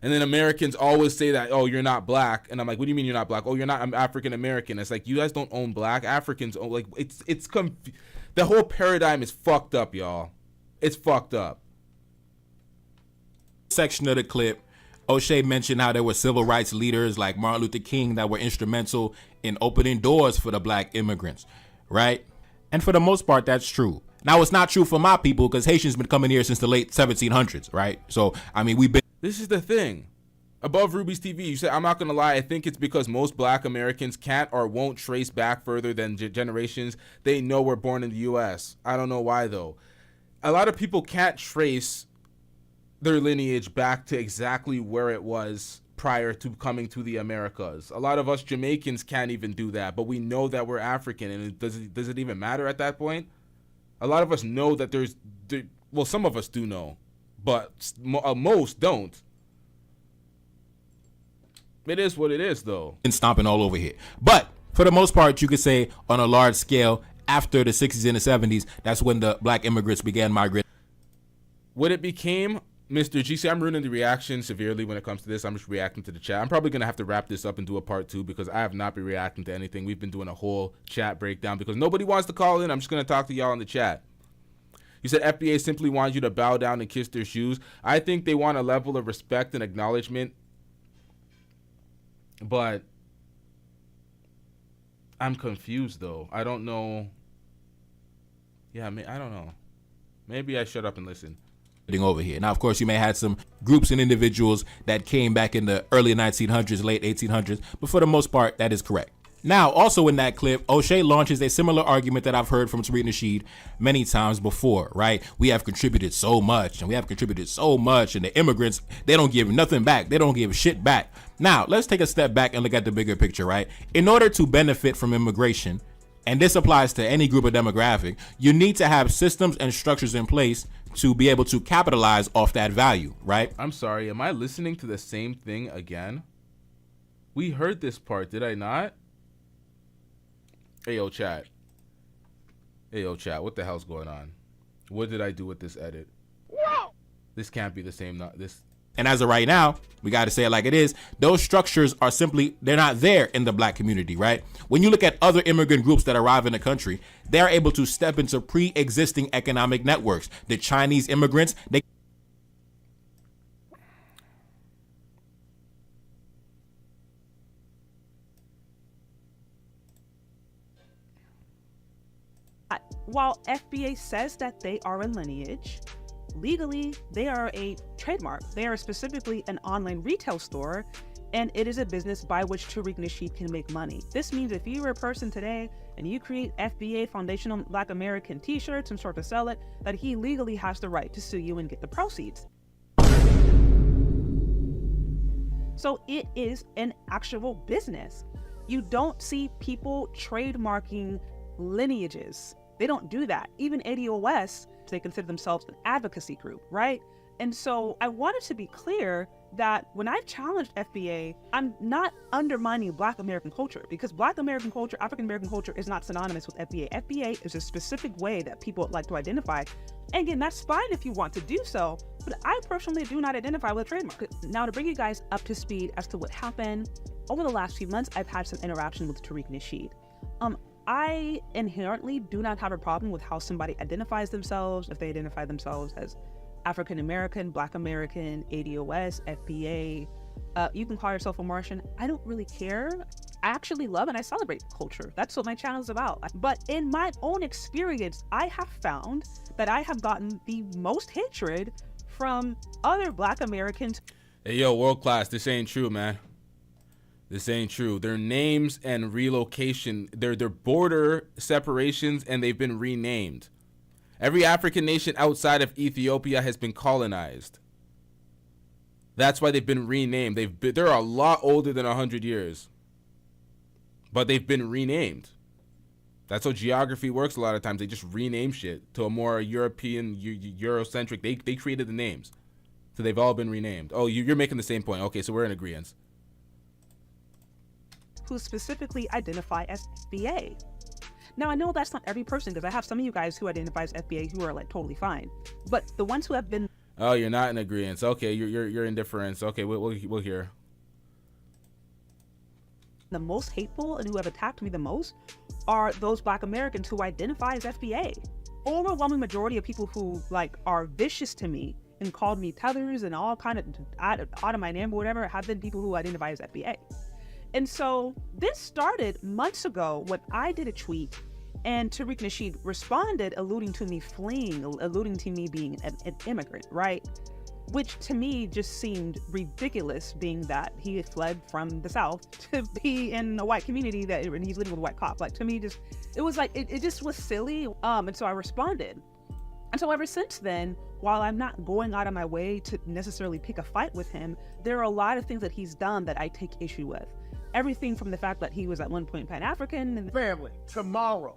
And then Americans always say that, oh, you're not black. And I'm like, what do you mean you're not black? Oh, you're not, I'm African American. It's like, you guys don't own black. Africans own, like, the whole paradigm is fucked up, y'all. It's fucked up. Section of the clip, Oshay mentioned how there were civil rights leaders like Martin Luther King that were instrumental in opening doors for the black immigrants, right? And for the most part, that's true. Now, it's not true for my people because Haitians been coming here since the late 1700s, right? So, I mean, we've been... This is the thing. Above Ruby's TV, you said, I'm not going to lie, I think it's because most black Americans can't or won't trace back further than generations they know were born in the U.S. I don't know why, though. A lot of people can't trace their lineage back to exactly where it was prior to coming to the Americas. A lot of us Jamaicans can't even do that, but we know that we're African, and does it even matter at that point? A lot of us know that well, some of us do know, but most don't. It is what it is, though. And stomping all over here. But for the most part, you could say on a large scale, after the 60s and the 70s, that's when the black immigrants began migrating. When it became Mr. GC, I'm ruining the reaction severely when it comes to this. I'm just reacting to the chat. I'm probably going to have to wrap this up and do a part 2 because I have not been reacting to anything. We've been doing a whole chat breakdown because nobody wants to call in. I'm just going to talk to y'all in the chat. You said FBA simply wants you to bow down and kiss their shoes. I think they want a level of respect and acknowledgement, but I'm confused, though. I don't know. Yeah, I don't know. Maybe I shut up and listen. Over here. Now, of course, you may have some groups and individuals that came back in the early 1900s, late 1800s, but for the most part, that is correct. Now, also in that clip, Oshay launches a similar argument that I've heard from Tariq Nasheed many times before, right? We have contributed so much, and the immigrants, they don't give nothing back. They don't give shit back. Now, let's take a step back and look at the bigger picture, right? In order to benefit from immigration, and this applies to any group of demographic, you need to have systems and structures in place to be able to capitalize off that value, right? I'm sorry, am I listening to the same thing again? We heard this part, did I not? Hey, yo, chat. What the hell's going on? What did I do with this edit? Whoa! This can't be the same. And as of right now, we got to say it like it is. Those structures are simply, they're not there in the black community, right? When you look at other immigrant groups that arrive in the country, they're able to step into pre-existing economic networks. The Chinese immigrants, they... While FBA says that they are a lineage, legally, they are a trademark. They are specifically an online retail store and it is a business by which Tariq Nasheed can make money. This means if you were a person today and you create FBA Foundational Black American t-shirts and start to sell it, that he legally has the right to sue you and get the proceeds. So it is an actual business. You don't see people trademarking lineages. They don't do that. Even ADOS, they consider themselves an advocacy group, right? And so I wanted to be clear that when I've challenged FBA, I'm not undermining Black American culture, because Black American culture, African American culture is not synonymous with FBA. FBA is a specific way that people like to identify. And again, that's fine if you want to do so, but I personally do not identify with a trademark. Now, to bring you guys up to speed as to what happened, over the last few months, I've had some interaction with Tariq Nasheed. I inherently do not have a problem with how somebody identifies themselves, if they identify themselves as African American, Black American, ADOS, FBA. You can call yourself a Martian. I don't really care. I actually love and I celebrate culture. That's what my channel is about. But in my own experience, I have found that I have gotten the most hatred from other Black Americans. Hey, yo, world class, this ain't true, man. This ain't true. Their names and relocation, they're border separations, and they've been renamed. Every African nation outside of Ethiopia has been colonized. That's why they've been renamed. They're a lot older than 100 years. But they've been renamed. That's how geography works a lot of times. They just rename shit to a more European, Eurocentric. They created the names. So they've all been renamed. Oh, you're making the same point. Okay, so we're in agreement. Who specifically identify as FBA. Now, I know that's not every person, because I have some of you guys who identify as FBA who are like totally fine. But the ones who have been... Oh, you're not in agreement. Okay, you're in difference. Okay, we'll hear. The most hateful and who have attacked me the most are those Black Americans who identify as FBA. Overwhelming majority of people who like are vicious to me and called me tethers and all kind of out of my name or whatever have been people who identify as FBA. And so this started months ago when I did a tweet and Tariq Nasheed responded alluding to me fleeing, alluding to me being an immigrant, right? Which to me just seemed ridiculous, being that he had fled from the South to be in a white community and he's living with a white cop. Like, to me, it was like, it just was silly. And so I responded. And so ever since then, while I'm not going out of my way to necessarily pick a fight with him, there are a lot of things that he's done that I take issue with. Everything from the fact that he was at one point Pan-African and family. Tomorrow,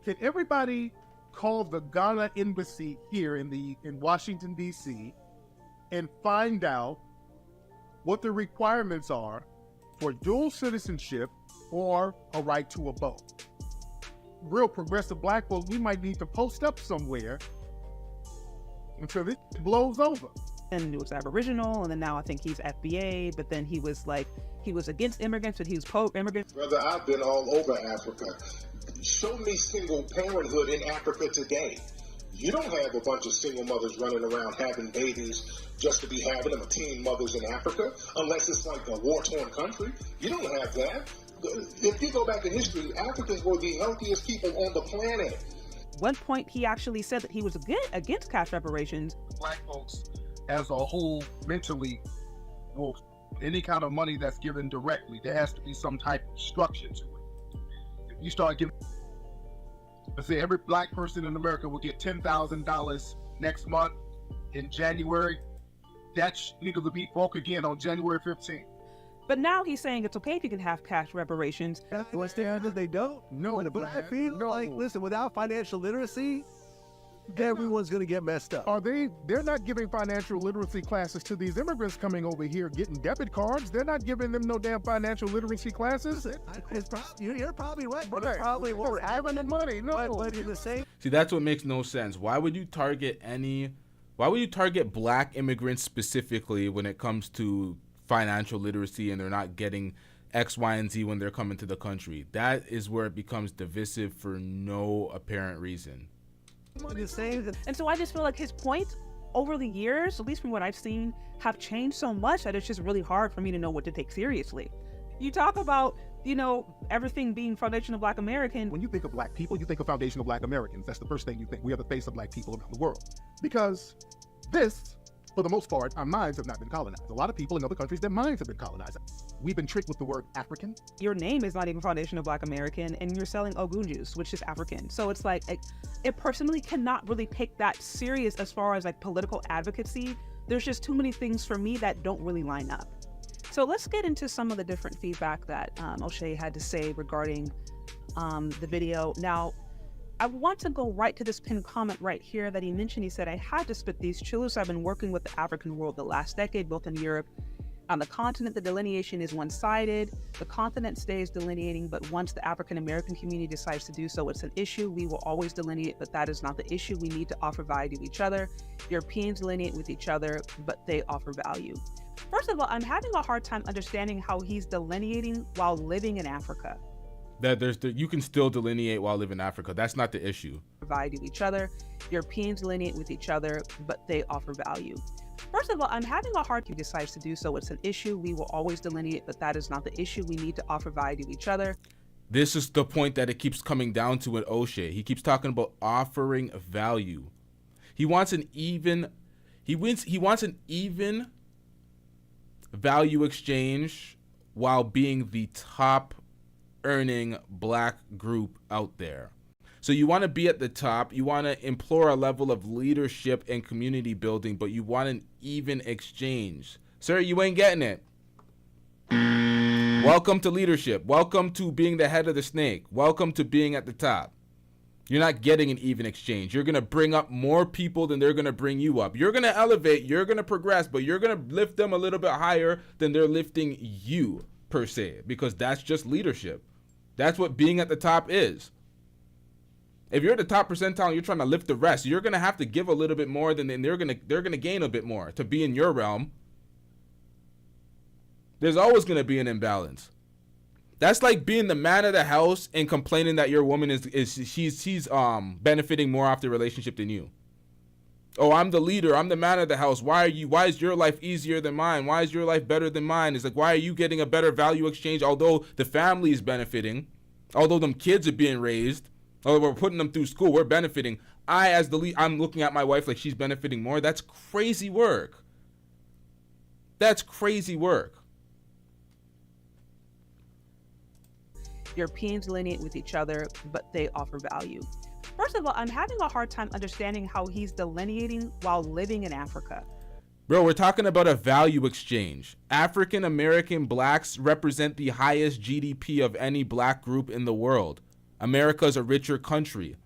can everybody call the Ghana embassy here in Washington, D.C. and find out what the requirements are for dual citizenship or a right to a vote? Real progressive Black folks, we might need to post up somewhere until this blows over. And it was Aboriginal, and then now I think he's FBA, but then he was against immigrants, but he was pro-immigrant. Brother, I've been all over Africa. Show me single parenthood in Africa today. You don't have a bunch of single mothers running around having babies just to be having them, teen mothers in Africa, unless it's like a war-torn country. You don't have that. If you go back in history, Africans were the healthiest people on the planet. One point, he actually said that he was against cash reparations. Black folks as a whole mentally, well, any kind of money that's given directly, there has to be some type of structure to it. If you start giving, let's say every Black person in America will get $10,000 next month in January, that nigga will be broke again on January 15th. But now he's saying it's okay if you can have cash reparations. What's the answer? They don't? No, but I feel like, listen, without financial literacy, everyone's going to get messed up. They're not giving financial literacy classes to these immigrants coming over here getting debit cards. They're not giving them no damn financial literacy classes. You're probably right. But they probably won't have any money. No. But in the same... See, that's what makes no sense. Why would you target Black immigrants specifically when it comes to financial literacy and they're not getting X, Y, and Z when they're coming to the country? That is where it becomes divisive for no apparent reason. And so I just feel like his points over the years, at least from what I've seen, have changed so much that it's just really hard for me to know what to take seriously. You talk about, everything being foundational Black American. When you think of Black people, you think of foundational Black Americans. That's the first thing you think. We are the face of Black people around the world. Because this For the most part, our minds have not been colonized. A lot of people in other countries, their minds have been colonized. We've been tricked with the word African. Your name is not even foundational Black American, and you're selling Ogun juice, which is African. So it's like, it personally cannot really take that serious as far as like political advocacy. There's just too many things for me that don't really line up. So let's get into some of the different feedback that Oshay had to say regarding the video. Now, I want to go right to this pinned comment right here that he mentioned. He said, I had to spit these truths. I've been working with the African world the last decade, both in Europe. On the continent, the delineation is one-sided. The continent stays delineating, but once the African American community decides to do so, it's an issue. We will always delineate, but that is not the issue. We need to offer value to each other. Europeans delineate with each other, but they offer value. First of all, I'm having a hard time understanding how he's delineating while living in Africa. That you can still delineate while living in Africa. That's not the issue. Provide to each other. Europeans delineate with each other, but they offer value. First of all, I'm having a hard time. He decides to do so. It's an issue. We will always delineate, but that is not the issue. We need to offer value to each other. This is the point that it keeps coming down to with Oshay. He keeps talking about offering value. He wants an even. He wants an even value exchange while being the top earning Black group out there. So you want to be at the top, you want to implore a level of leadership and community building, but you want an even exchange. Sir, you ain't getting it. Welcome to leadership. Welcome to being the head of the snake. Welcome to being at the top. You're not getting an even exchange. You're going to bring up more people than they're going to bring you up. You're going to elevate, you're going to progress, but you're going to lift them a little bit higher than they're lifting you, per se, because that's just leadership. That's what being at the top is. If you're at the top percentile and you're trying to lift the rest, you're going to have to give a little bit more than they're going to gain a bit more to be in your realm. There's always going to be an imbalance. That's like being the man of the house and complaining that your woman she's benefiting more off the relationship than you. Oh, I'm the leader. I'm the man of the house. Why is your life easier than mine? Why is your life better than mine? It's like, why are you getting a better value exchange? Although the family is benefiting, although them kids are being raised, although we're putting them through school, we're benefiting. As the lead, I'm looking at my wife like she's benefiting more. That's crazy work. That's crazy work. Europeans delineate with each other, but they offer value. First of all, I'm having a hard time understanding how he's delineating while living in Africa. Bro, we're talking about a value exchange. African American Blacks represent the highest GDP of any Black group in the world. America is a richer country.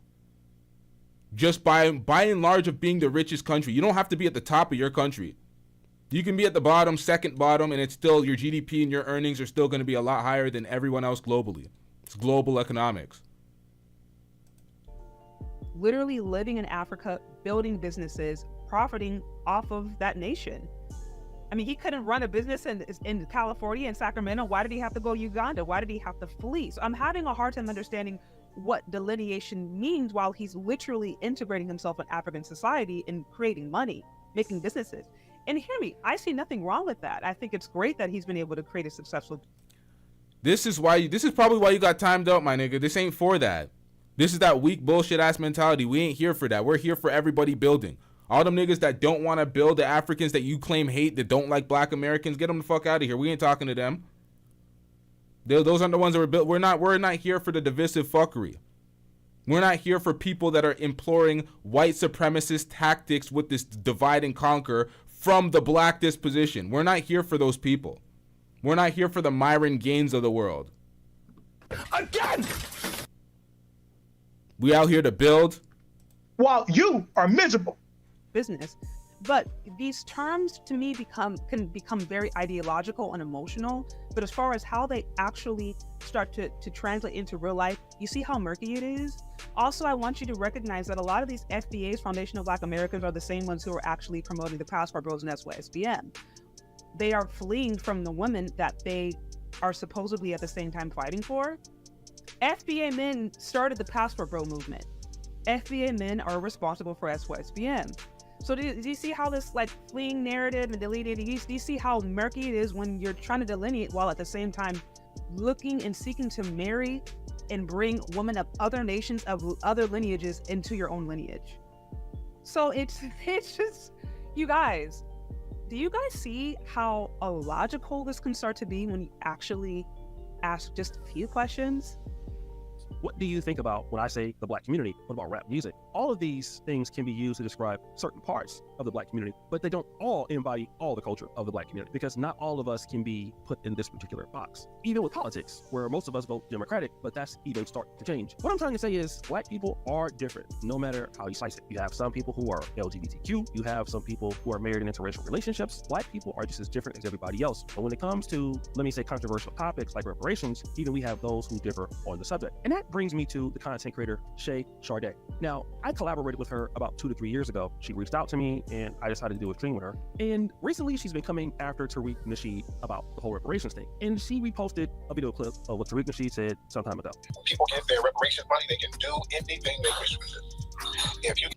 Just by and large of being the richest country. You don't have to be at the top of your country. You can be at the bottom, second bottom, and it's still your GDP and your earnings are still going to be a lot higher than everyone else globally. It's global economics. Literally living in Africa, building businesses, profiting off of that nation. I mean, he couldn't run a business in California and Sacramento. Why did he have to go to Uganda? Why did he have to flee? So I'm having a hard time understanding what delineation means while he's literally integrating himself in African society and creating money, making businesses. And hear me, I see nothing wrong with that. I think it's great that he's been able to create a successful. This is probably why you got timed out, my nigga. This ain't for that. This is that weak bullshit ass mentality. We ain't here for that. We're here for everybody building. All them niggas that don't want to build, the Africans that you claim hate, that don't like Black Americans, get them the fuck out of here. We ain't talking to them. Those aren't the ones that were built. We're not here for the divisive fuckery. We're not here for people that are imploring white supremacist tactics with this divide and conquer from the Black disposition. We're not here for those people. We're not here for the Myron Gaines of the world. Again! We out here to build. While you are miserable. Business. But these terms to me can become very ideological and emotional. But as far as how they actually start to translate into real life, you see how murky it is? Also, I want you to recognize that a lot of these FBAs, Foundational Black Americans, are the same ones who are actually promoting the Passport Bros and SBM. They are fleeing from the women that they are supposedly at the same time fighting for. FBA men started the Passport Bro movement. FBA men are responsible for SYSBM. So do you see how this like fleeing narrative and deleting, do you see how murky it is when you're trying to delineate while at the same time looking and seeking to marry and bring women of other nations, of other lineages into your own lineage? So it's just, you guys, do you guys see how illogical this can start to be when you actually ask just a few questions? What do you think about when I say the Black community? What about rap music? All of these things can be used to describe certain parts of the Black community, but they don't all embody all the culture of the Black community, because not all of us can be put in this particular box. Even with politics, where most of us vote Democratic, but that's even starting to change. What I'm trying to say is Black people are different, no matter how you slice it. You have some people who are LGBTQ, you have some people who are married in interracial relationships. Black people are just as different as everybody else. But when it comes to, let me say, controversial topics like reparations, even we have those who differ on the subject. And that brings me to the content creator, Shay Sharday. Now, I collaborated with her about 2 to 3 years ago. She reached out to me and I decided to do a stream with her. And recently she's been coming after Tariq Nasheed about the whole reparations thing. And she reposted a video clip of what Tariq Nasheed said some time ago. People get their reparations money, they can do anything they wish with it. If you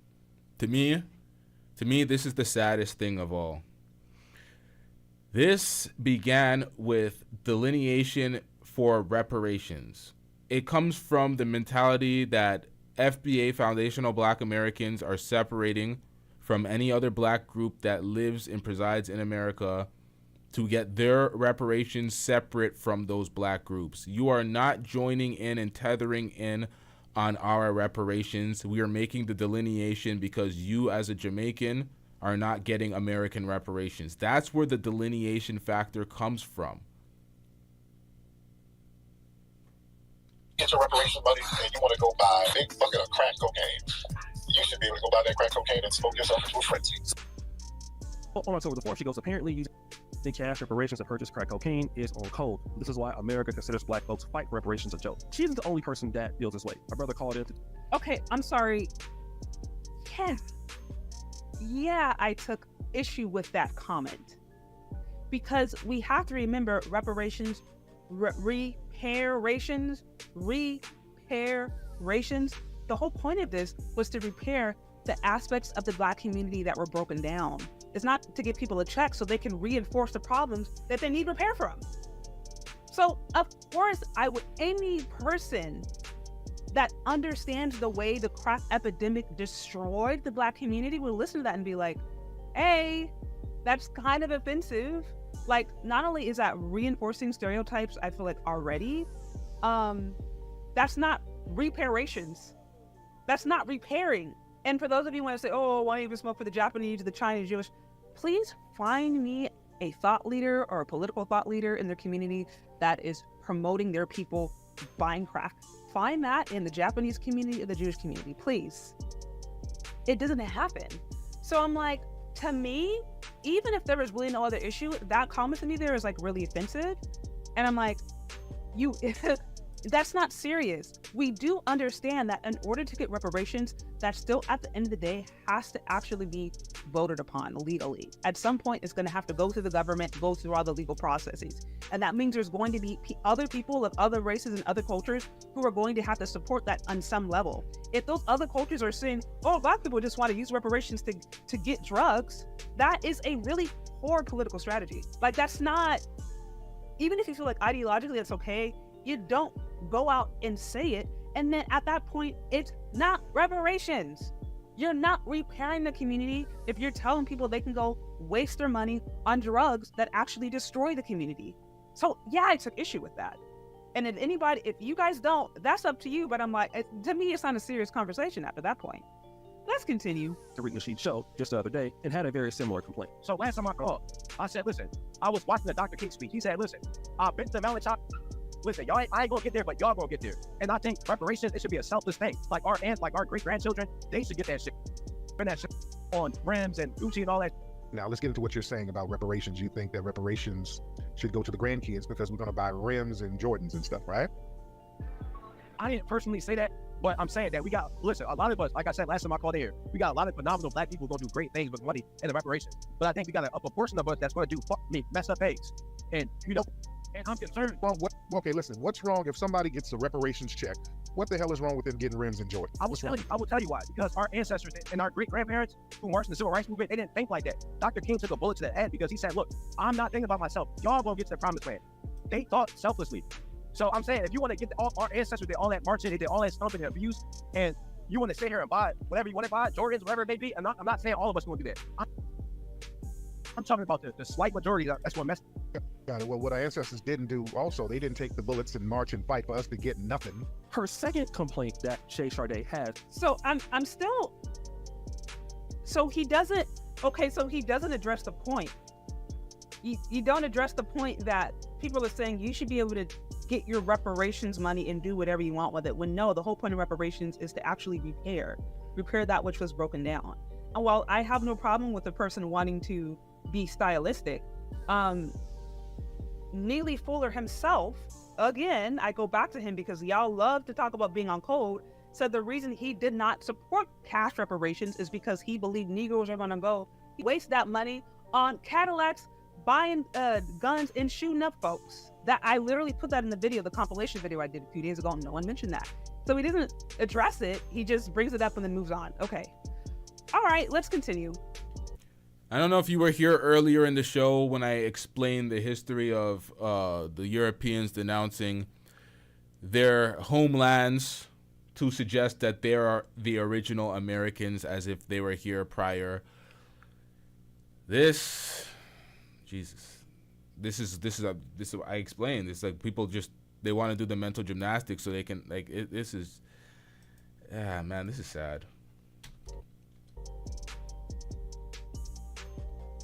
To me, this is the saddest thing of all. This began with delineation for reparations. It comes from the mentality that FBA, foundational Black Americans, are separating from any other Black group that lives and presides in America to get their reparations separate from those Black groups. You are not joining in and tethering in on our reparations. We are making the delineation because you as a Jamaican are not getting American reparations. That's where the delineation factor comes from. get your reparation money and you want to go buy a big bucket of crack cocaine, you should be able to go buy that crack cocaine and smoke yourself into a frenzy. On October the 4th, she goes, apparently using cash reparations to purchase crack cocaine is on code. This is why America considers Black folks fight for reparations a joke. She isn't the only person that feels this way. My brother called in. Okay, I'm sorry. Yeah, I took issue with that comment. Because we have to remember reparations, reparations. The whole point of this was to repair the aspects of the Black community that were broken down. It's not to give people a check so they can reinforce the problems that they need repair from. So, of course, any person that understands the way the crack epidemic destroyed the Black community will listen to that and be like, hey, that's kind of offensive. Like, not only is that reinforcing stereotypes, I feel like already, that's not reparations. That's not repairing. And for those of you who want to say, oh, why don't you even smoke for the Japanese, the Chinese, Jewish, please find me a thought leader or a political thought leader in their community that is promoting their people buying crack. Find that in the Japanese community or the Jewish community, please. It doesn't happen. So I'm like, to me, even if there was really no other issue, that comment to me there is like really offensive. And I'm like, that's not serious. We do understand that in order to get reparations, that still at the end of the day has to actually be voted upon legally. At some point, it's going to have to go through the government, go through all the legal processes. And that means there's going to be other people of other races and other cultures who are going to have to support that on some level. If those other cultures are saying, oh, Black people just want to use reparations to get drugs, that is a really poor political strategy. Like, that's not, even if you feel like ideologically that's okay, you don't go out and say it, and then at that point, it's not reparations. You're not repairing the community if you're telling people they can go waste their money on drugs that actually destroy the community. So yeah, I took issue with that. And if you guys don't, that's up to you, but I'm like, to me, it's not a serious conversation after that point. Let's continue. Tariq Nasheed show just the other day and had a very similar complaint. So last time I called, I said, listen, I was watching the Dr. King speech. He said, listen, Benson Malinchak, listen, y'all, I ain't gonna get there, but y'all gonna get there. And I think reparations, it should be a selfless thing. Like our aunts, like our great-grandchildren, they should get that shit. Spend that shit on rims and Gucci and all that. Now, let's get into what you're saying about reparations. You think that reparations should go to the grandkids because we're gonna buy rims and Jordans and stuff, right? I didn't personally say that, but I'm saying that listen, a lot of us, like I said last time I called here, we got a lot of phenomenal Black people who gonna do great things with money and the reparations. But I think we got a proportion of us that's gonna do mess up things. And, and I'm concerned. Well, okay, listen, what's wrong if somebody gets a reparations check? What the hell is wrong with them getting rims and Jordans? I will tell you why. Because our ancestors and our great-grandparents who marched in the Civil Rights Movement, they didn't think like that. Dr. King took a bullet to the head because he said, look, I'm not thinking about myself. Y'all gonna get to the promised land. They thought selflessly. So I'm saying, if you want to get all our ancestors did all that marching, they did all that stomping and abuse, and you want to sit here and buy whatever you want to buy, Jordans, whatever it may be, I'm not saying all of us want to do that. I'm talking about the slight majority. That's what messed. Got it. Well, what our ancestors didn't do also, they didn't take the bullets and march and fight for us to get nothing. Her second complaint that Shay Sade has. So I'm still. So he doesn't. Okay, so he doesn't address the point. You don't address the point that people are saying you should be able to get your reparations money and do whatever you want with it. When no, the whole point of reparations is to actually repair that which was broken down. And while I have no problem with the person wanting to be stylistic, Neely Fuller himself, again, I go back to him because y'all love to talk about being on code, said the reason he did not support cash reparations is because he believed Negroes are gonna go waste that money on Cadillacs, buying guns and shooting up folks. That I literally put that in the video, the compilation video I did a few days ago, and no one mentioned that. So he doesn't address it, he just brings it up and then moves on. Okay. All right, let's continue. I don't know if you were here earlier in the show when I explained the history of the Europeans denouncing their homelands to suggest that they are the original Americans as if they were here prior. This is I explained. It's like people just, they want to do the mental gymnastics so they can, like, this is sad.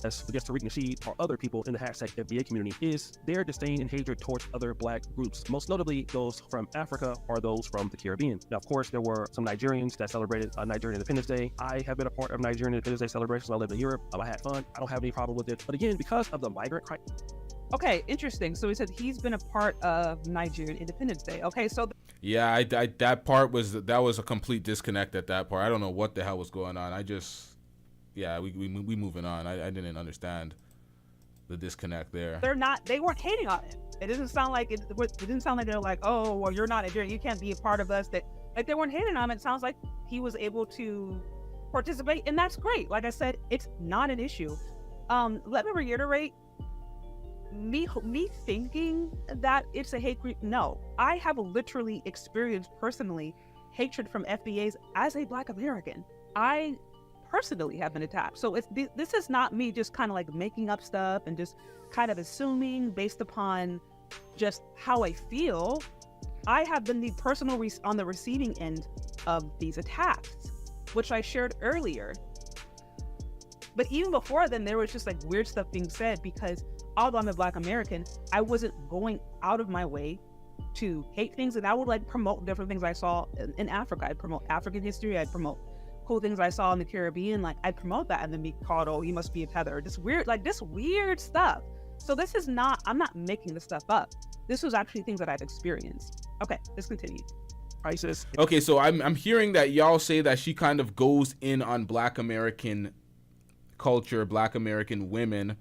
Against Tariq Nasheed or other people in the hashtag FBA community is their disdain and hatred towards other black groups, most notably those from Africa or those from the Caribbean. Now, of course, there were some Nigerians that celebrated Nigerian Independence Day. I have been a part of Nigerian Independence Day celebrations. I lived in Europe. I had fun. I don't have any problem with it. But again, because of the migrant crisis. Okay, interesting. So he said he's been a part of Nigerian Independence Day. Okay, so yeah, that part was a complete disconnect at that part. I don't know what the hell was going on. We moving on. I didn't understand the disconnect there. They weren't hating on him. It didn't sound like they're like, oh, well, you're not Nigerian, you can't be a part of us. That, like, they weren't hating on him. It sounds like he was able to participate, and that's great. Like I said, it's not an issue. Let me reiterate, me thinking that it's a hate group. No, I have literally experienced personally hatred from FBAs as a Black American. I personally have been attacked. So this is not me just kind of like making up stuff and just kind of assuming based upon just how I feel. I have been the personal on the receiving end of these attacks, which I shared earlier. But even before then, there was just like weird stuff being said because although I'm a Black American, I wasn't going out of my way to hate things, and I would like promote different things I saw in Africa. I'd promote African history. I'd promote cool things I saw in the Caribbean. Like, I'd promote that and then be called, oh, you must be a tether. This weird stuff. So this is not, I'm not making this stuff up. This was actually things that I've experienced. Okay, let's continue. ISIS. Okay, so I'm hearing that y'all say that she kind of goes in on Black American culture, Black American women,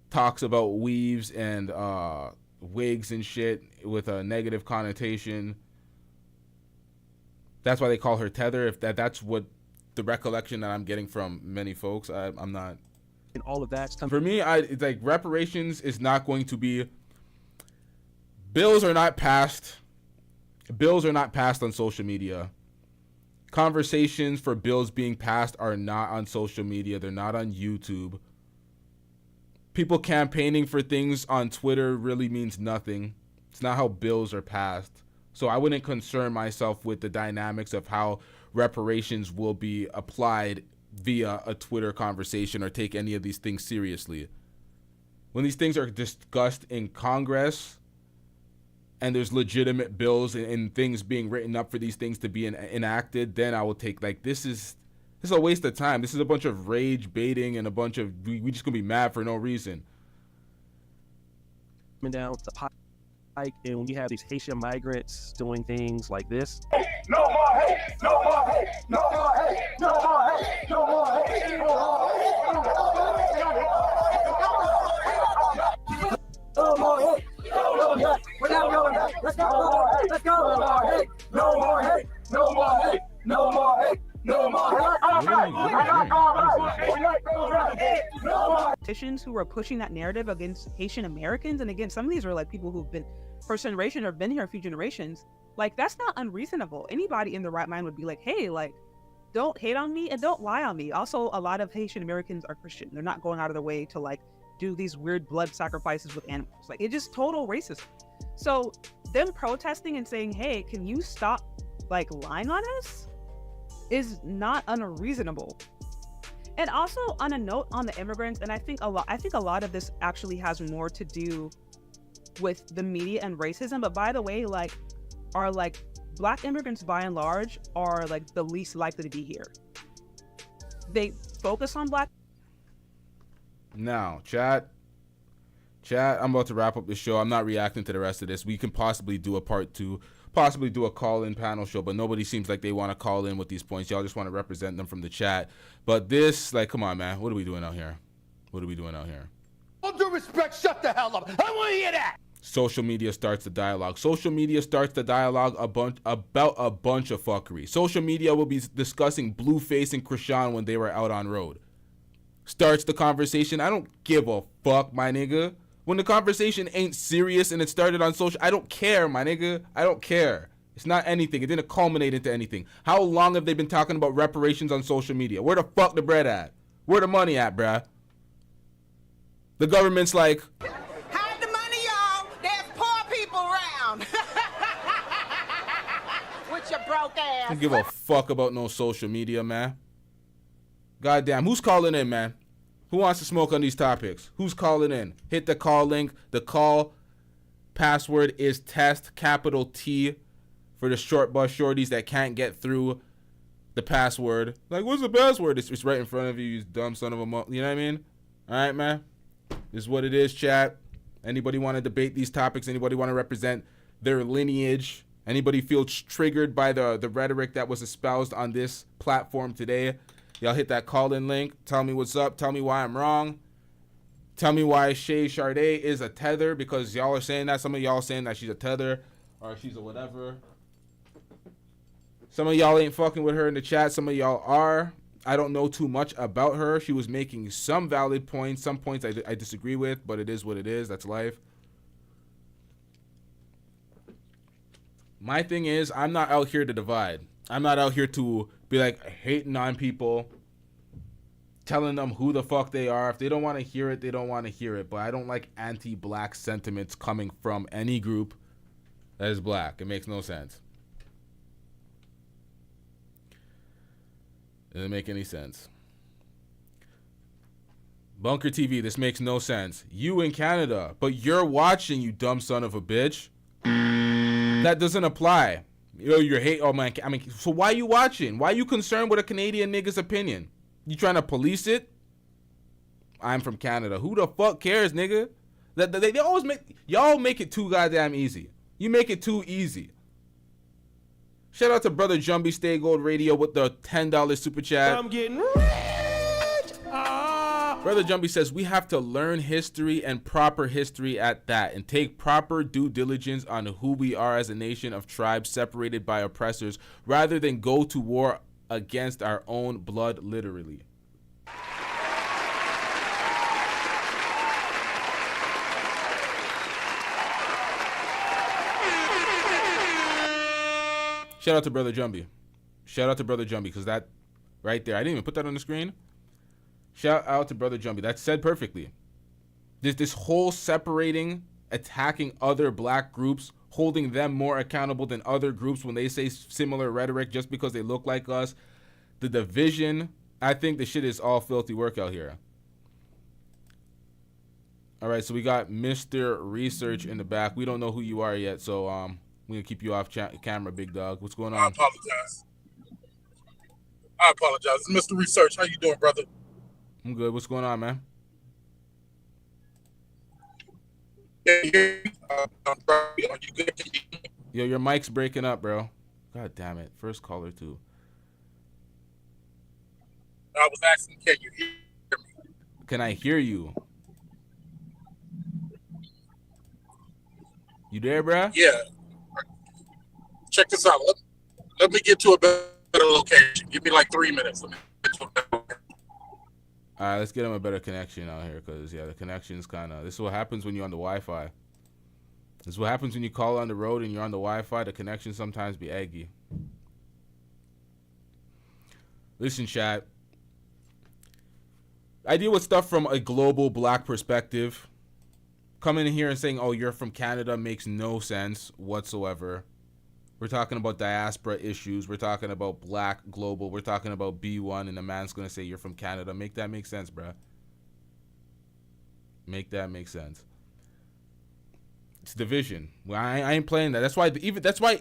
talks about weaves and wigs and shit with a negative connotation. That's why they call her tether. If that's what the recollection that I'm getting from many folks, I'm not. And all of that. For me, it's like reparations is not going to be. Bills are not passed. Bills are not passed on social media. Conversations for bills being passed are not on social media. They're not on YouTube. People campaigning for things on Twitter really means nothing. It's not how bills are passed. So I wouldn't concern myself with the dynamics of how reparations will be applied via a Twitter conversation or take any of these things seriously. When these things are discussed in Congress and there's legitimate bills and things being written up for these things to be enacted, then I will take, like, this is a waste of time. This is a bunch of rage baiting and a bunch of, we just gonna be mad for no reason. Down the pike, and when you have these Haitian migrants doing things like this. No more hate! No more hate! No more hate! No more hate! No more hate! No more hate! No more hate! We're not going back. Let's go. Let's go. No more hate. No more hate. No more hate. No more hate. No more politicians who are pushing that narrative against Haitian Americans, and again, some of these are like people who've been first generation or been here a few generations. Like, that's not unreasonable. Anybody in the right mind would be like, hey, like, don't hate on me and don't lie on me. Also, a lot of Haitian Americans are Christian. They're not going out of their way to like do these weird blood sacrifices with animals. Like, it's just total racism. So them protesting and saying, hey, can you stop like lying on us, is not unreasonable. And also on a note on the immigrants, and I think a lot of this actually has more to do with the media and racism. But by the way, like, are like Black immigrants by and large are like the least likely to be here. They focus on Black. Now, chat, I'm about to wrap up the show. I'm not reacting to the rest of this. We can possibly do a part 2, possibly do a call-in panel show, but nobody seems like they want to call in with these points. Y'all just want to represent them from the chat. But this, like, come on, man. What are we doing out here? What are we doing out here? All due respect, shut the hell up. I want to hear that. Social media starts the dialogue. Social media starts the dialogue about a bunch of fuckery. Social media will be discussing Blueface and Krishan when they were out on road. Starts the conversation. I don't give a fuck, my nigga. When the conversation ain't serious and it started on social, I don't care, my nigga. I don't care. It's not anything. It didn't culminate into anything. How long have they been talking about reparations on social media? Where the fuck the bread at? Where the money at, bruh? The government's like, Hide the money, y'all. There's poor people around. With your broke ass. I don't give a fuck about no social media, man. Goddamn, who's calling in, man? Who wants to smoke on these topics? Who's calling in? Hit the call link. The call password is test, capital T, for the short bus shorties that can't get through the password. Like, what's the password? It's right in front of you, you dumb son of a mo. You know what I mean? All right, man. This is what it is, chat. Anybody want to debate these topics? Anybody want to represent their lineage? Anybody feel triggered by the rhetoric that was espoused on this platform today? Y'all hit that call-in link. Tell me what's up. Tell me why I'm wrong. Tell me why Shay Sharday is a tether, because y'all are saying that. Some of y'all are saying that she's a tether or she's a whatever. Some of y'all ain't fucking with her in the chat. Some of y'all are. I don't know too much about her. She was making some valid points. Some points I disagree with, but it is what it is. That's life. My thing is, I'm not out here to divide. I'm not out here to be like hating on people, telling them who the fuck they are. If they don't want to hear it, they don't want to hear it. But I don't like anti-black sentiments coming from any group that is black. It makes no sense. It doesn't make any sense. Bunker TV, this makes no sense. You in Canada, but you're watching, you dumb son of a bitch. That doesn't apply. You know, you're hate. Oh man, I mean, so why are you watching? Why are you concerned with a Canadian nigga's opinion? You trying to police it? I'm from Canada. Who the fuck cares, nigga? They always y'all make it too goddamn easy. You make it too easy. Shout out to Brother Jumbie Stay Gold Radio with the $10 super chat. I'm getting rich. Brother Jumbie says, we have to learn history and proper history at that and take proper due diligence on who we are as a nation of tribes separated by oppressors rather than go to war against our own blood, literally. Shout out to Brother Jumbie. Shout out to Brother Jumbie, because that right there, I didn't even put that on the screen. Shout out to Brother Jumbie. That's said perfectly. This whole separating, attacking other black groups, holding them more accountable than other groups when they say similar rhetoric just because they look like us. The division, I think the shit is all filthy work out here. All right, so we got Mr. Research in the back. We don't know who you are yet, so we're going to keep you off camera, big dog. What's going on? I apologize. It's Mr. Research. How you doing, brother? I'm good. What's going on, man? Yo, your mic's breaking up, bro. God damn it. First caller, too. I was asking, can you hear me? Can I hear you? You there, bro? Yeah. Check this out. Let me get to a better location. Give me like 3 minutes. Let me get to a better location. All right, let's get him a better connection out here, because, yeah, the connection's kind of... This is what happens when you're on the Wi-Fi. This is what happens when you call on the road and you're on the Wi-Fi. The connection sometimes be eggy. Listen, chat. I deal with stuff from a global black perspective. Coming in here and saying, oh, you're from Canada makes no sense whatsoever. We're talking about diaspora issues. We're talking about black global. We're talking about B1, and the man's going to say you're from Canada. Make that make sense, bruh. Make that make sense. It's division. Well, I ain't playing that. That's why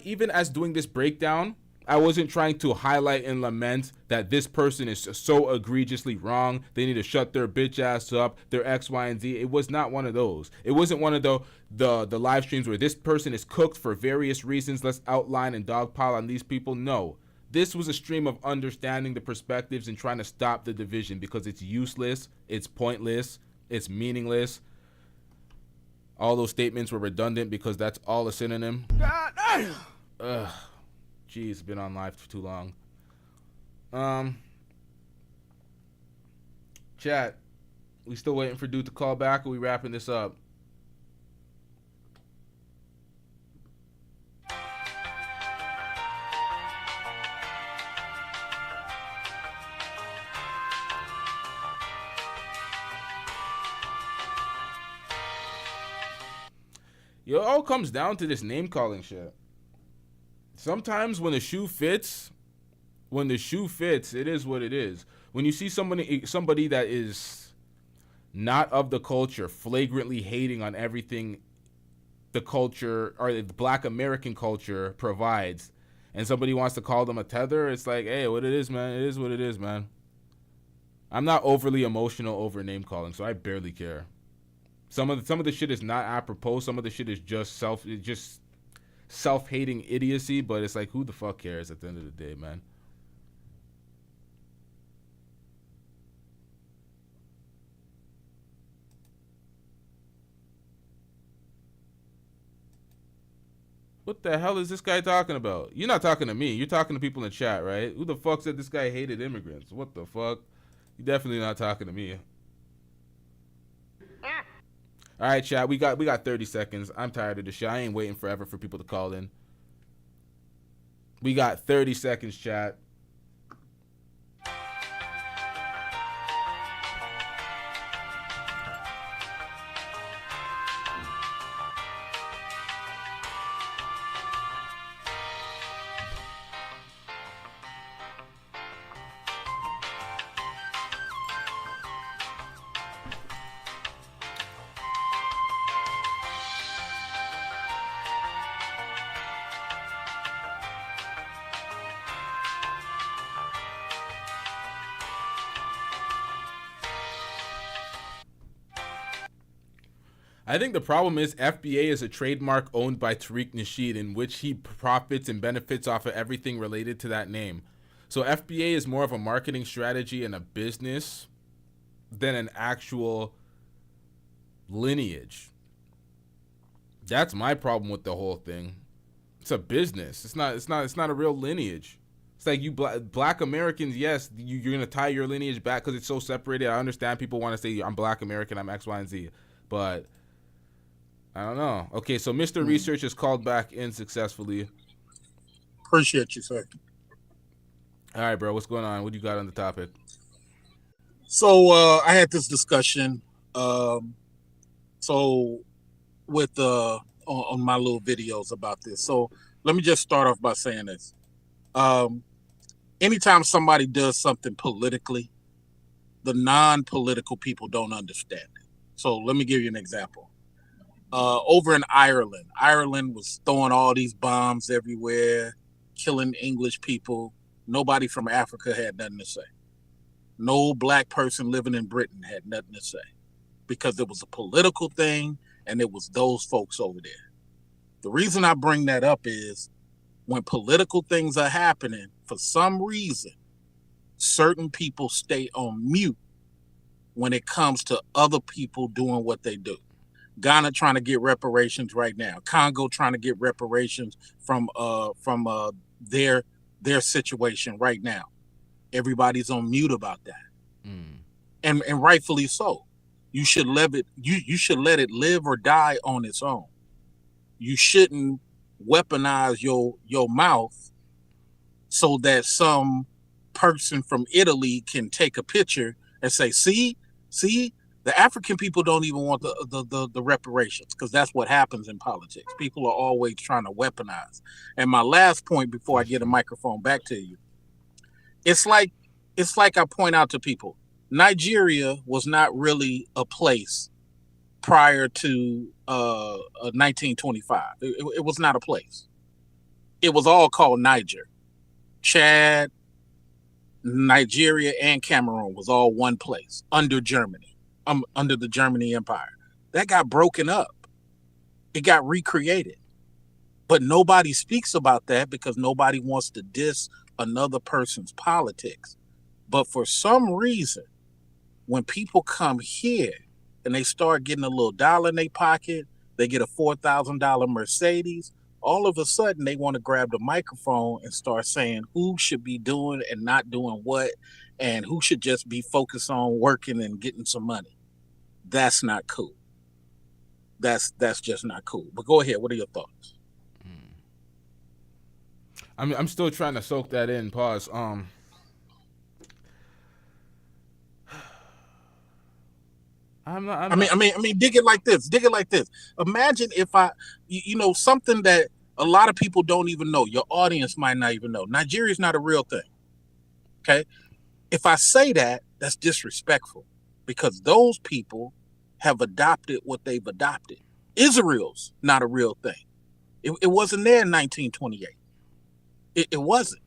even as doing this breakdown, I wasn't trying to highlight and lament that this person is so egregiously wrong. They need to shut their bitch ass up. They're X, Y, and Z. It was not one of those. It wasn't one of the live streams where this person is cooked for various reasons. Let's outline and dogpile on these people. No. This was a stream of understanding the perspectives and trying to stop the division because it's useless, it's pointless, it's meaningless. All those statements were redundant because that's all a synonym. God damn. Ugh. Jeez, been on live for too long. Chat, we still waiting for dude to call back, or we wrapping this up? It all comes down to this name calling shit. Sometimes when the shoe fits, it is what it is. When you see somebody that is not of the culture flagrantly hating on everything the culture or the black American culture provides, and somebody wants to call them a tether, it's like, hey, what it is, man. It is what it is, man. I'm not overly emotional over name calling, so I barely care. Some of the shit is not apropos. Some of the shit is just self-hating idiocy, but it's like, who the fuck cares at the end of the day, man? What the hell is this guy talking about? You're not talking to me. You're talking to people in the chat, right? Who the fuck said this guy hated immigrants? What the fuck? You're definitely not talking to me. All right, chat. We got 30 seconds. I'm tired of this shit. I ain't waiting forever for people to call in. We got 30 seconds, chat. I think the problem is FBA is a trademark owned by Tariq Nasheed in which he profits and benefits off of everything related to that name. So FBA is more of a marketing strategy and a business than an actual lineage. That's my problem with the whole thing. It's a business. It's not a real lineage. It's like you black Americans, yes, you're going to tie your lineage back because it's so separated. I understand people want to say I'm black American, I'm X, Y, and Z, but I don't know. Okay, so Mr. Research is called back in successfully. Appreciate you, sir. All right, bro. What's going on? What do you got on the topic? So I had this discussion. So with on my little videos about this. So let me just start off by saying this. Anytime somebody does something politically, the non-political people don't understand it. So let me give you an example. Over in Ireland was throwing all these bombs everywhere, killing English people. Nobody from Africa had nothing to say. No black person living in Britain had nothing to say because it was a political thing and it was those folks over there. The reason I bring that up is when political things are happening, for some reason, certain people stay on mute when it comes to other people doing what they do. Ghana trying to get reparations right now. Congo trying to get reparations from their situation right now. Everybody's on mute about that, and rightfully so. You should let it. You should let it live or die on its own. You shouldn't weaponize your mouth so that some person from Italy can take a picture and say, see, the African people don't even want the reparations, because that's what happens in politics. People are always trying to weaponize. And my last point before I get a microphone back to you, it's like I point out to people, Nigeria was not really a place prior to 1925. It was not a place. It was all called Niger. Chad, Nigeria, and Cameroon was all one place under Germany, under the Germany Empire. That got broken up. It got recreated. But nobody speaks about that because nobody wants to diss another person's politics. But for some reason, when people come here and they start getting a little dollar in their pocket, they get a $4,000 Mercedes, all of a sudden they want to grab the microphone and start saying who should be doing and not doing what, and who should just be focused on working and getting some money. That's not cool. That's just not cool. But go ahead. What are your thoughts? I'm still trying to soak that in. Pause. I mean, dig it like this. Imagine if something that a lot of people don't even know. Your audience might not even know. Nigeria is not a real thing. Okay. If I say that, that's disrespectful, because those people have adopted what they've adopted. Israel's not a real thing. It wasn't there in 1928. It wasn't.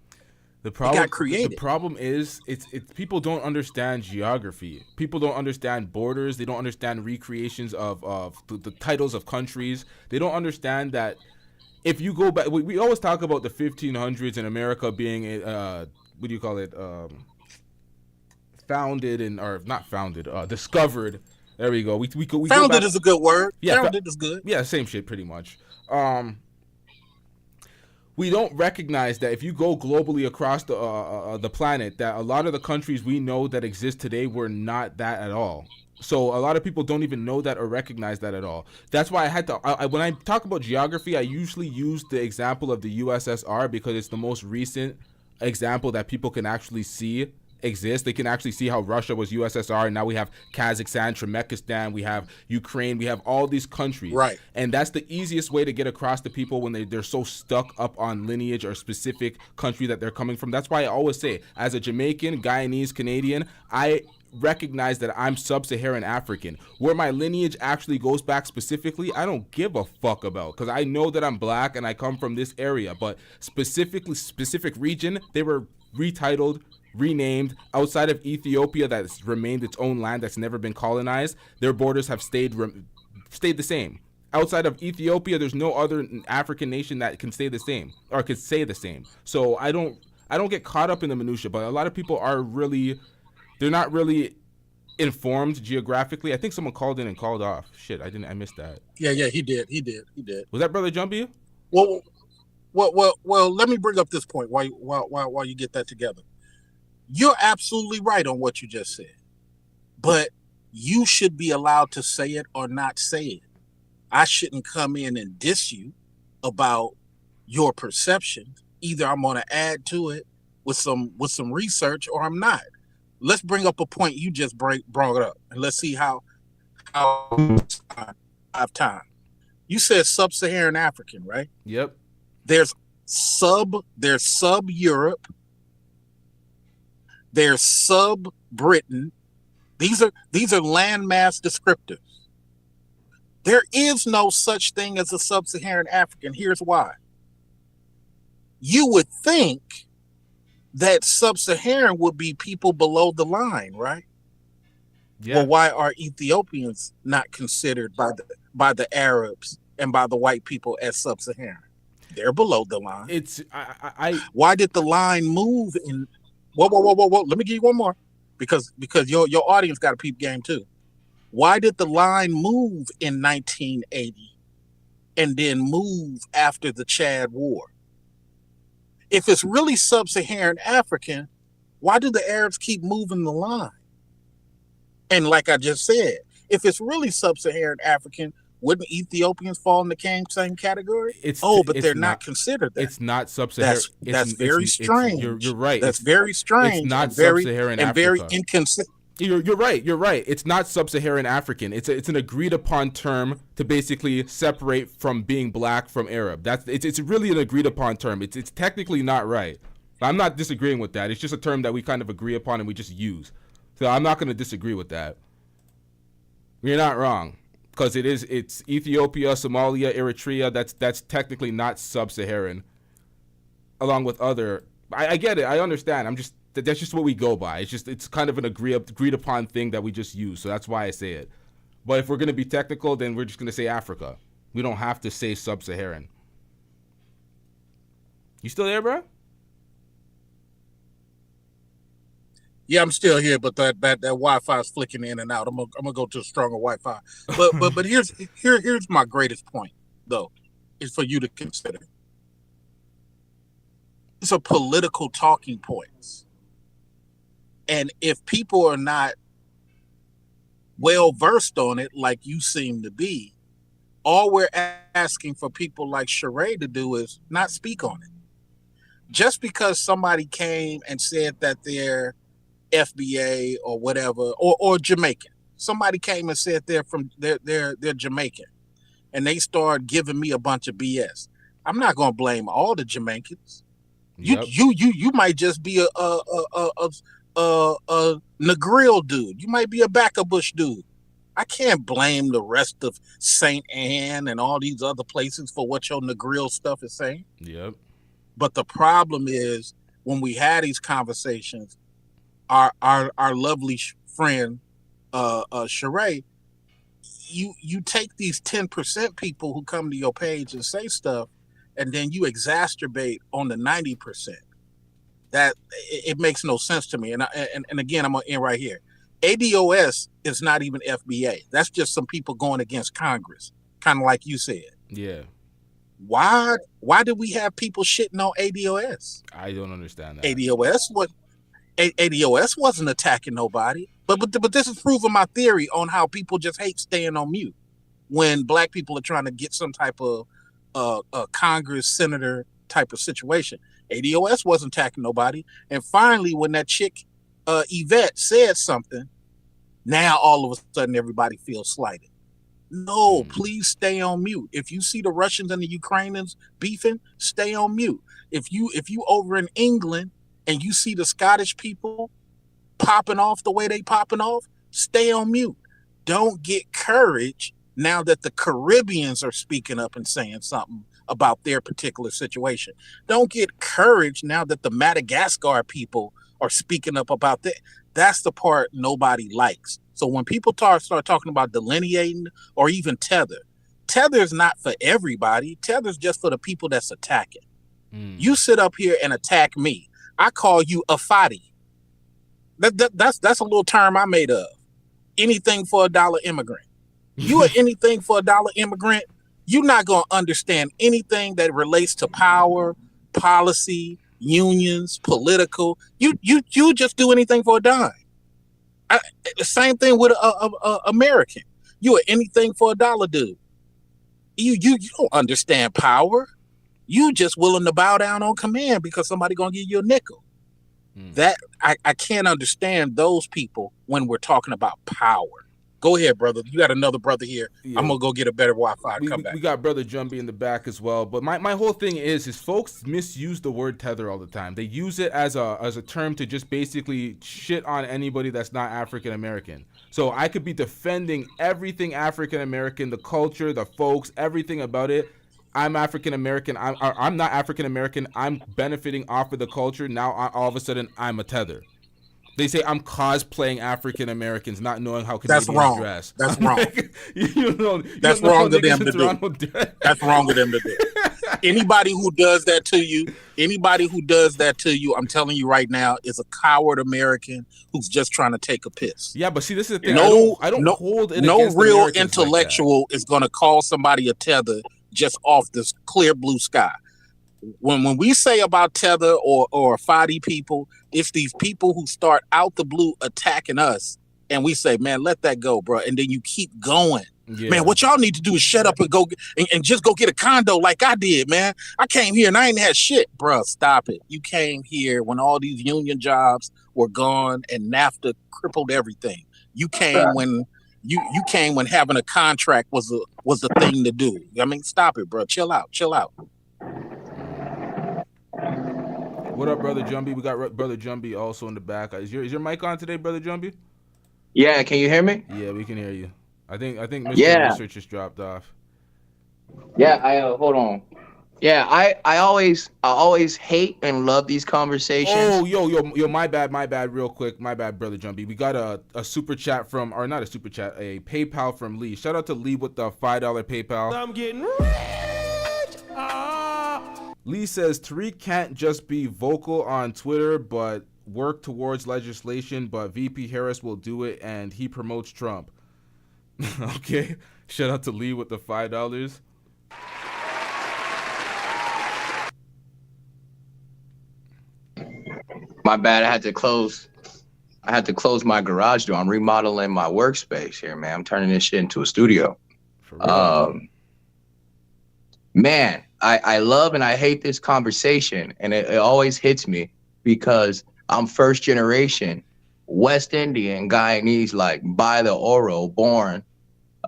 The problem, it got created. The problem is, it's people don't understand geography. People don't understand borders. They don't understand recreations of the titles of countries. They don't understand that if you go back, we always talk about the 1500s in America being discovered. There we go. We founded is a good word. Yeah, founded is good. Yeah, same shit pretty much. We don't recognize that if you go globally across the planet, that a lot of the countries we know that exist today were not that at all. So a lot of people don't even know that or recognize that at all. That's why I had to, when I talk about geography, I usually use the example of the USSR because it's the most recent example that people can actually see exist. They can actually see how Russia was USSR, and now we have Kazakhstan, Turkmenistan, we have Ukraine, we have all these countries. Right. And that's the easiest way to get across to people when they're so stuck up on lineage or specific country that they're coming from. That's why I always say, as a Jamaican, Guyanese, Canadian, I recognize that I'm sub-Saharan African. Where my lineage actually goes back specifically, I don't give a fuck about, because I know that I'm black and I come from this area, but specific region, they were retitled, renamed. Outside of Ethiopia, that's remained its own land, that's never been colonized, their borders have stayed the same. Outside of Ethiopia, there's no other African nation that can stay the same or could say the same. So I don't get caught up in the minutia, but a lot of people they're not really informed geographically. I think someone called in and called off. Shit, I missed that. Yeah, he did. Was that Brother Jumpy? Well, let me bring up this point while you get that together. You're absolutely right on what you just said, but you should be allowed to say it or not say it. I shouldn't come in and diss you about your perception. Either I'm going to add to it with some research, or I'm not. Let's bring up a point you just brought it up, and let's see how I have time. You said sub-Saharan African, right? Yep. There's sub-Europe. There's sub-Britain. These are landmass descriptors. There is no such thing as a sub-Saharan African. Here's why. You would think that sub-Saharan would be people below the line, right? Yeah. Well, why are Ethiopians not considered by the Arabs and by the white people as sub-Saharan? They're below the line. Why did the line move in? Whoa! Let me give you one more, because your audience got a peep game too. Why did the line move in 1980 and then move after the Chad War? If it's really sub-Saharan African, why do the Arabs keep moving the line? And like I just said, if it's really sub-Saharan African, Wouldn't Ethiopians fall in the same category? But they're not considered that. It's not sub-Saharan. That's very strange. You're right. That's very strange. It's not and very, sub-Saharan and Africa. very inconsistent. You're right. You're right. It's not sub-Saharan African. It's an agreed upon term to basically separate from being black from Arab. It's really an agreed upon term. It's technically not right. I'm not disagreeing with that. It's just a term that we kind of agree upon and we just use. So I'm not going to disagree with that. You're not wrong, because it's Ethiopia, Somalia, Eritrea. That's technically not sub-Saharan. Along with other, I get it. I understand. That's just what we go by. It's kind of an agreed upon thing that we just use. So that's why I say it. But if we're going to be technical, then we're just going to say Africa. We don't have to say sub-Saharan. You still there, bro? Yeah, I'm still here, but that Wi-Fi is flicking in and out. I'm gonna go to a stronger Wi-Fi. But here's my greatest point, though, is for you to consider. It's a political talking points. And if people are not well versed on it, like you seem to be, all we're asking for people like Sheree to do is not speak on it. Just because somebody came and said that they're FBA or whatever, or Jamaican, somebody came and said they're Jamaican, and they start giving me a bunch of BS. I'm not gonna blame all the Jamaicans. Yep. You might just be a Negril dude. You might be a Back-a-Bush dude. I can't blame the rest of St. Anne and all these other places for what your Negril stuff is saying. Yep. But the problem is when we had these conversations, our lovely friend Sheree, you take these 10% people who come to your page and say stuff, and then you exacerbate on the 90%. That it makes no sense to me. And again, I'm gonna end right here. ADOS is not even FBA. That's just some people going against Congress, kind of like you said. Yeah. Why did we have people shitting on ADOS? I don't understand that. ADOS wasn't attacking nobody. But this is proving my theory on how people just hate staying on mute when black people are trying to get some type of a Congress senator type of situation. ADOS wasn't attacking nobody. And finally, when that chick Yvette said something, now all of a sudden everybody feels slighted. No, please stay on mute. If you see the Russians and the Ukrainians beefing, stay on mute. If you over in England and you see the Scottish people popping off the way they popping off, stay on mute. Don't get courage now that the Caribbeans are speaking up and saying something about their particular situation. Don't get courage now that the Madagascar people are speaking up about that. That's the part nobody likes. So when people start talking about delineating or even tether is not for everybody. Tether's just for the people that's attacking. You sit up here and attack me. I call you a fadi. That's a little term I made up. Anything for $1 immigrant. You are anything for $1 immigrant. You're not going to understand anything that relates to power, policy, unions, political. You just do anything for a dime. The same thing with a American. You are anything for $1 dude. You don't understand power. You just willing to bow down on command because somebody gonna give you a nickel. That I can't understand those people when we're talking about power. Go ahead, brother. You got another brother here. Yeah. I'm gonna go get a better Wi-Fi and come back. We got brother Jumpy in the back as well. But my whole thing is folks misuse the word tether all the time. They use it as a term to just basically shit on anybody that's not African American. So I could be defending everything African American, the culture, the folks, everything about it. I'm African American. I'm not African American. I'm benefiting off of the culture. Now all of a sudden I'm a tether. They say I'm cosplaying African Americans, not knowing how Canadians dress. That's wrong. That's wrong of them to do. That's wrong of them to do. Anybody who does that to you, I'm telling you right now, is a coward American who's just trying to take a piss. Yeah, but see, this is the thing. I don't hold it. No real Americans intellectual is going to call somebody a tether just off this clear blue sky. When we say about tether or Fadi people, it's these people who start out the blue attacking us, and we say, man, let that go, bro. And then you keep going Man, what y'all need to do is shut up and go and just go get a condo like I did, man. I came here and I ain't had shit. Bruh, stop it. You came here when all these union jobs were gone and NAFTA crippled everything. You came when you came when having a contract was a thing to do. I mean, stop it, bro. Chill out. What up, Brother Jumbie? We got Brother Jumbie also in the back. Is your mic on today, Brother Jumbie? Yeah, can you hear me? Yeah, we can hear you. I think Mr. Yeah. Research just dropped off. Yeah, I hold on. Yeah, I always hate and love these conversations. Oh, yo, my bad, real quick. My bad, Brother Jumbie. We got a super chat from, or not a super chat, a PayPal from Lee. Shout out to Lee with the $5 PayPal. I'm getting rich. Lee says Tariq can't just be vocal on Twitter, but work towards legislation, but VP Harris will do it, and he promotes Trump. Okay. Shout out to Lee with the $5. My bad. I had to close my garage door. I'm remodeling my workspace here, man. I'm turning this shit into a studio. Man, I love and I hate this conversation, and it always hits me because I'm first generation West Indian Guyanese, like by the Oro, born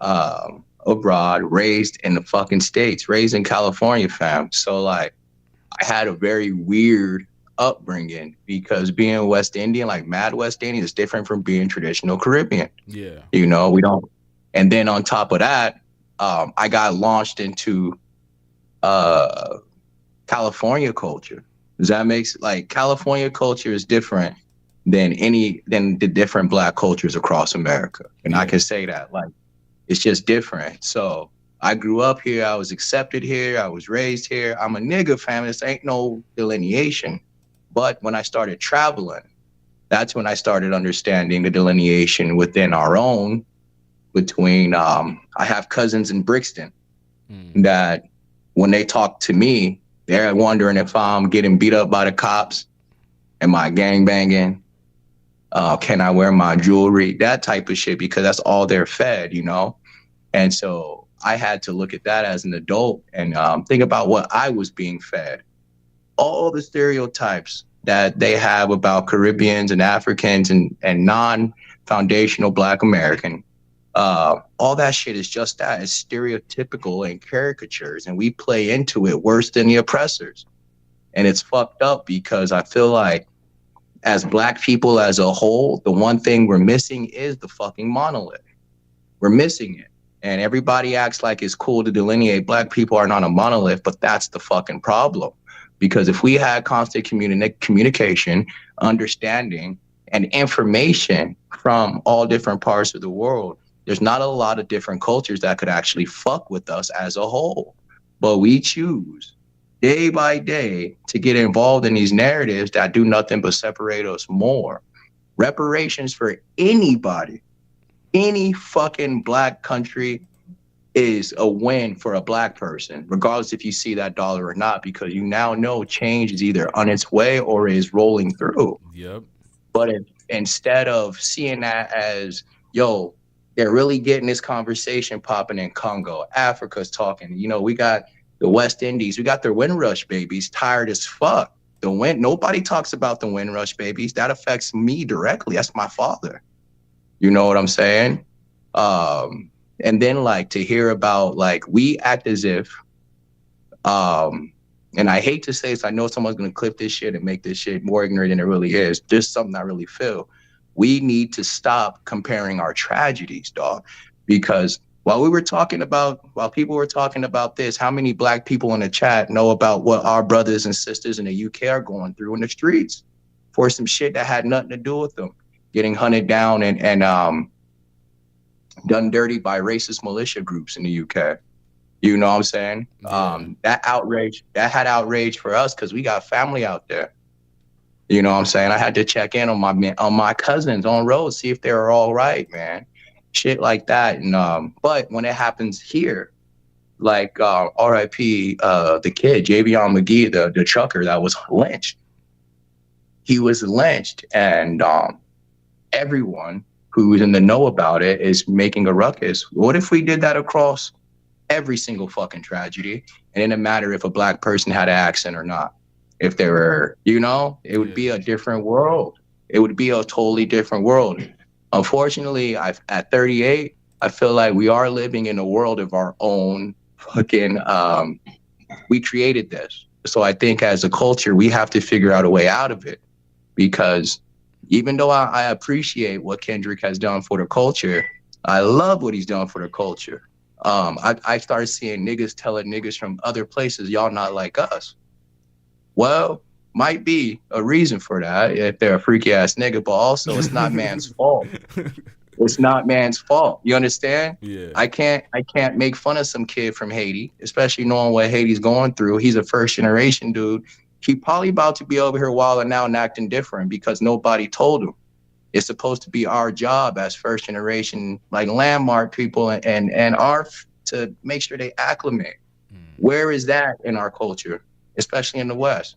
abroad, raised in the fucking States, raised in California, fam. So like I had a very weird upbringing because being West Indian, like mad West Indian, is different from being traditional Caribbean. Yeah. You know, we don't. And then on top of that, I got launched into California culture. Does that make sense? Like California culture is different than the different Black cultures across America. And I can say that, like, it's just different. So I grew up here. I was accepted here. I was raised here. I'm a nigga, fam. This ain't no delineation. But when I started traveling, that's when I started understanding the delineation within our own, between, I have cousins in Brixton that when they talk to me, they're wondering if I'm getting beat up by the cops. Am I gangbanging? Can I wear my jewelry? That type of shit, because that's all they're fed, you know? And so I had to look at that as an adult and think about what I was being fed. All the stereotypes that they have about Caribbeans and Africans and non-foundational Black American, all that shit is just that. It's stereotypical and caricatures, and we play into it worse than the oppressors. And it's fucked up because I feel like as Black people as a whole, the one thing we're missing is the fucking monolith. We're missing it. And everybody acts like it's cool to delineate Black people are not a monolith, but that's the fucking problem. Because if we had constant communication, understanding, and information from all different parts of the world, there's not a lot of different cultures that could actually fuck with us as a whole. But we choose day by day to get involved in these narratives that do nothing but separate us more. Reparations for anybody, any fucking Black country, is a win for a Black person, regardless if you see that dollar or not, because you now know change is either on its way or is rolling through. Yep. But instead of seeing that as, yo, they're really getting this conversation popping in Congo, Africa's talking, you know, we got the West Indies, we got their Windrush babies tired as fuck. Nobody talks about the Windrush babies. That affects me directly. That's my father. You know what I'm saying? And then like to hear about like we act as if, and I hate to say this, I know someone's gonna clip this shit and make this shit more ignorant than it really is. Just something I really feel. We need to stop comparing our tragedies, dog. Because while people were talking about this, how many Black people in the chat know about what our brothers and sisters in the UK are going through in the streets for some shit that had nothing to do with them, getting hunted down and done dirty by racist militia groups in the UK. You know what I'm saying? That had outrage for us because we got family out there. You know what I'm saying? I had to check in on my cousins on road, see if they were all right, man. Shit like that. And but when it happens here, like R.I.P. The kid, Javion McGee, the trucker that was lynched. He was lynched, and everyone who's in the know about it is making a ruckus. What if we did that across every single fucking tragedy? And it didn't matter if a black person had an accent or not. If they were, it would be a different world. It would be a totally different world. Unfortunately, at 38, I feel like we are living in a world of our own fucking, we created this. So I think as a culture, we have to figure out a way out of it, because even though I appreciate what Kendrick has done for the culture, I love what he's done for the culture. I started seeing niggas telling niggas from other places, y'all not like us. Well, might be a reason for that if they're a freaky ass nigga, but also it's not man's fault. It's not man's fault. You understand? Yeah. I can't make fun of some kid from Haiti, especially knowing what Haiti's going through. He's a first generation dude. He probably about to be over here wilding out and acting different because nobody told him. It's supposed to be our job as first generation, like landmark people and our to make sure they acclimate. Where is that in our culture, especially in the West?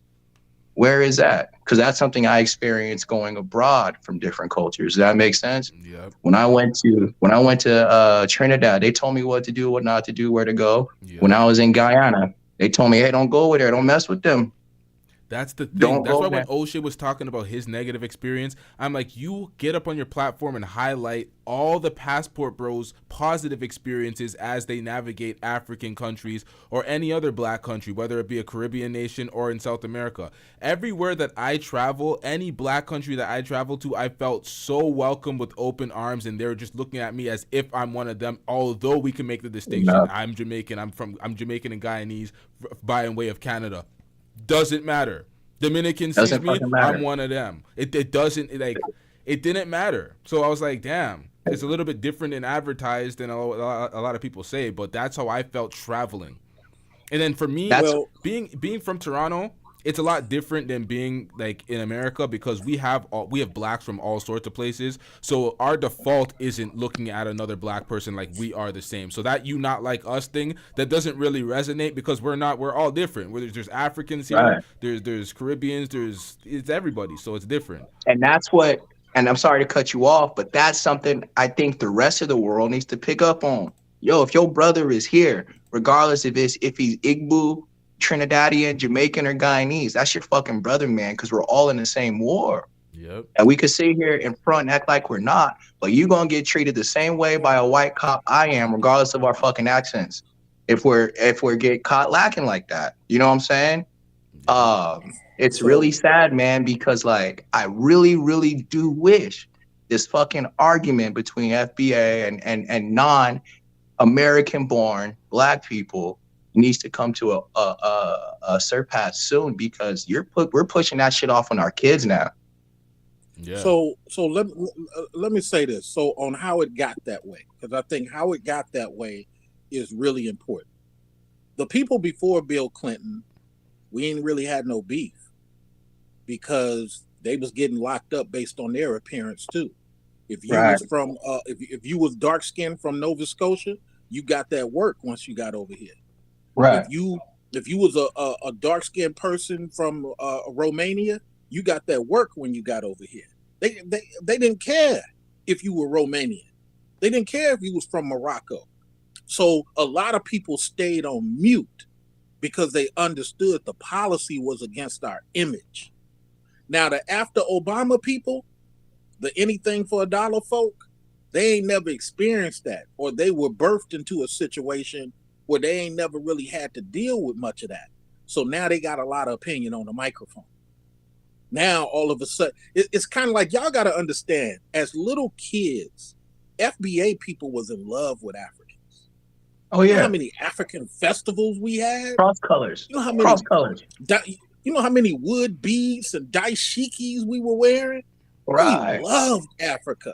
Where is that? Because that's something I experienced going abroad from different cultures. Does that make sense? Yep. When I went to Trinidad, they told me what to do, what not to do, where to go. Yep. When I was in Guyana, they told me, hey, don't go over there. Don't mess with them. That's the thing. That's why when Oshay was talking about his negative experience, I'm like, you get up on your platform and highlight all the Passport Bros' positive experiences as they navigate African countries or any other black country, whether it be a Caribbean nation or in South America. Everywhere that I travel, any black country that I travel to, I felt so welcome with open arms, and they're just looking at me as if I'm one of them, although we can make the distinction. No. I'm Jamaican. I'm Jamaican and Guyanese by and way of Canada. Doesn't matter. Dominican sees me, I'm one of them. It didn't matter. So I was like, damn, it's a little bit different and advertised than a lot of people say, but that's how I felt traveling. And then for me, being from Toronto, it's a lot different than being like in America, because we have blacks from all sorts of places. So our default isn't looking at another black person like we are the same. So that you not like us thing, that doesn't really resonate, because we're all different. There's Africans here, right. There's Caribbeans, it's everybody. So it's different. And that's what, and I'm sorry to cut you off, but that's something I think the rest of the world needs to pick up on. Yo, if your brother is here, regardless if he's Igbo, Trinidadian, Jamaican, or Guyanese, that's your fucking brother, man, because we're all in the same war. Yep. And we could sit here in front and act like we're not, but you're gonna get treated the same way by a white cop I am, regardless of our fucking accents. If we get caught lacking like that, you know what I'm saying? It's really sad, man, because like I really, really do wish this fucking argument between FBA and non-American born black people needs to come to a surpass soon, because we're pushing that shit off on our kids now. Yeah. So let me say this. So on how it got that way, because I think how it got that way is really important. The people before Bill Clinton, we ain't really had no beef, because they was getting locked up based on their appearance too. If you was from if you was dark skinned from Nova Scotia, you got that work once you got over here. Right. If you was a dark skinned person from Romania, you got that work when you got over here. They didn't care if you were Romanian. They didn't care if you was from Morocco. So a lot of people stayed on mute because they understood the policy was against our image. Now the after Obama people, the anything for a dollar folk, they ain't never experienced that, or they were birthed into a situation where they ain't never really had to deal with much of that. So now they got a lot of opinion on the microphone. Now, all of a sudden, it's kind of like, y'all got to understand, as little kids, FBA people was in love with Africans. Oh, yeah. You know how many African festivals we had? Cross colors. You know how many cross colors. You know how many wood beads and dashikis we were wearing? Right. We loved Africa.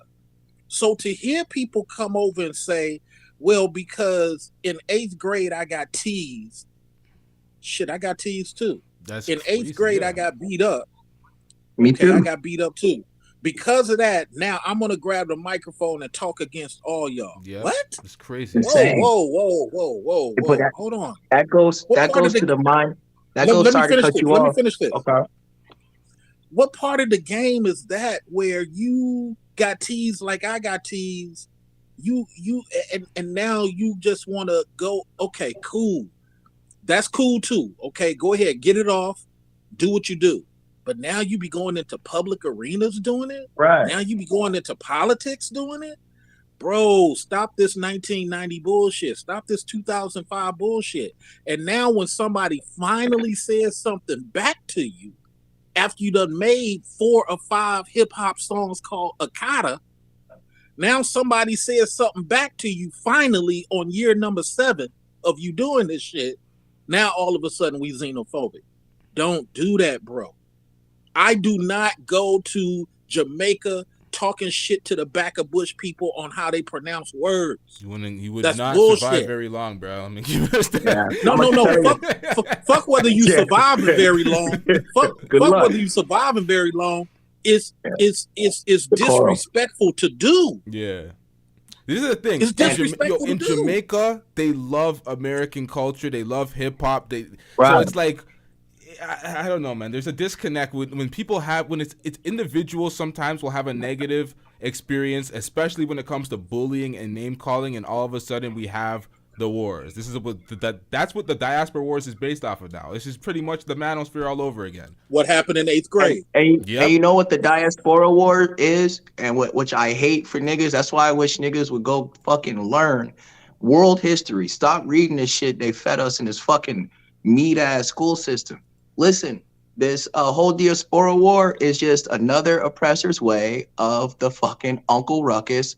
So to hear people come over and say, well, because in 8th grade I got teased. Shit, I got teased too. That's in 8th grade, I got beat up. Me too. I got beat up too. Because of that, now I'm gonna grab the microphone and talk against all y'all. Yeah, what? It's crazy. Whoa. Hold on. That goes to the mind. That goes. Sorry to cut you off. Let me finish this. Okay. What part of the game is that where you got teased like I got teased, and now you just want to go, okay, cool. That's cool too. Okay, go ahead, get it off, do what you do. But now you be going into public arenas doing it? Right. Now you be going into politics doing it? Bro, stop this 1990 bullshit. Stop this 2005 bullshit. And now when somebody finally says something back to you, after you done made 4 or 5 hip-hop songs called Akata, now somebody says something back to you finally on year number 7 of you doing this shit. Now all of a sudden we xenophobic. Don't do that, bro. I do not go to Jamaica talking shit to the back of bush people on how they pronounce words. You would That's not bullshit. survive very long, bro. I mean, No. Fuck whether you survive very long. Fuck whether you survive very long. It's disrespectful to do. Yeah. This is the thing. It's disrespectful in to do. Jamaica, they love American culture. They love hip hop. So it's like, I don't know, man. There's a disconnect when people have, when it's individuals sometimes will have a negative experience, especially when it comes to bullying and name calling, and all of a sudden we have the wars. This is that's what the diaspora wars is based off of now. This is pretty much the manosphere all over again. What happened in 8th grade? And you know what the diaspora war is, and which I hate for niggas. That's why I wish niggas would go fucking learn world history. Stop reading this shit they fed us in this fucking meat ass school system. Listen, this whole diaspora war is just another oppressor's way of the fucking Uncle Ruckus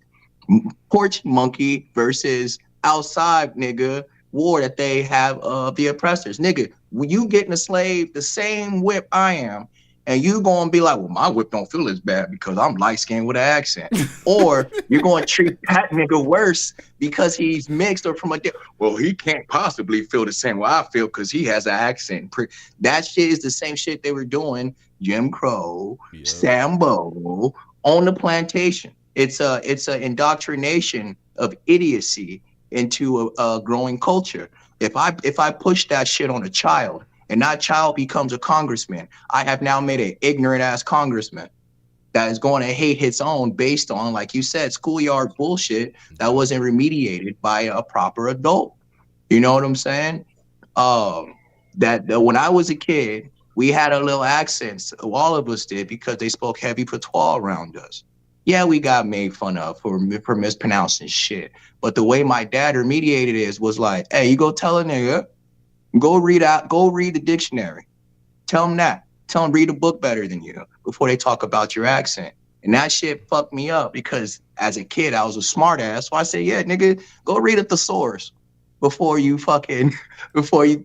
porch monkey versus outside nigga war that they have of the oppressors. Nigga, when you getting a slave the same whip I am, and you gonna be like, well, my whip don't feel as bad because I'm light-skinned with an accent. Or you're gonna treat that nigga worse because he's mixed or from a well, he can't possibly feel the same way I feel because he has an accent. That shit is the same shit they were doing, Jim Crow, Sambo, on the plantation. It's a indoctrination of idiocy into a growing culture. If I push that shit on a child, and that child becomes a congressman, I have now made an ignorant ass congressman that is going to hate his own based on, like you said, schoolyard bullshit that wasn't remediated by a proper adult. You know what I'm saying? That when I was a kid, we had a little accents. All of us did, because they spoke heavy patois around us. Yeah, we got made fun of for mispronouncing shit. But the way my dad remediated it was like, hey, you go tell a nigga, go read the dictionary. Tell them that. Tell them read a book better than you before they talk about your accent. And that shit fucked me up because as a kid, I was a smart ass. So I said, yeah, nigga, go read a thesaurus before you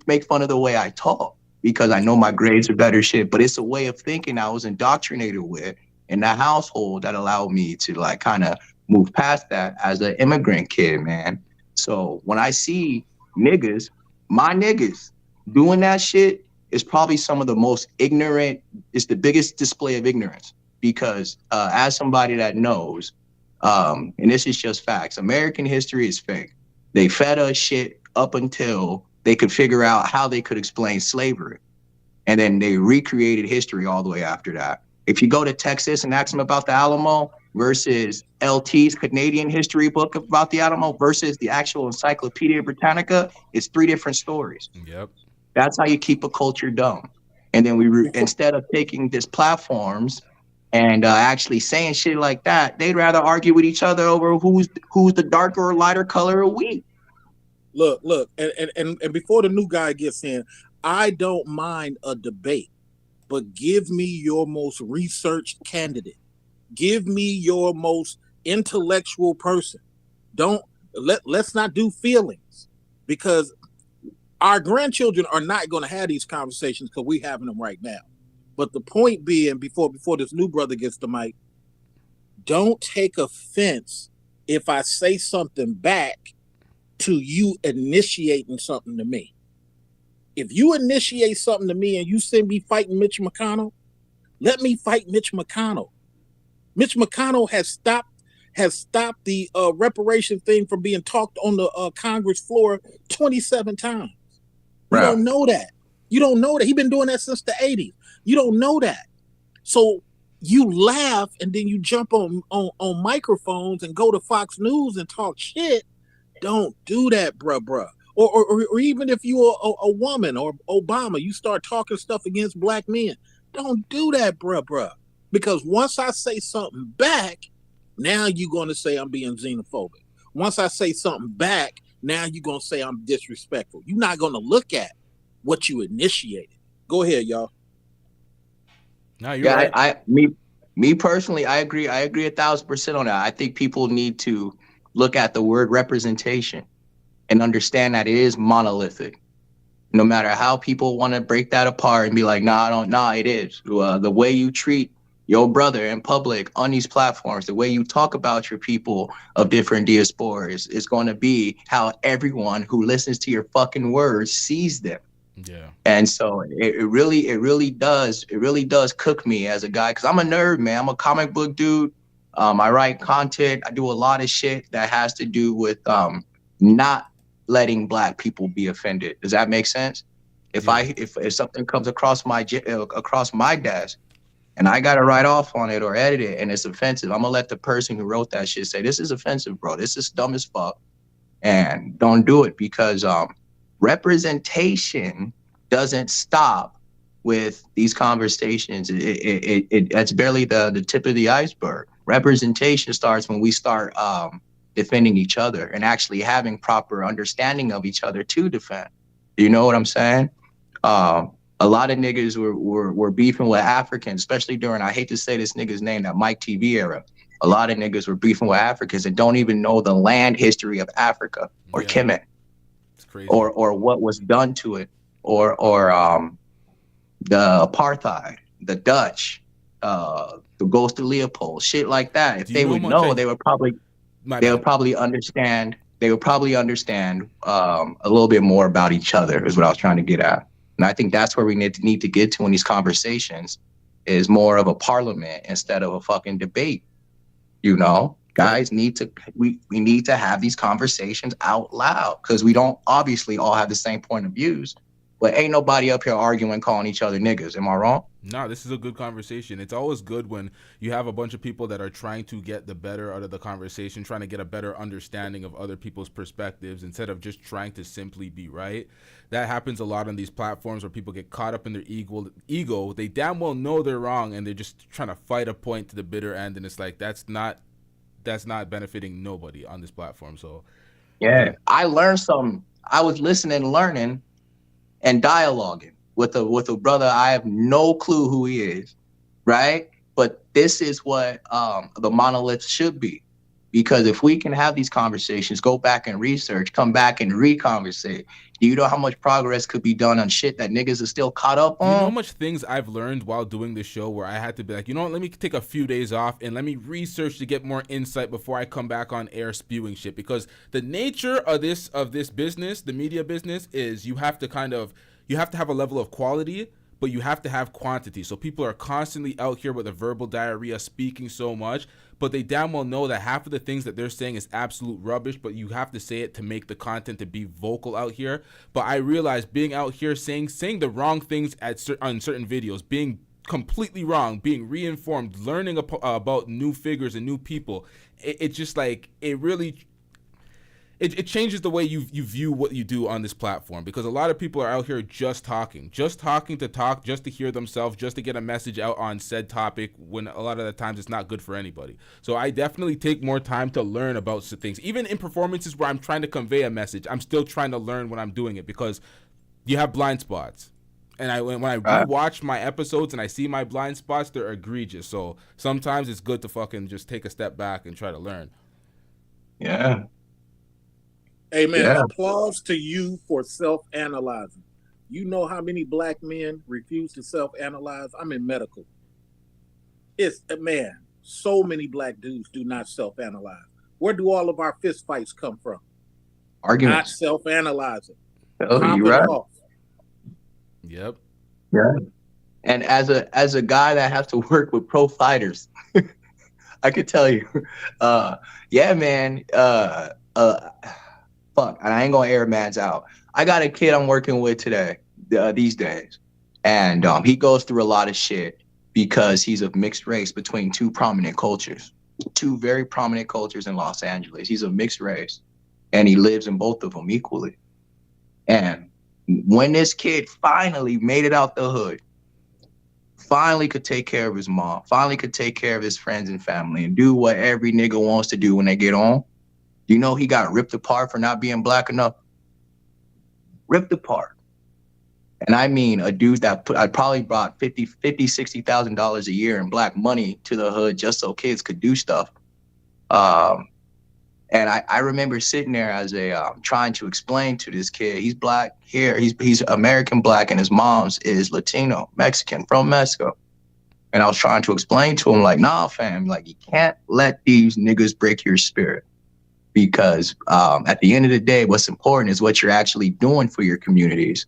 make fun of the way I talk, because I know my grades are better shit. But it's a way of thinking I was indoctrinated with in the household that allowed me to like kind of move past that as an immigrant kid, man. So when I see niggas, my niggas doing that shit is probably some of the most ignorant, it's the biggest display of ignorance, because as somebody that knows, and this is just facts, American history is fake. They fed us shit up until they could figure out how they could explain slavery. And then they recreated history all the way after that. If you go to Texas and ask them about the Alamo versus LT's Canadian history book about the Alamo versus the actual Encyclopedia Britannica, it's 3 different stories. Yep. That's how you keep a culture dumb. And then instead of taking these platforms and actually saying shit like that, they'd rather argue with each other over who's the darker or lighter color of wheat. Look, and before the new guy gets in, I don't mind a debate, but give me your most researched candidate. Give me your most intellectual person. Let's not do feelings, because our grandchildren are not going to have these conversations because we're having them right now. But the point being, before this new brother gets the mic, don't take offense if I say something back to you initiating something to me. If you initiate something to me and you send me fighting Mitch McConnell, let me fight Mitch McConnell. Mitch McConnell has stopped the reparation thing from being talked on the Congress floor 27 times. You Right. don't know that. You don't know that. He's been doing that since the 80s. You don't know that. So you laugh and then you jump on microphones and go to Fox News and talk shit. Don't do that, bruh. Or even if you're a woman or Obama, you start talking stuff against black men. Don't do that, bruh. Because once I say something back, now you're going to say I'm being xenophobic. Once I say something back, now you're going to say I'm disrespectful. You're not going to look at what you initiated. Go ahead, y'all. No, you're right. Me personally, I agree 1,000% on that. I think people need to look at the word representation and understand that it is monolithic. No matter how people want to break that apart and be like, nah, it is. The way you treat your brother in public on these platforms, the way you talk about your people of different diasporas is going to be how everyone who listens to your fucking words sees them. Yeah. And so it really does cook me as a guy, because I'm a nerd, man. I'm a comic book dude. I write content. I do a lot of shit that has to do with not letting black people be offended. Does that make sense? If something comes across my desk and I gotta write off on it or edit it and it's offensive, I'm gonna let the person who wrote that shit say, this is offensive, bro. This is dumb as fuck. And don't do it, because representation doesn't stop with these conversations. It's barely the tip of the iceberg. Representation starts when we start defending each other and actually having proper understanding of each other to defend. You know what I'm saying? A lot of niggas were beefing with Africans, especially during, I hate to say this nigga's name, that Mike TV era. A lot of niggas were beefing with Africans and don't even know the land history of Africa or Kemet. Or what was done to it, or the apartheid, the Dutch, the Ghost of Leopold, shit like that. If they would know, they would probably understand. They would probably understand a little bit more about each other, is what I was trying to get at. And I think that's where we need to get to in these conversations, is more of a parliament instead of a fucking debate. You know? Guys we need to have these conversations out loud, because we don't obviously all have the same point of views, but ain't nobody up here arguing, calling each other niggas. Am I wrong? No, this is a good conversation. It's always good when you have a bunch of people that are trying to get the better out of the conversation, trying to get a better understanding of other people's perspectives instead of just trying to simply be right. That happens a lot on these platforms where people get caught up in their ego. They damn well know they're wrong and they're just trying to fight a point to the bitter end, and it's like that's not benefiting nobody on this platform. So yeah, I learned something. I was listening, learning, and dialoguing with a brother. I have no clue who he is, right? But this is what the monolith should be, because if we can have these conversations, go back and research, come back and reconversate. Do you know how much progress could be done on shit that niggas are still caught up on? You know how much things I've learned while doing this show, where I had to be like, you know what, let me take a few days off and let me research to get more insight before I come back on air spewing shit. Because the nature of this business, the media business, is you have to have a level of quality, but you have to have quantity. So people are constantly out here with a verbal diarrhea, speaking so much, but they damn well know that half of the things that they're saying is absolute rubbish, but you have to say it to make the content, to be vocal out here. But I realized being out here saying the wrong things on certain videos, being completely wrong, being reinformed, learning about new figures and new people, it just like, it really... It changes the way you view what you do on this platform, because a lot of people are out here just talking to talk, just to hear themselves, just to get a message out on said topic, when a lot of the times it's not good for anybody. So I definitely take more time to learn about some things. Even in performances where I'm trying to convey a message, I'm still trying to learn when I'm doing it, because you have blind spots. And when I rewatch my episodes and I see my blind spots, they're egregious. So sometimes it's good to fucking just take a step back and try to learn. Yeah. Hey, man, applause to you for self-analyzing. You know how many black men refuse to self-analyze? I'm in medical. Man, so many black dudes do not self-analyze. Where do all of our fist fights come from? Arguments. Not self-analyzing. Oh, you're right. Off. Yep. Yeah. And as a guy that has to work with pro fighters, I could tell you, yeah, man, fuck, and I ain't gonna air man's out. I got a kid I'm working with today, these days, and he goes through a lot of shit. because he's of mixed race between two prominent cultures, two very prominent cultures in Los Angeles. He's a mixed race, and he lives in both of them equally. And when this kid finally made it out the hood, finally could take care of his mom, finally could take care of his friends and family, and do what every nigga wants to do when they get on, you know, he got ripped apart for not being black enough. Ripped apart. And I mean, a dude that I probably brought $60,000 a year in black money to the hood just so kids could do stuff. And I remember sitting there as trying to explain to this kid, he's black here, he's American black, and his mom's is Latino, Mexican, from Mexico. And I was trying to explain to him, like, nah, fam, like, you can't let these niggas break your spirit. Because at the end of the day, what's important is what you're actually doing for your communities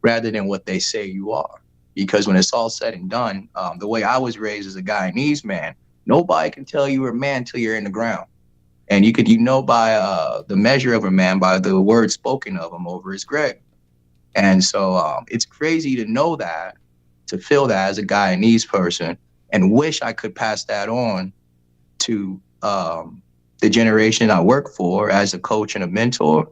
rather than what they say you are. Because when it's all said and done, the way I was raised as a Guyanese man, nobody can tell you you're a man till you're in the ground. And you know by the measure of a man by the words spoken of him over his grave. And so it's crazy to know that, to feel that as a Guyanese person, and wish I could pass that on to the generation I work for as a coach and a mentor.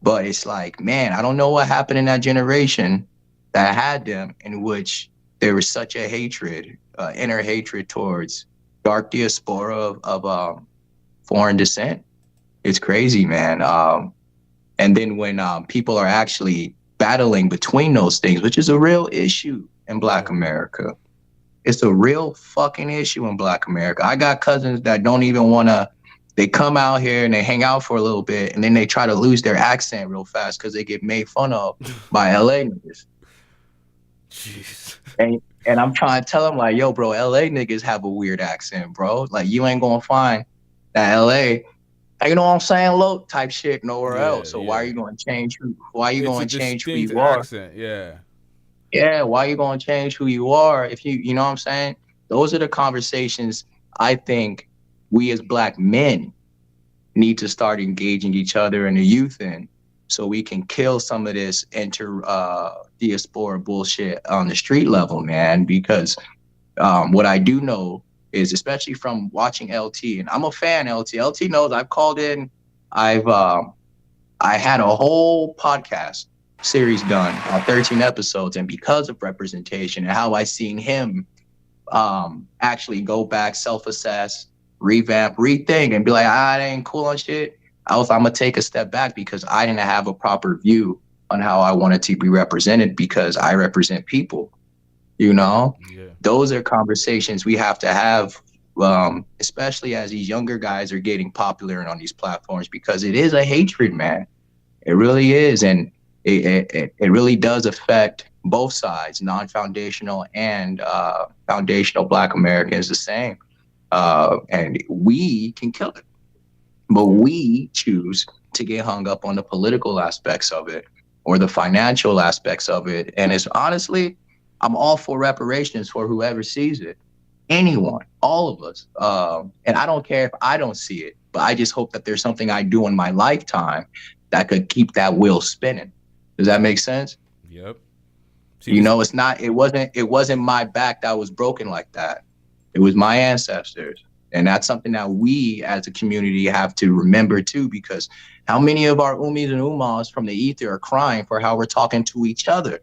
But it's like, man, I don't know what happened in that generation that had them, in which there was such a hatred, inner hatred towards dark diaspora of foreign descent. It's crazy, man. And then when people are actually battling between those things, which is a real issue in Black America. It's a real fucking issue in Black America. I got cousins that don't even want to, they come out here and they hang out for a little bit, and then they try to lose their accent real fast because they get made fun of by LA niggas. Jeez. And I'm trying to tell them, like, yo, bro, LA niggas have a weird accent, bro. Like, you ain't going to find that LA, you know what I'm saying, low type shit nowhere else. So why are you going to change who you are? Accent, yeah. Yeah, why are you going to change who you are if you know what I'm saying? Those are the conversations I think we as Black men need to start engaging each other and the youth in, so we can kill some of this diaspora bullshit on the street level, man. Because what I do know is, especially from watching LT, and I'm a fan of LT. LT knows I've called in. I had a whole podcast series done on 13 episodes, and because of representation and how I seen him actually go back, self-assess, revamp, rethink, and be like, it ain't cool on shit. I'm gonna take a step back because I didn't have a proper view on how I wanted to be represented, because I represent people. You know, those are conversations we have to have, especially as these younger guys are getting popular and on these platforms, because it is a hatred, man. It really is. And it really does affect both sides, non-foundational and foundational Black Americans the same. And we can kill it. But we choose to get hung up on the political aspects of it or the financial aspects of it. And it's honestly, I'm all for reparations for whoever sees it. Anyone, all of us. And I don't care if I don't see it, but I just hope that there's something I do in my lifetime that could keep that wheel spinning. Does that make sense? Yep. You know, it wasn't my back that was broken like that. It was my ancestors. And that's something that we as a community have to remember too, because how many of our umis and umas from the ether are crying for how we're talking to each other?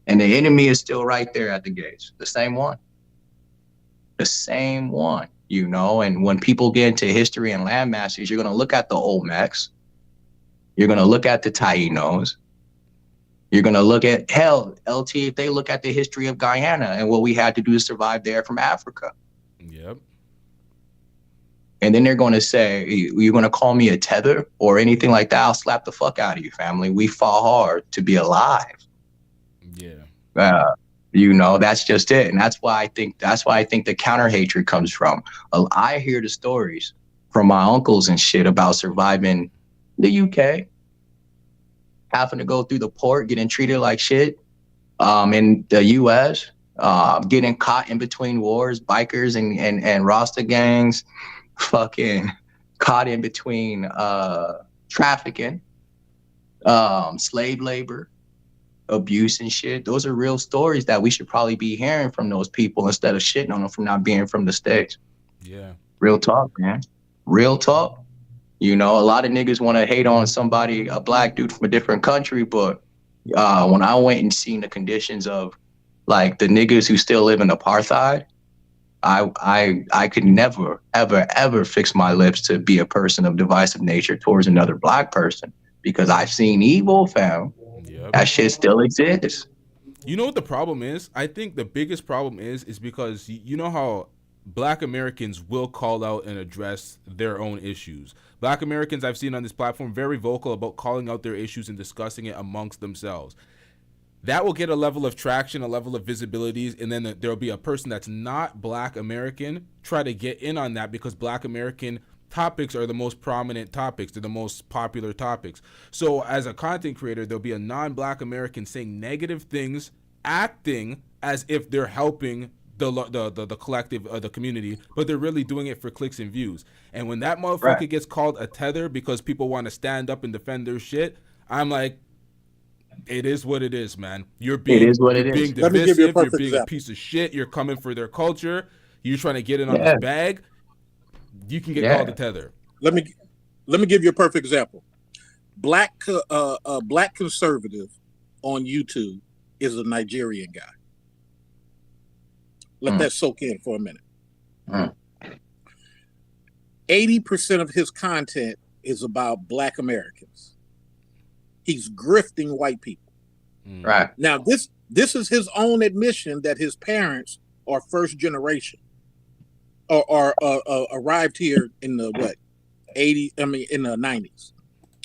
And the enemy is still right there at the gates. The same one. The same one, you know? And when people get into history and landmasses, you're going to look at the Olmecs. You're going to look at the Tainos. You're going to look at, hell, LT, if they look at the history of Guyana and what we had to do to survive there from Africa. Yep. And then they're going to say, you're going to call me a tether or anything like that, I'll slap the fuck out of you, family. We fought hard to be alive. Yeah. You know, that's just it. And that's why I think the counter hatred comes from. I hear the stories from my uncles and shit about surviving the UK, having to go through the port, getting treated like shit. In the US, getting caught in between wars, bikers and Rasta gangs, fucking caught in between trafficking, slave labor, abuse and shit. Those are real stories that we should probably be hearing from those people instead of shitting on them for not being from the States. Yeah. Real talk, man. Real talk. You know, a lot of niggas want to hate on somebody, a black dude from a different country, but when I went and seen the conditions of like the niggas who still live in apartheid, I could never, ever, ever fix my lips to be a person of divisive nature towards another black person because I've seen evil, fam. Yep. That shit still exists. You know what the problem is? I think the biggest problem is because you know how Black Americans will call out and address their own issues. Black Americans I've seen on this platform very vocal about calling out their issues and discussing it amongst themselves. That will get a level of traction, a level of visibility, and then there'll be a person that's not Black American try to get in on that because Black American topics are the most prominent topics. They're the most popular topics. So as a content creator, there'll be a non-Black American saying negative things, acting as if they're helping the collective, the community, but they're really doing it for clicks and views. And when that motherfucker gets called a tether because people want to stand up and defend their shit, I'm like, it is what it is, man. You're being divisive, you're being a piece of shit, you're coming for their culture, you're trying to get in on this bag, you can get called a tether. Let me give you a perfect example. Black conservative on YouTube is a Nigerian guy. Let that soak in for a minute. 80% of his content is about Black Americans. He's grifting white people. Right. Now, this is his own admission that his parents are first generation or arrived here in the in the 90s.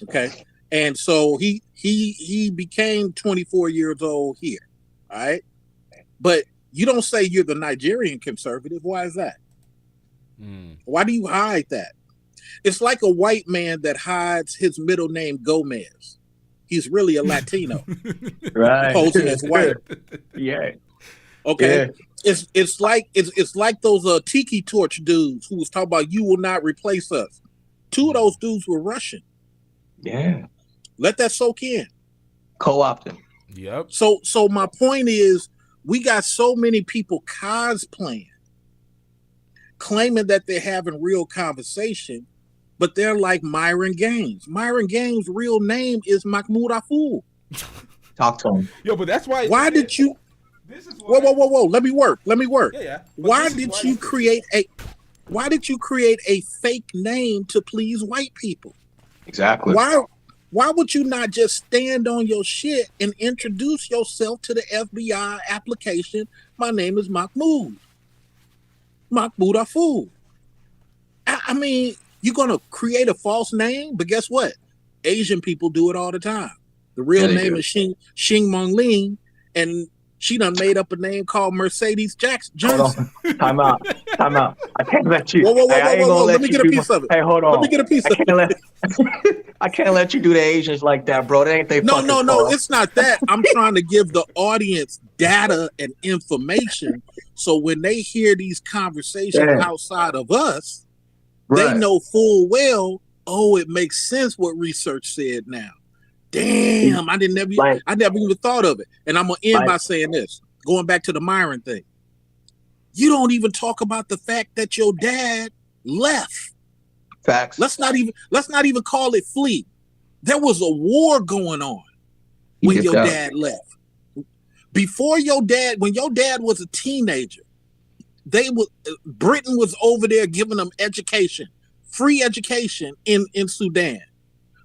Okay. And so he became 24 years old here. All right. But you don't say you're the Nigerian conservative. Why is that? Why do you hide that? It's like a white man that hides his middle name Gomez. He's really a Latino, right? Posing as white. Yeah. Okay. Yeah. It's like those tiki torch dudes who was talking about you will not replace us. Two of those dudes were Russian. Yeah. Let that soak in. Co-opting. Yep. So my point is, we got so many people cosplaying, claiming that they're having real conversation, but they're like Myron Gaines. Myron Gaines' real name is Mahmoud Aful. Talk to him. Yo, but that's why. Why did you? Whoa! Let me work. Yeah. Why did you create a fake name to please white people? Exactly. Why would you not just stand on your shit and introduce yourself to the FBI application? My name is Mahmoud Aful. I mean, you're going to create a false name, but guess what? Asian people do it all the time. The real name is Xing Mong Ling, and she done made up a name called Mercedes Johnson. Time out. I can't let you. Whoa. Let me get a piece of it. Hey, hold on. Let me get a piece of it. I can't let you do the Asians like that, bro. That ain't they fucking No, fault. it's not that. I'm trying to give the audience data and information so when they hear these conversations outside of us, they know full well, it makes sense what research said now. Damn, I never even thought of it. And I'm gonna end by saying this, going back to the Myron thing. You don't even talk about the fact that your dad left. Facts. Let's not even call it flee. There was a war going on when your dad left. Before your dad, when your dad was a teenager, Britain was over there giving them education, free education in Sudan.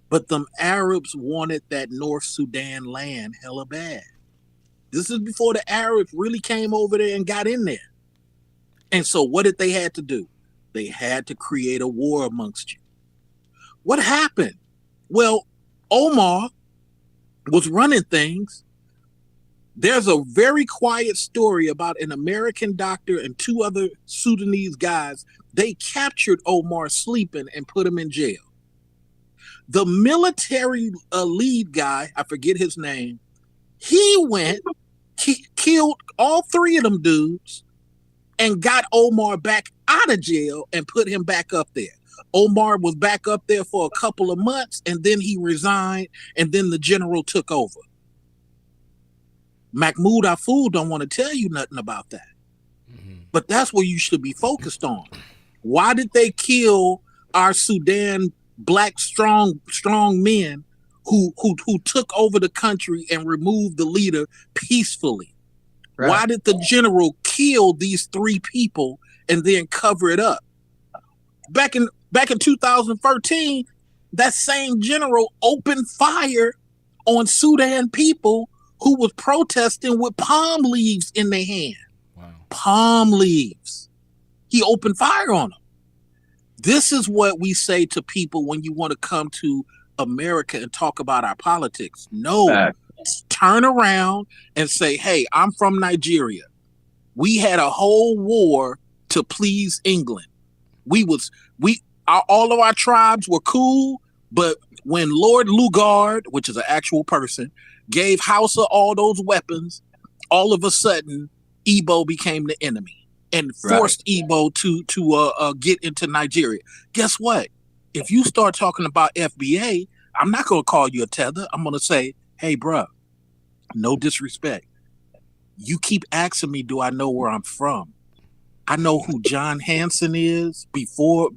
But them Arabs wanted that North Sudan land hella bad. This is before the Arabs really came over there and got in there. And so what did they have to do? They had to create a war amongst you. What happened? Well, Omar was running things. There's a very quiet story about an American doctor and two other Sudanese guys. They captured Omar sleeping and put him in jail. The military lead guy, I forget his name, he went, killed all three of them dudes and got Omar back out of jail and put him back up there. Omar was back up there for a couple of months and then he resigned and then the general took over. Mahmoud Aful don't want to tell you nothing about that. But that's what you should be focused on. Why did they kill our Sudan black strong men who took over the country and removed the leader peacefully? Right. Why did the general kill these 3 people and then cover it up? Back in 2013, that same general opened fire on Sudan people who was protesting with palm leaves in their hand. Wow. Palm leaves. He opened fire on them. This is what we say to people when you want to come to America and talk about our politics. No, turn around and say, hey, I'm from Nigeria. We had a whole war to please England. All of our tribes were cool, but when Lord Lugard, which is an actual person, gave Hausa all those weapons, all of a sudden, Igbo became the enemy and forced Igbo to get into Nigeria. Guess what? If you start talking about FBA, I'm not going to call you a tether. I'm going to say, hey, bruh, no disrespect. You keep asking me, do I know where I'm from? I know who John Hanson is before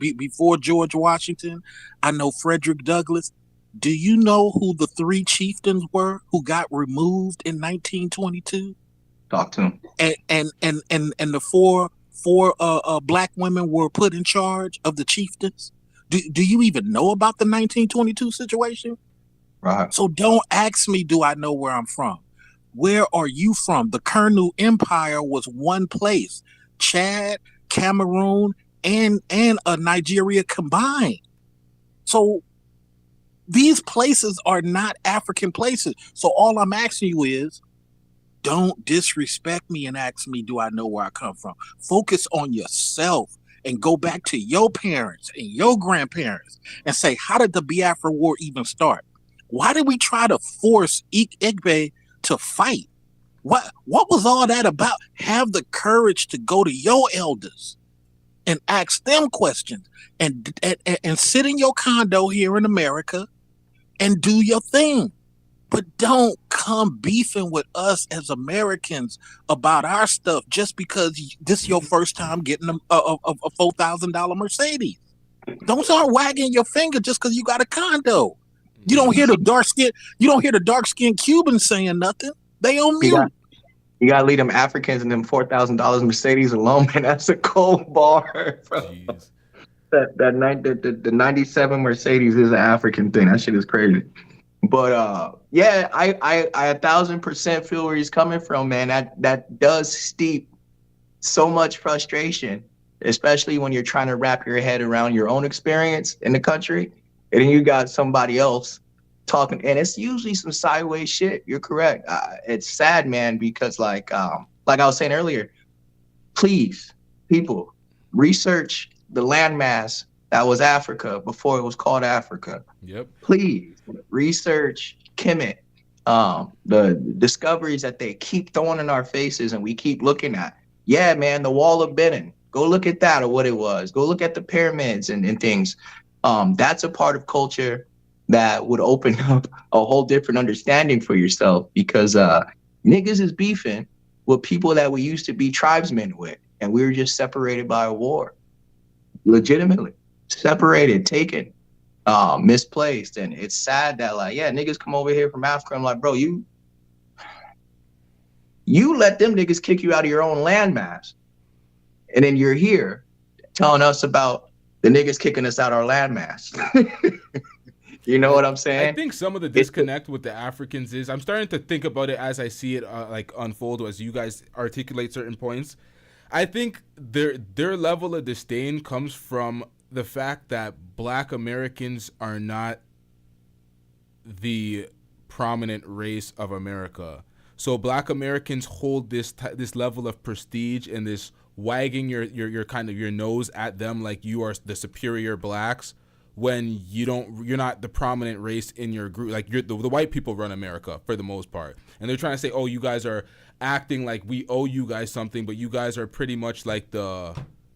George Washington. I know Frederick Douglass. Do you know who the 3 chieftains were who got removed in 1922? Talk to him. And the four black women were put in charge of the chieftains. Do you even know about the 1922 situation? Right. So don't ask me, do I know where I'm from? Where are you from? The Kernu Empire was one place. Chad, Cameroon, and Nigeria combined. So these places are not African places. So all I'm asking you is, don't disrespect me and ask me, do I know where I come from? Focus on yourself and go back to your parents and your grandparents and say, how did the Biafra War even start? Why did we try to force Igbe to fight? What was all that about? Have the courage to go to your elders and ask them questions and sit in your condo here in America and do your thing. But don't come beefing with us as Americans about our stuff just because this is your first time getting a $4,000 Mercedes. Don't start wagging your finger just because you got a condo. You don't hear the dark skinned Cubans saying nothing. They on mute. You gotta leave them Africans and them $4,000 Mercedes alone, man. That's a cold bar, bro. The 97 Mercedes is an African thing. That shit is crazy. But yeah, I 1,000% feel where he's coming from, man. That does steep so much frustration, especially when you're trying to wrap your head around your own experience in the country, and then you got somebody else talking, and it's usually some sideways shit. You're correct. It's sad, man, because like I was saying earlier, please, people, research the landmass that was Africa before it was called Africa. Yep. Please research Kemet, the discoveries that they keep throwing in our faces and we keep looking at. Yeah, man, the Wall of Benin. Go look at that or what it was. Go look at the pyramids and things. That's a part of culture that would open up a whole different understanding for yourself, because niggas is beefing with people that we used to be tribesmen with, and we were just separated by a war. Legitimately separated, taken, misplaced. And it's sad that, like, yeah, niggas come over here from Africa. I'm like, bro, you let them niggas kick you out of your own landmass, and then you're here telling us about the niggas kicking us out our landmass. You know what I'm saying? I think some of the disconnect with the Africans is, I'm starting to think about it as I see it like unfold as you guys articulate certain points. I think their level of disdain comes from the fact that Black Americans are not the prominent race of America. So Black Americans hold this level of prestige and this wagging your kind of your nose at them like you are the superior blacks, when you're not the prominent race in your group. Like the white people run America for the most part, and they're trying to say, oh, you guys are acting like we owe you guys something, but you guys are pretty much like the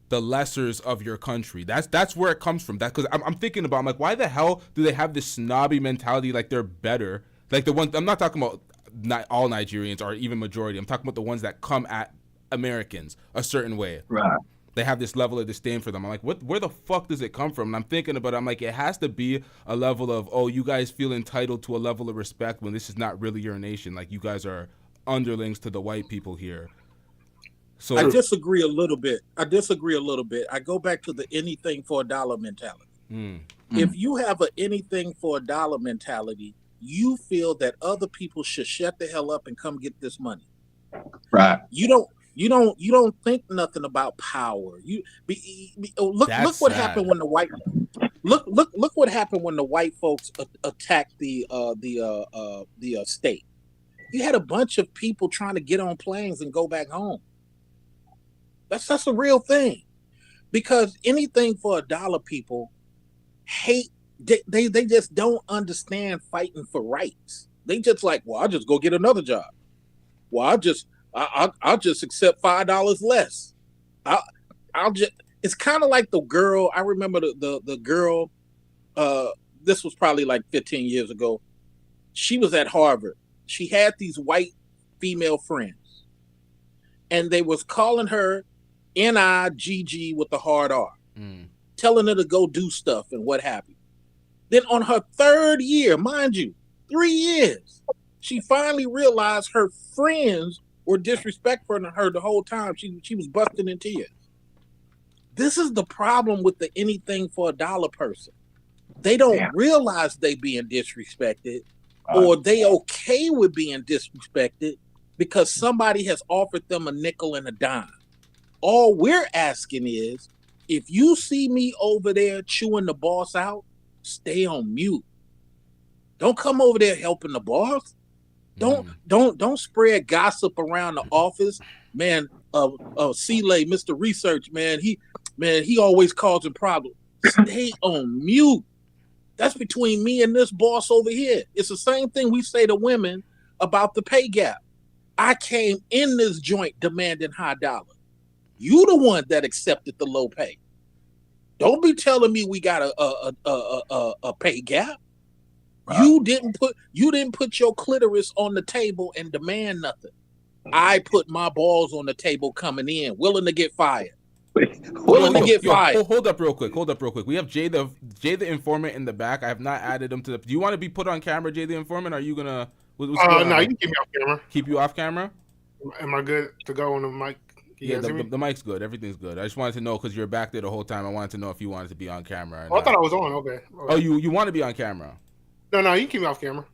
lessers of your country. That's where it comes from. That, because I'm thinking about, I'm like, why the hell do they have this snobby mentality like they're better? Like the one, I'm not talking about not all Nigerians or even majority. I'm talking about the ones that come at Americans a certain way. Right. They have this level of disdain for them. I'm like, where the fuck does it come from? And I'm thinking about it. I'm like, it has to be a level of, oh, you guys feel entitled to a level of respect when this is not really your nation. Like, you guys are underlings to the white people here. So I disagree a little bit. I go back to the anything for a dollar mentality. If you have an anything for a dollar mentality, you feel that other people should shut the hell up and come get this money. Right. You don't think nothing about power. Look what happened when the white look what happened when the white folks attacked the state. You had a bunch of people trying to get on planes and go back home. That's a real thing, because anything for a dollar people hate. They just don't understand fighting for rights. They just like, well, I'll just go get another job. Well, I'll just accept $5 less. I'll just. It's kind of like the girl. I remember the girl. This was probably like 15 years ago. She was at Harvard. She had these white female friends, and they was calling her N-I-G-G with the hard R, telling her to go do stuff and what have you. Then on her third year, mind you, 3 years, she finally realized her friends were disrespectful her the whole time. She was busting in tears. This is the problem with the anything for a dollar person. They don't realize they being disrespected, or they okay with being disrespected because somebody has offered them a nickel and a dime. All we're asking is, if you see me over there chewing the boss out, stay on mute. Don't come over there helping the boss. Don't spread gossip around the office. Man, C-Lay, Mr. Research, man, he always causing problems. Stay on mute. That's between me and this boss over here. It's the same thing we say to women about the pay gap. I came in this joint demanding high dollar. You the one that accepted the low pay. Don't be telling me we got a pay gap. Right. You didn't put your clitoris on the table and demand nothing. I put my balls on the table coming in, willing to get fired. Hold up real quick. We have Jay the informant in the back. I have not added him to the. Do you want to be put on camera, Jay the informant? Or are you gonna? No, you can keep me off camera. Keep you off camera? Am I good to go on the mic? Yeah, the mic's good. Everything's good. I just wanted to know, because you're back there the whole time. I wanted to know if you wanted to be on camera. I thought I was on. Okay. Oh, you want to be on camera? No, you can keep me off camera.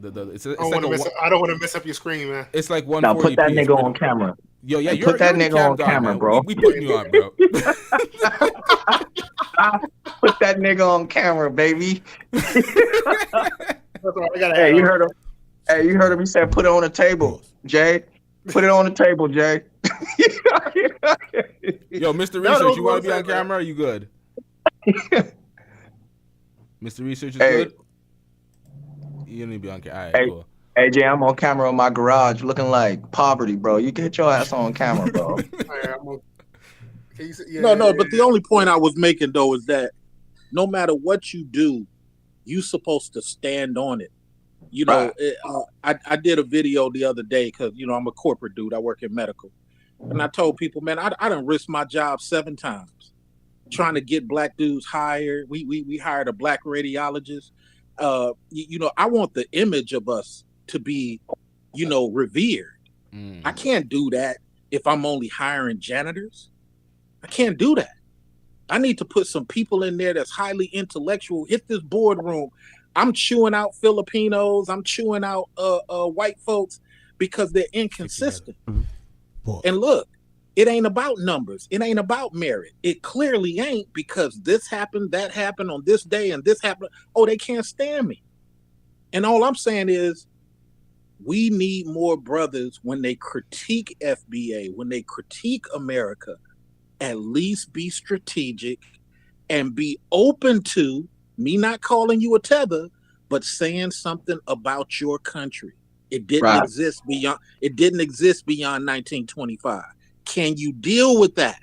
I don't want to mess up your screen, man. It's like 140p. Now put that nigga on camera. Yo, yeah, put that nigga on camera, bro. We putting you on, bro. Put that nigga on camera, baby. Hey, you heard him. Hey, you heard him. He said, "Put it on the table, Jay. Put it on the table, Jay." Yo, Mr. Research, you want to be on camera? Or are you good? Mr. Research is good. You don't need to be on camera. All right, cool. Hey, Jay, I'm on camera in my garage looking like poverty, bro. You get your ass on camera, bro. But the only point I was making, though, is that no matter what you do, you're supposed to stand on it. You know, I did a video the other day because, I'm a corporate dude. I work in medical. And I told people, man, I done risked my job 7 times trying to get black dudes hired. We hired a black radiologist. I want the image of us to be, revered. I can't do that if I'm only hiring janitors. I can't do that. I need to put some people in there that's highly intellectual. Hit this boardroom. I'm chewing out Filipinos. I'm chewing out white folks because they're inconsistent. And look, it ain't about numbers. It ain't about merit. It clearly ain't, because this happened, that happened on this day, and this happened. Oh, they can't stand me. And all I'm saying is, we need more brothers when they critique FBA, when they critique America, at least be strategic and be open to me not calling you a tether, but saying something about your country. It didn't exist beyond 1925. Can you deal with that?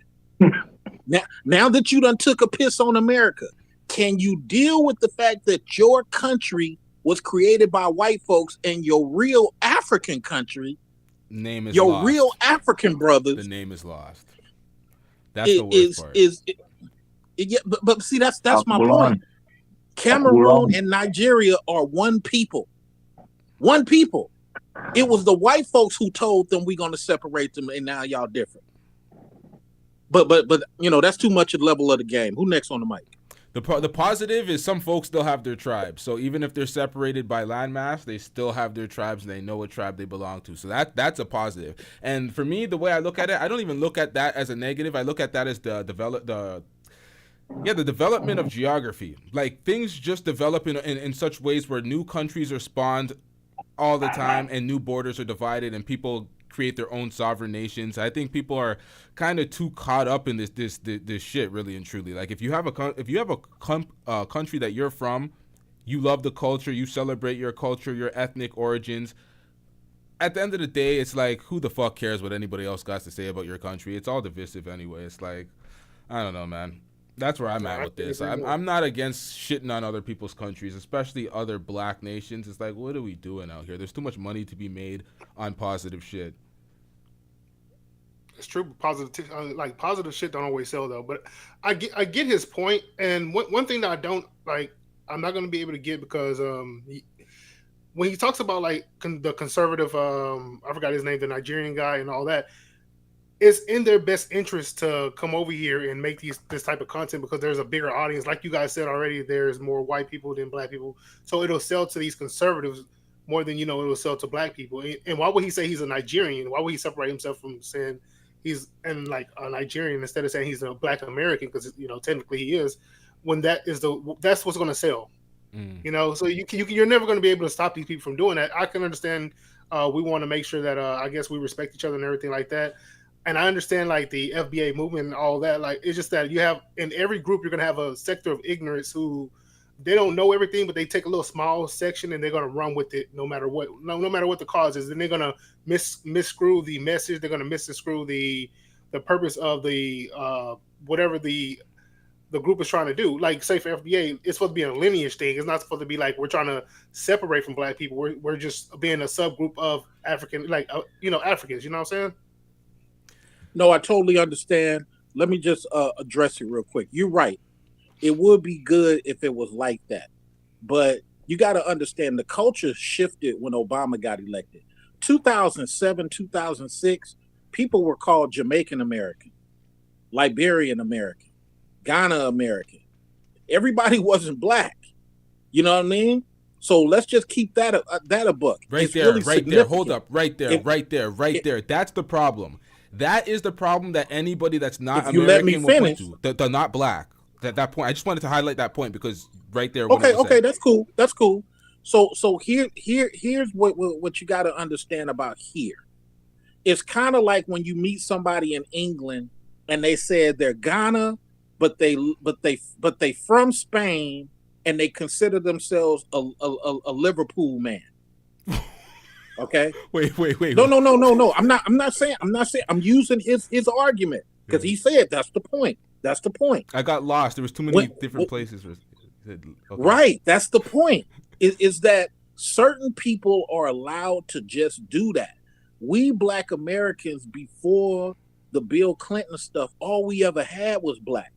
Now that you done took a piss on America, can you deal with the fact that your country was created by white folks, and your real African country, name is your lost. real African brothers, The name is lost. That's the worst part. Yeah, but see, that's my point. Cameroon and Nigeria are one people. One people. It was the white folks who told them we're going to separate them, and now y'all different. But you know, that's too much at the level of the game. Who next on the mic? The positive is some folks still have their tribes. So even if they're separated by landmass, they still have their tribes and they know what tribe they belong to. So that's a positive. And for me, the way I look at it, I don't even look at that as a negative. I look at that as the development of geography. Like things just develop in such ways where new countries are spawned all the time and new borders are divided and people create their own sovereign nations. I think people are kind of too caught up in this shit, really and truly. Like if you have a country that you're from, you love the culture, you celebrate your culture, your ethnic origins. At the end of the day, it's like, who the fuck cares what anybody else got to say about your country? It's all divisive anyway. It's like, I don't know, man. That's where I'm at with this. I'm not against shitting on other people's countries, especially other black nations. It's like, what are we doing out here? There's too much money to be made on positive shit. It's true. Positive shit don't always sell though. But I get his point. And one thing that I don't like, I'm not going to be able to get because when he talks about like the conservative, I forgot his name, the Nigerian guy and all that. It's in their best interest to come over here and make this type of content because there's a bigger audience. Like you guys said already, there's more white people than black people. So it'll sell to these conservatives more than, you know, it'll sell to black people. And why would he say he's a Nigerian? Why would he separate himself from saying he's like a Nigerian instead of saying he's a black American? Because, you know, technically he is, when that's what's going to sell. You know, so you're never going to be able to stop these people from doing that. I can understand we want to make sure that I guess we respect each other and everything like that. And I understand like the FBA movement and all that. Like it's just that you have in every group you're gonna have a sector of ignorance who they don't know everything, but they take a little small section and they're gonna run with it no matter what. No matter what the cause is. Then they're gonna misscrew the message. They're gonna misscrew the purpose of the whatever the group is trying to do. Like say for FBA, it's supposed to be a lineage thing. It's not supposed to be like we're trying to separate from black people. We're just being a subgroup of African, like Africans. You know what I'm saying? No, I totally understand. Let me just address it real quick. You're right. It would be good if it was like that. But you got to understand the culture shifted when Obama got elected. 2007, 2006, people were called Jamaican American, Liberian American, Ghana American. Everybody wasn't black. You know what I mean? So let's just keep that a buck. Right there, really right there. Hold up. Right there, right there. That's the problem. That is the problem that anybody that's not American will point to. They're not black. That point. I just wanted to highlight that point because right there. Okay, that's cool. That's cool. So here's what you got to understand about here. It's kind of like when you meet somebody in England and they said they're Ghana, but they from Spain and they consider themselves a Liverpool man. Okay. Wait. No. I'm not saying. I'm using his argument because he said that's the point. That's the point. I got lost. There was too many different places. Okay. Right. That's the point. Is that certain people are allowed to just do that. We Black Americans before the Bill Clinton stuff, all we ever had was black.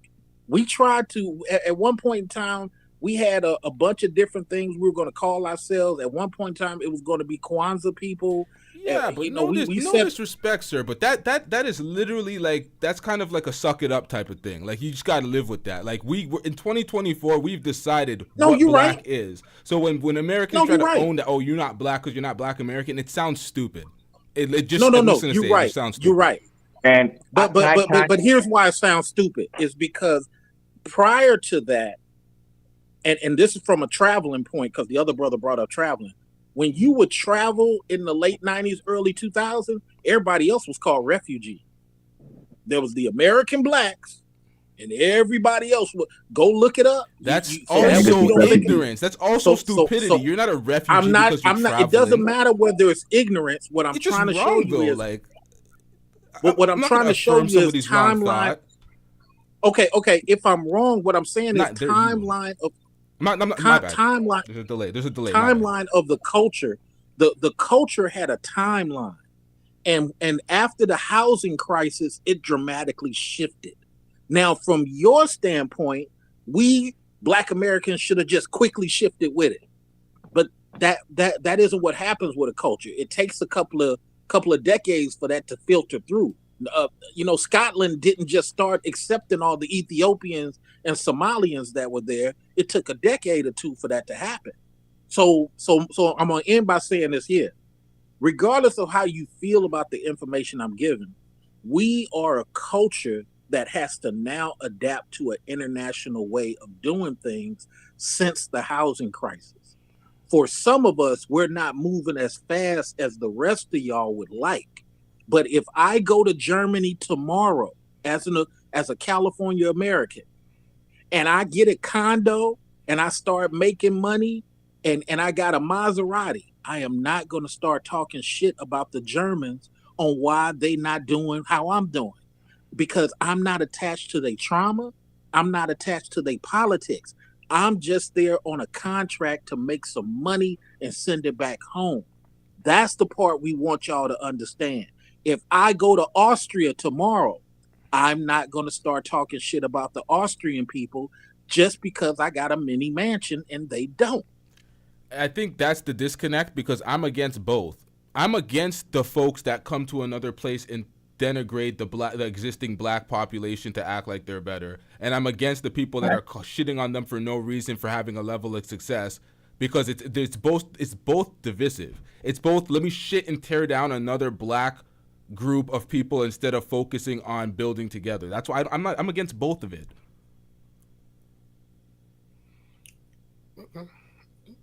We tried to at one point in time. We had a bunch of different things we were going to call ourselves. At one point in time, it was going to be Kwanzaa people. Yeah, but no disrespect, sir. But that is literally like, that's kind of like a suck it up type of thing. Like you just got to live with that. Like in 2024, we've decided what black is. So when Americans try to own that, oh, you're not black because you're not Black American, it sounds stupid. It just no. You're right. You're right. And but here's why it sounds stupid is because prior to that. And this is from a traveling point because the other brother brought up traveling. When you would travel in the late 90s, early 2000s, everybody else was called refugee. There was the American blacks and everybody else would go look it up. That's also ignorance. That's also stupidity. You're not a refugee. I'm not. It doesn't matter whether it's ignorance. What I'm trying to show you is like what I'm trying to show you is timeline. Okay. If I'm wrong, what I'm saying is timeline of. My bad. Timeline. There's a delay. Timeline of the culture. The culture had a timeline, and after the housing crisis, it dramatically shifted. Now, from your standpoint, we Black Americans should have just quickly shifted with it, but that isn't what happens with a culture. It takes a couple of decades for that to filter through. Scotland didn't just start accepting all the Ethiopians and Somalians that were there. It took a decade or two for that to happen. So I'm gonna end by saying this here. Regardless of how you feel about the information I'm giving, we are a culture that has to now adapt to an international way of doing things since the housing crisis. For some of us, we're not moving as fast as the rest of y'all would like. But if I go to Germany tomorrow as a California American, and I get a condo and I start making money and I got a Maserati, I am not going to start talking shit about the Germans on why they not doing how I'm doing, because I'm not attached to their trauma. I'm not attached to their politics. I'm just there on a contract to make some money and send it back home. That's the part we want y'all to understand. If I go to Austria tomorrow, I'm not going to start talking shit about the Austrian people just because I got a mini mansion and they don't. I think that's the disconnect, because I'm against both. I'm against the folks that come to another place and denigrate the existing Black population to act like they're better, and I'm against the people that are shitting on them for no reason for having a level of success, because it's both divisive. It's both, let me shit and tear down another Black group of people instead of focusing on building together. That's why I'm against both of it.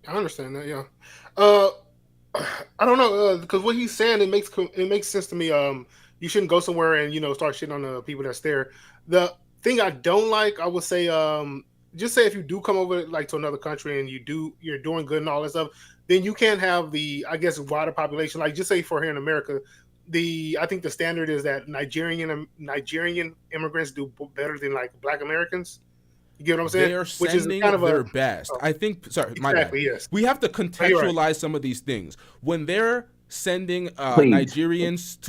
I understand that, yeah. I don't know, because what he's saying, it makes sense to me. You shouldn't go somewhere and start shitting on the people that's there. The thing I don't like, I would say, just say if you do come over to another country and you're doing good and all that stuff, then you can't have the, I guess, wider population. Like, just say for here in America, I think the standard is that Nigerian immigrants do better than Black Americans. You get what I'm saying? They're sending their best. I think. Sorry, my bad. Yes. We have to contextualize some of these things when they're sending Nigerians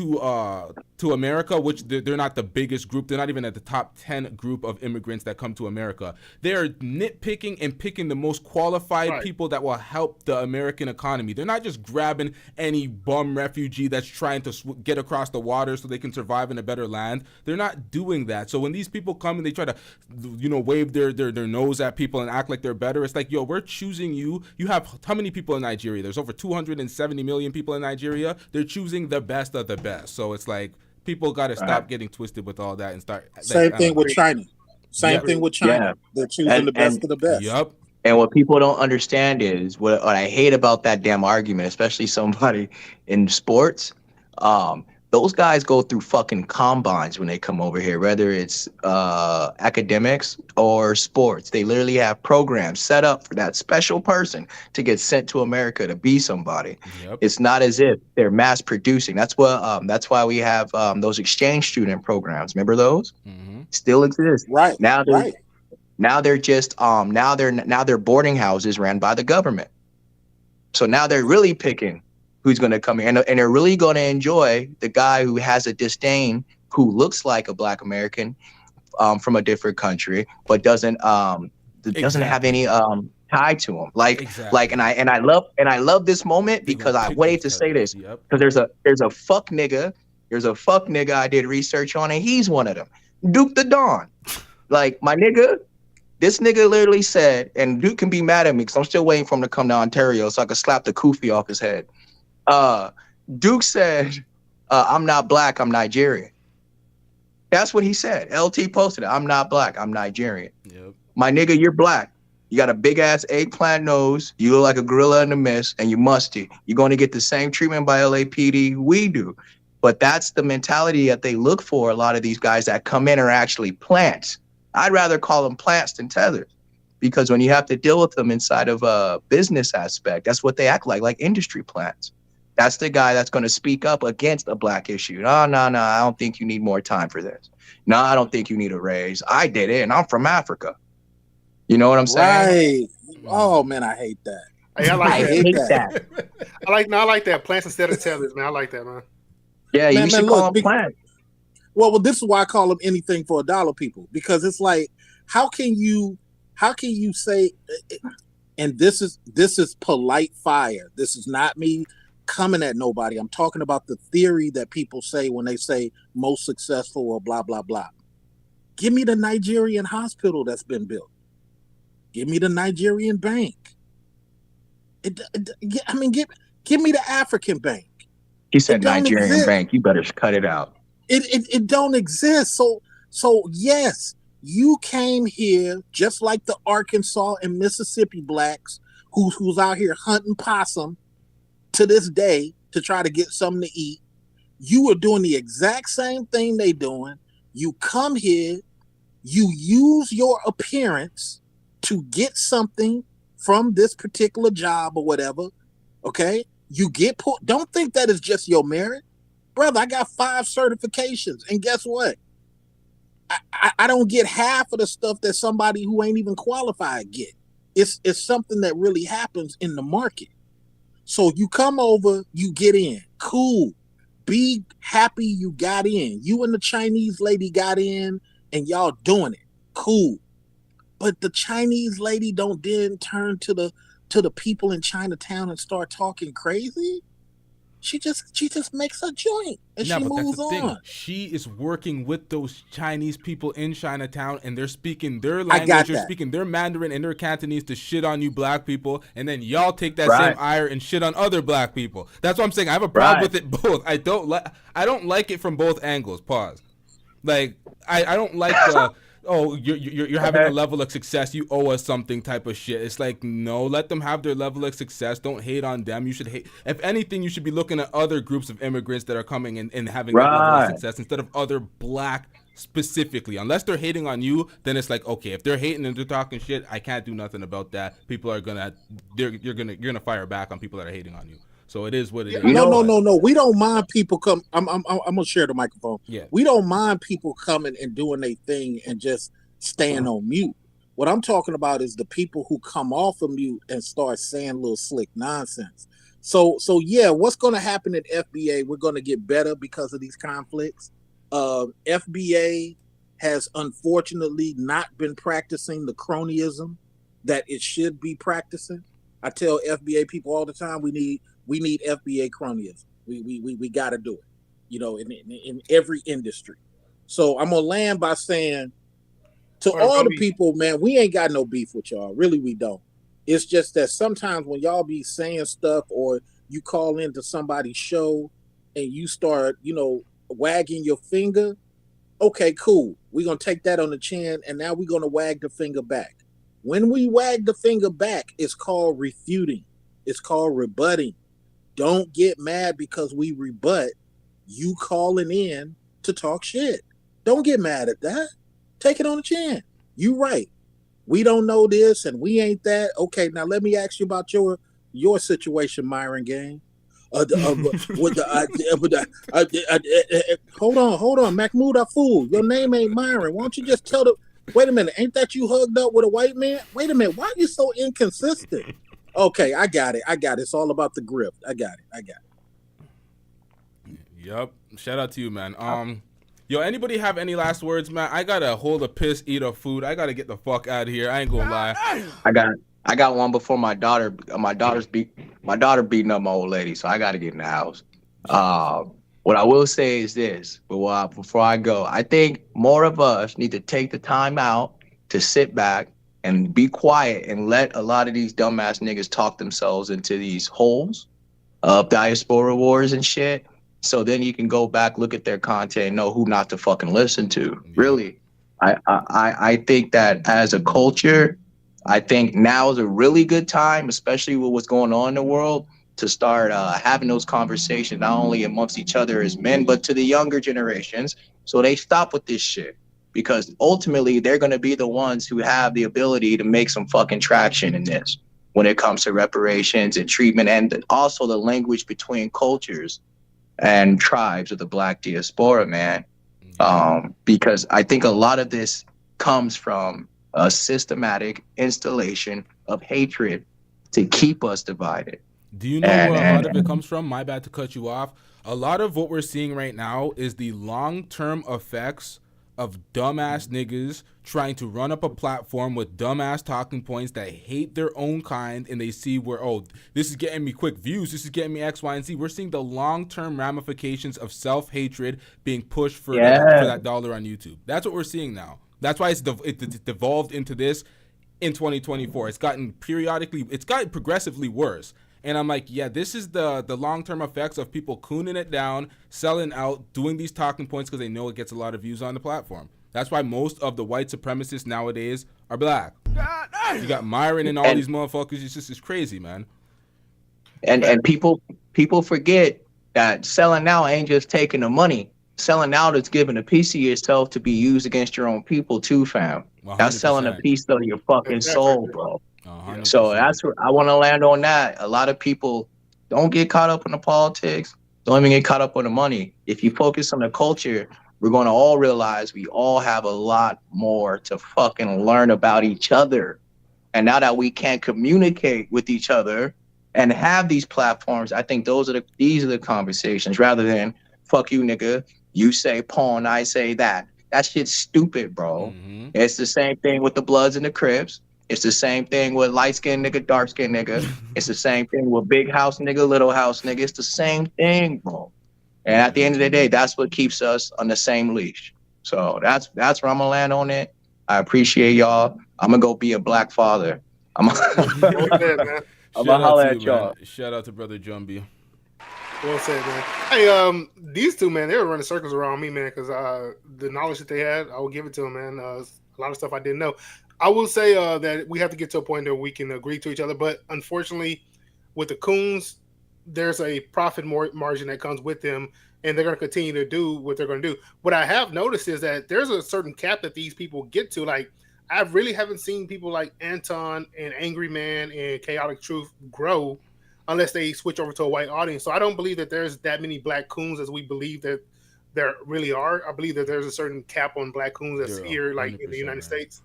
to America, which they're not the biggest group. They're not even at the top 10 group of immigrants that come to America. They're nitpicking and picking the most qualified people that will help the American economy. They're not just grabbing any bum refugee that's trying to get across the water so they can survive in a better land. They're not doing that. So when these people come and they try to, wave their nose at people and act like they're better, it's like, yo, we're choosing you. You have how many people in Nigeria? There's over 270 million people in Nigeria. They're choosing the best of the best. So it's like, people got to stop getting twisted with all that and start. Same thing with China. They're choosing the best of the best. Yep. And what people don't understand is what I hate about that damn argument, especially somebody in sports. Those guys go through fucking combines when they come over here, whether it's academics or sports. They literally have programs set up for that special person to get sent to America to be somebody. Yep. It's not as if they're mass producing. That's why we have those exchange student programs. Remember those? Mm-hmm. Still exist. Right. Now they're just now they're boarding houses ran by the government. So now they're really picking who's going to come here, and they're really going to enjoy the guy who has a disdain, who looks like a Black American from a different country, but doesn't have any tie to him. And I love this moment because I waited to say this, because there's a fuck nigga I did research on, and he's one of them. Duke the Don, like my nigga. This nigga literally said, and Duke can be mad at me because I'm still waiting for him to come to Ontario so I can slap the kufi off his head. Duke said, I'm not Black, I'm Nigerian. That's what he said. LT posted it. I'm not Black, I'm Nigerian. Yep. My nigga, you're Black. You got a big ass eggplant nose. You look like a gorilla in the mist, and you musty. You're going to get the same treatment by LAPD we do. But that's the mentality that they look for. A lot of these guys that come in are actually plants. I'd rather call them plants than tethers, because when you have to deal with them inside of a business aspect, that's what they act like industry plants. That's the guy that's going to speak up against a Black issue. No, I don't think you need more time for this. No, I don't think you need a raise. I did it, and I'm from Africa. You know what I'm saying? Oh man, I hate that. Hey, I like I that. hate that. I like that. Plants instead of tellers, man. I like that, man. Yeah, you should call them plants. Well, this is why I call them anything for $1 people, because it's like, how can you say, and this is polite fire. This is not me coming at nobody. I'm talking about the theory that people say when they say most successful or blah, blah, blah. Give me the Nigerian hospital that's been built. Give me the Nigerian bank. Give me the African bank. He said Nigerian bank. You better cut it out. It don't exist. So yes, you came here just like the Arkansas and Mississippi blacks who's out here hunting possum to this day to try to get something to eat. You are doing the exact same thing they doing. You come here, you use your appearance to get something from this particular job or whatever. Okay, you get put. Don't think that is just your merit. Brother, I got 5 certifications, and guess what? I don't get half of the stuff that somebody who ain't even qualified get. It's something that really happens in the market. So you come over, you get in. Cool. Be happy you got in. You and the Chinese lady got in, and y'all doing it. Cool. But the Chinese lady don't then turn to the people in Chinatown and start talking crazy. She just makes a joint and she moves on. She is working with those Chinese people in Chinatown, and they're speaking their language, they're speaking their Mandarin and their Cantonese to shit on you black people, and then y'all take that same ire and shit on other black people. That's what I'm saying. I have a problem with it both. I don't like it from both angles. Pause. Like I don't like the you're having a level of success, you owe us something type of shit. It's like, no, let them have their level of success. Don't hate on them. You should hate, if anything, you should be looking at other groups of immigrants that are coming and having that level of success instead of other black specifically. Unless they're hating on you, then it's like, okay, if they're hating and they're talking shit, I can't do nothing about that. People are you're gonna fire back on people that are hating on you. So it is what it is. No. We don't mind people come. I'm gonna share the microphone. Yeah. We don't mind people coming and doing their thing and just staying on mute. What I'm talking about is the people who come off of mute and start saying little slick nonsense. So yeah, what's gonna happen at FBA? We're gonna get better because of these conflicts. FBA has unfortunately not been practicing the cronyism that it should be practicing. I tell FBA people all the time, we need FBA cronyism. We got to do it, you know, in every industry. So I'm gonna land by saying to all the people, man, we ain't got no beef with y'all. Really, we don't. It's just that sometimes when y'all be saying stuff or you call into somebody's show and you start, you know, wagging your finger, okay, cool. We're gonna take that on the chin, and now we're gonna wag the finger back. When we wag the finger back, it's called refuting. It's called rebutting. Don't get mad because we rebut you calling in to talk shit. Don't get mad at that. Take it on the chin. You right. We don't know this and we ain't that. Okay, now let me ask you about your situation, Myron Gang. Hold on, Mahmoud Aful. Your name ain't Myron. Why don't you just tell the? Wait a minute, ain't that you hugged up with a white man? Wait a minute, why are you so inconsistent? Okay, I got it. It's all about the grift. I got it. Yep. Shout out to you, man. Yo, anybody have any last words, man? I gotta hold a piss, eat a food. I gotta get the fuck out of here. I ain't gonna lie. I got one before my daughter beating up my old lady, so I gotta get in the house. What I will say is this, but before I go, I think more of us need to take the time out to sit back and be quiet and let a lot of these dumbass niggas talk themselves into these holes of diaspora wars and shit. So then you can go back, look at their content, and know who not to fucking listen to. Really, I think that as a culture, I think now is a really good time, especially with what's going on in the world, to start having those conversations, not only amongst each other as men, but to the younger generations, so they stop with this shit. Because ultimately, they're going to be the ones who have the ability to make some fucking traction in this when it comes to reparations and treatment, and also the language between cultures and tribes of the Black diaspora, man. Because I think a lot of this comes from a systematic installation of hatred to keep us divided. Do you know where a lot of it comes from? My bad to cut you off. A lot of what we're seeing right now is the long-term effects of dumbass niggas trying to run up a platform with dumbass talking points that hate their own kind, and they see where, oh, this is getting me quick views, this is getting me X, Y, and Z. We're seeing the long-term ramifications of self-hatred being pushed for that dollar on YouTube. That's what we're seeing now. That's why it's devolved into this in 2024. It's gotten progressively worse. And I'm like, yeah, this is the long-term effects of people cooning it down, selling out, doing these talking points because they know it gets a lot of views on the platform. That's why most of the white supremacists nowadays are black. You got Myron and all these motherfuckers. It's crazy, man. And people forget that selling out ain't just taking the money. Selling out is giving a piece of yourself to be used against your own people too, fam. 100%. That's selling a piece of your fucking soul, bro. 100%. So that's what I want to land on. That a lot of people don't get caught up in the politics, don't even get caught up on the money. If you focus on the culture, we're going to all realize we all have a lot more to fucking learn about each other. And now that we can communicate with each other and have these platforms, I think these are the conversations rather than fuck you, nigga. You say pawn, I say that. That shit's stupid, bro. Mm-hmm. It's the same thing with the Bloods and the Crips. It's the same thing with light-skinned nigga, dark-skinned nigga. It's the same thing with big house nigga, little house nigga. It's the same thing, bro. And at the end of the day, that's what keeps us on the same leash. So that's where I'm gonna land on it. I appreciate y'all. I'm gonna go be a black father. I'm gonna holler at y'all. Shout out to brother Jumbie. Well said, man. Hey, these two, man, they were running circles around me, man, because the knowledge that they had, I will give it to them, man. A lot of stuff I didn't know. I will say that we have to get to a point that we can agree to each other, but unfortunately, with the coons, there's a profit margin that comes with them, and they're going to continue to do what they're going to do. What I have noticed is that there's a certain cap that these people get to. Like, I really haven't seen people like Anton and Angry Man and Chaotic Truth grow unless they switch over to a white audience. So I don't believe that there's that many black coons as we believe that there really are. I believe that there's a certain cap on black coons that's here, like in the United States.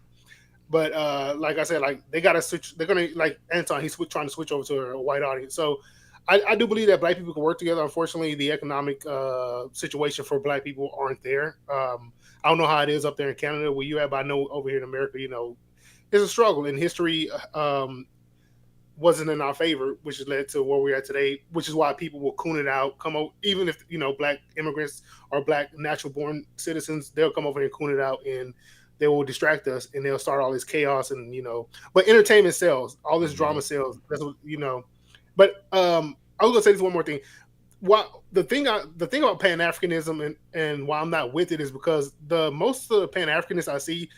But like I said, like they got to switch. They're gonna, like Anton, he's trying to switch over to a white audience. So I do believe that black people can work together. Unfortunately, the economic situation for black people aren't there. I don't know how it is up there in Canada where you at, but I know over here in America, you know, it's a struggle, and history wasn't in our favor, which has led to where we're at today, which is why people will coon it out, come out, even if, you know, black immigrants or black natural born citizens, they'll come over and coon it out, and they will distract us, and they'll start all this chaos, and, you know, but entertainment sells, all this drama sells. That's what, you know. But I was gonna say this one more thing. The thing about Pan-Africanism and why I'm not with it is because most of the Pan-Africanists I see,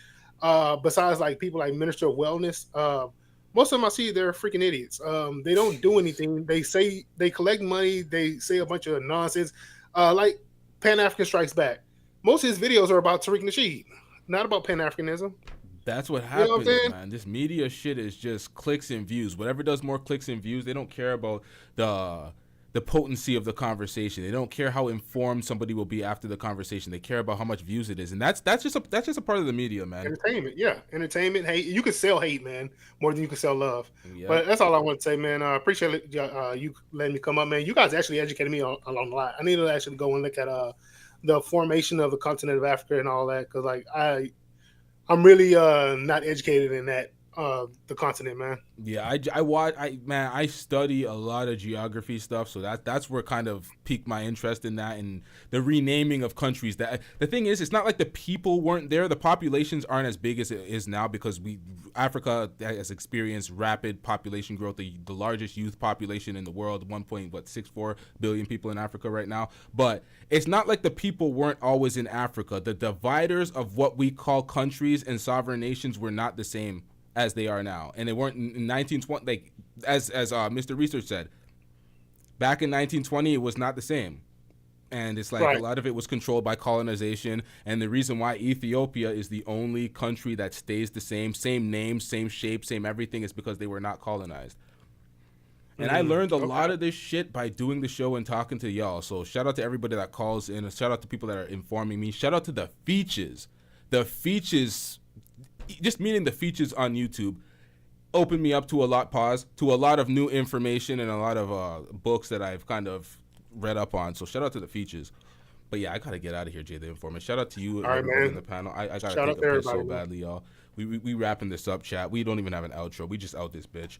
besides like people like Minister of Wellness, most of them I see, they're freaking idiots. They don't do anything. They say they collect money. They say a bunch of nonsense. Like Pan-African Strikes Back. Most of his videos are about Tariq Nasheed, not about Pan-Africanism. That's what happens, man. This media shit is just clicks and views. Whatever does more clicks and views, they don't care about the potency of the conversation. They don't care how informed somebody will be after the conversation. They care about how much views it is, and that's just a part of the media, man. Entertainment, yeah, entertainment. Hate. You can sell hate, man, more than you can sell love. Yep. But that's all I want to say, man. I appreciate you letting me come up, man. You guys actually educated me along the line. I need to actually go and look at the formation of the continent of Africa and all that, because like I'm really not educated in that the continent, man. Yeah, I study a lot of geography stuff, so that's where kind of piqued my interest in that, and the renaming of countries. That the thing is, it's not like the people weren't there. The populations aren't as big as it is now because Africa has experienced rapid population growth, the largest youth population in the world, 1.64 billion people in Africa right now. But it's not like the people weren't always in Africa. The dividers of what we call countries and sovereign nations were not the same as they are now, and they weren't in 1920. Like as Mr. Research said, back in 1920, it was not the same, and it's like a lot of it was controlled by colonization. And the reason why Ethiopia is the only country that stays the same name, same shape, same everything, is because they were not colonized. And I learned a lot of this shit by doing the show and talking to y'all. So shout out to everybody that calls in. Shout out to people that are informing me. Shout out to the features. Just meeting the features on YouTube, opened me up to a lot of new information and a lot of books that I've kind of read up on. So shout out to the features. But yeah, I gotta get out of here, Jay the Informant. Shout out to you and everybody in the panel. I gotta take a piss so badly, y'all. We wrapping this up, chat. We don't even have an outro. We just out this bitch.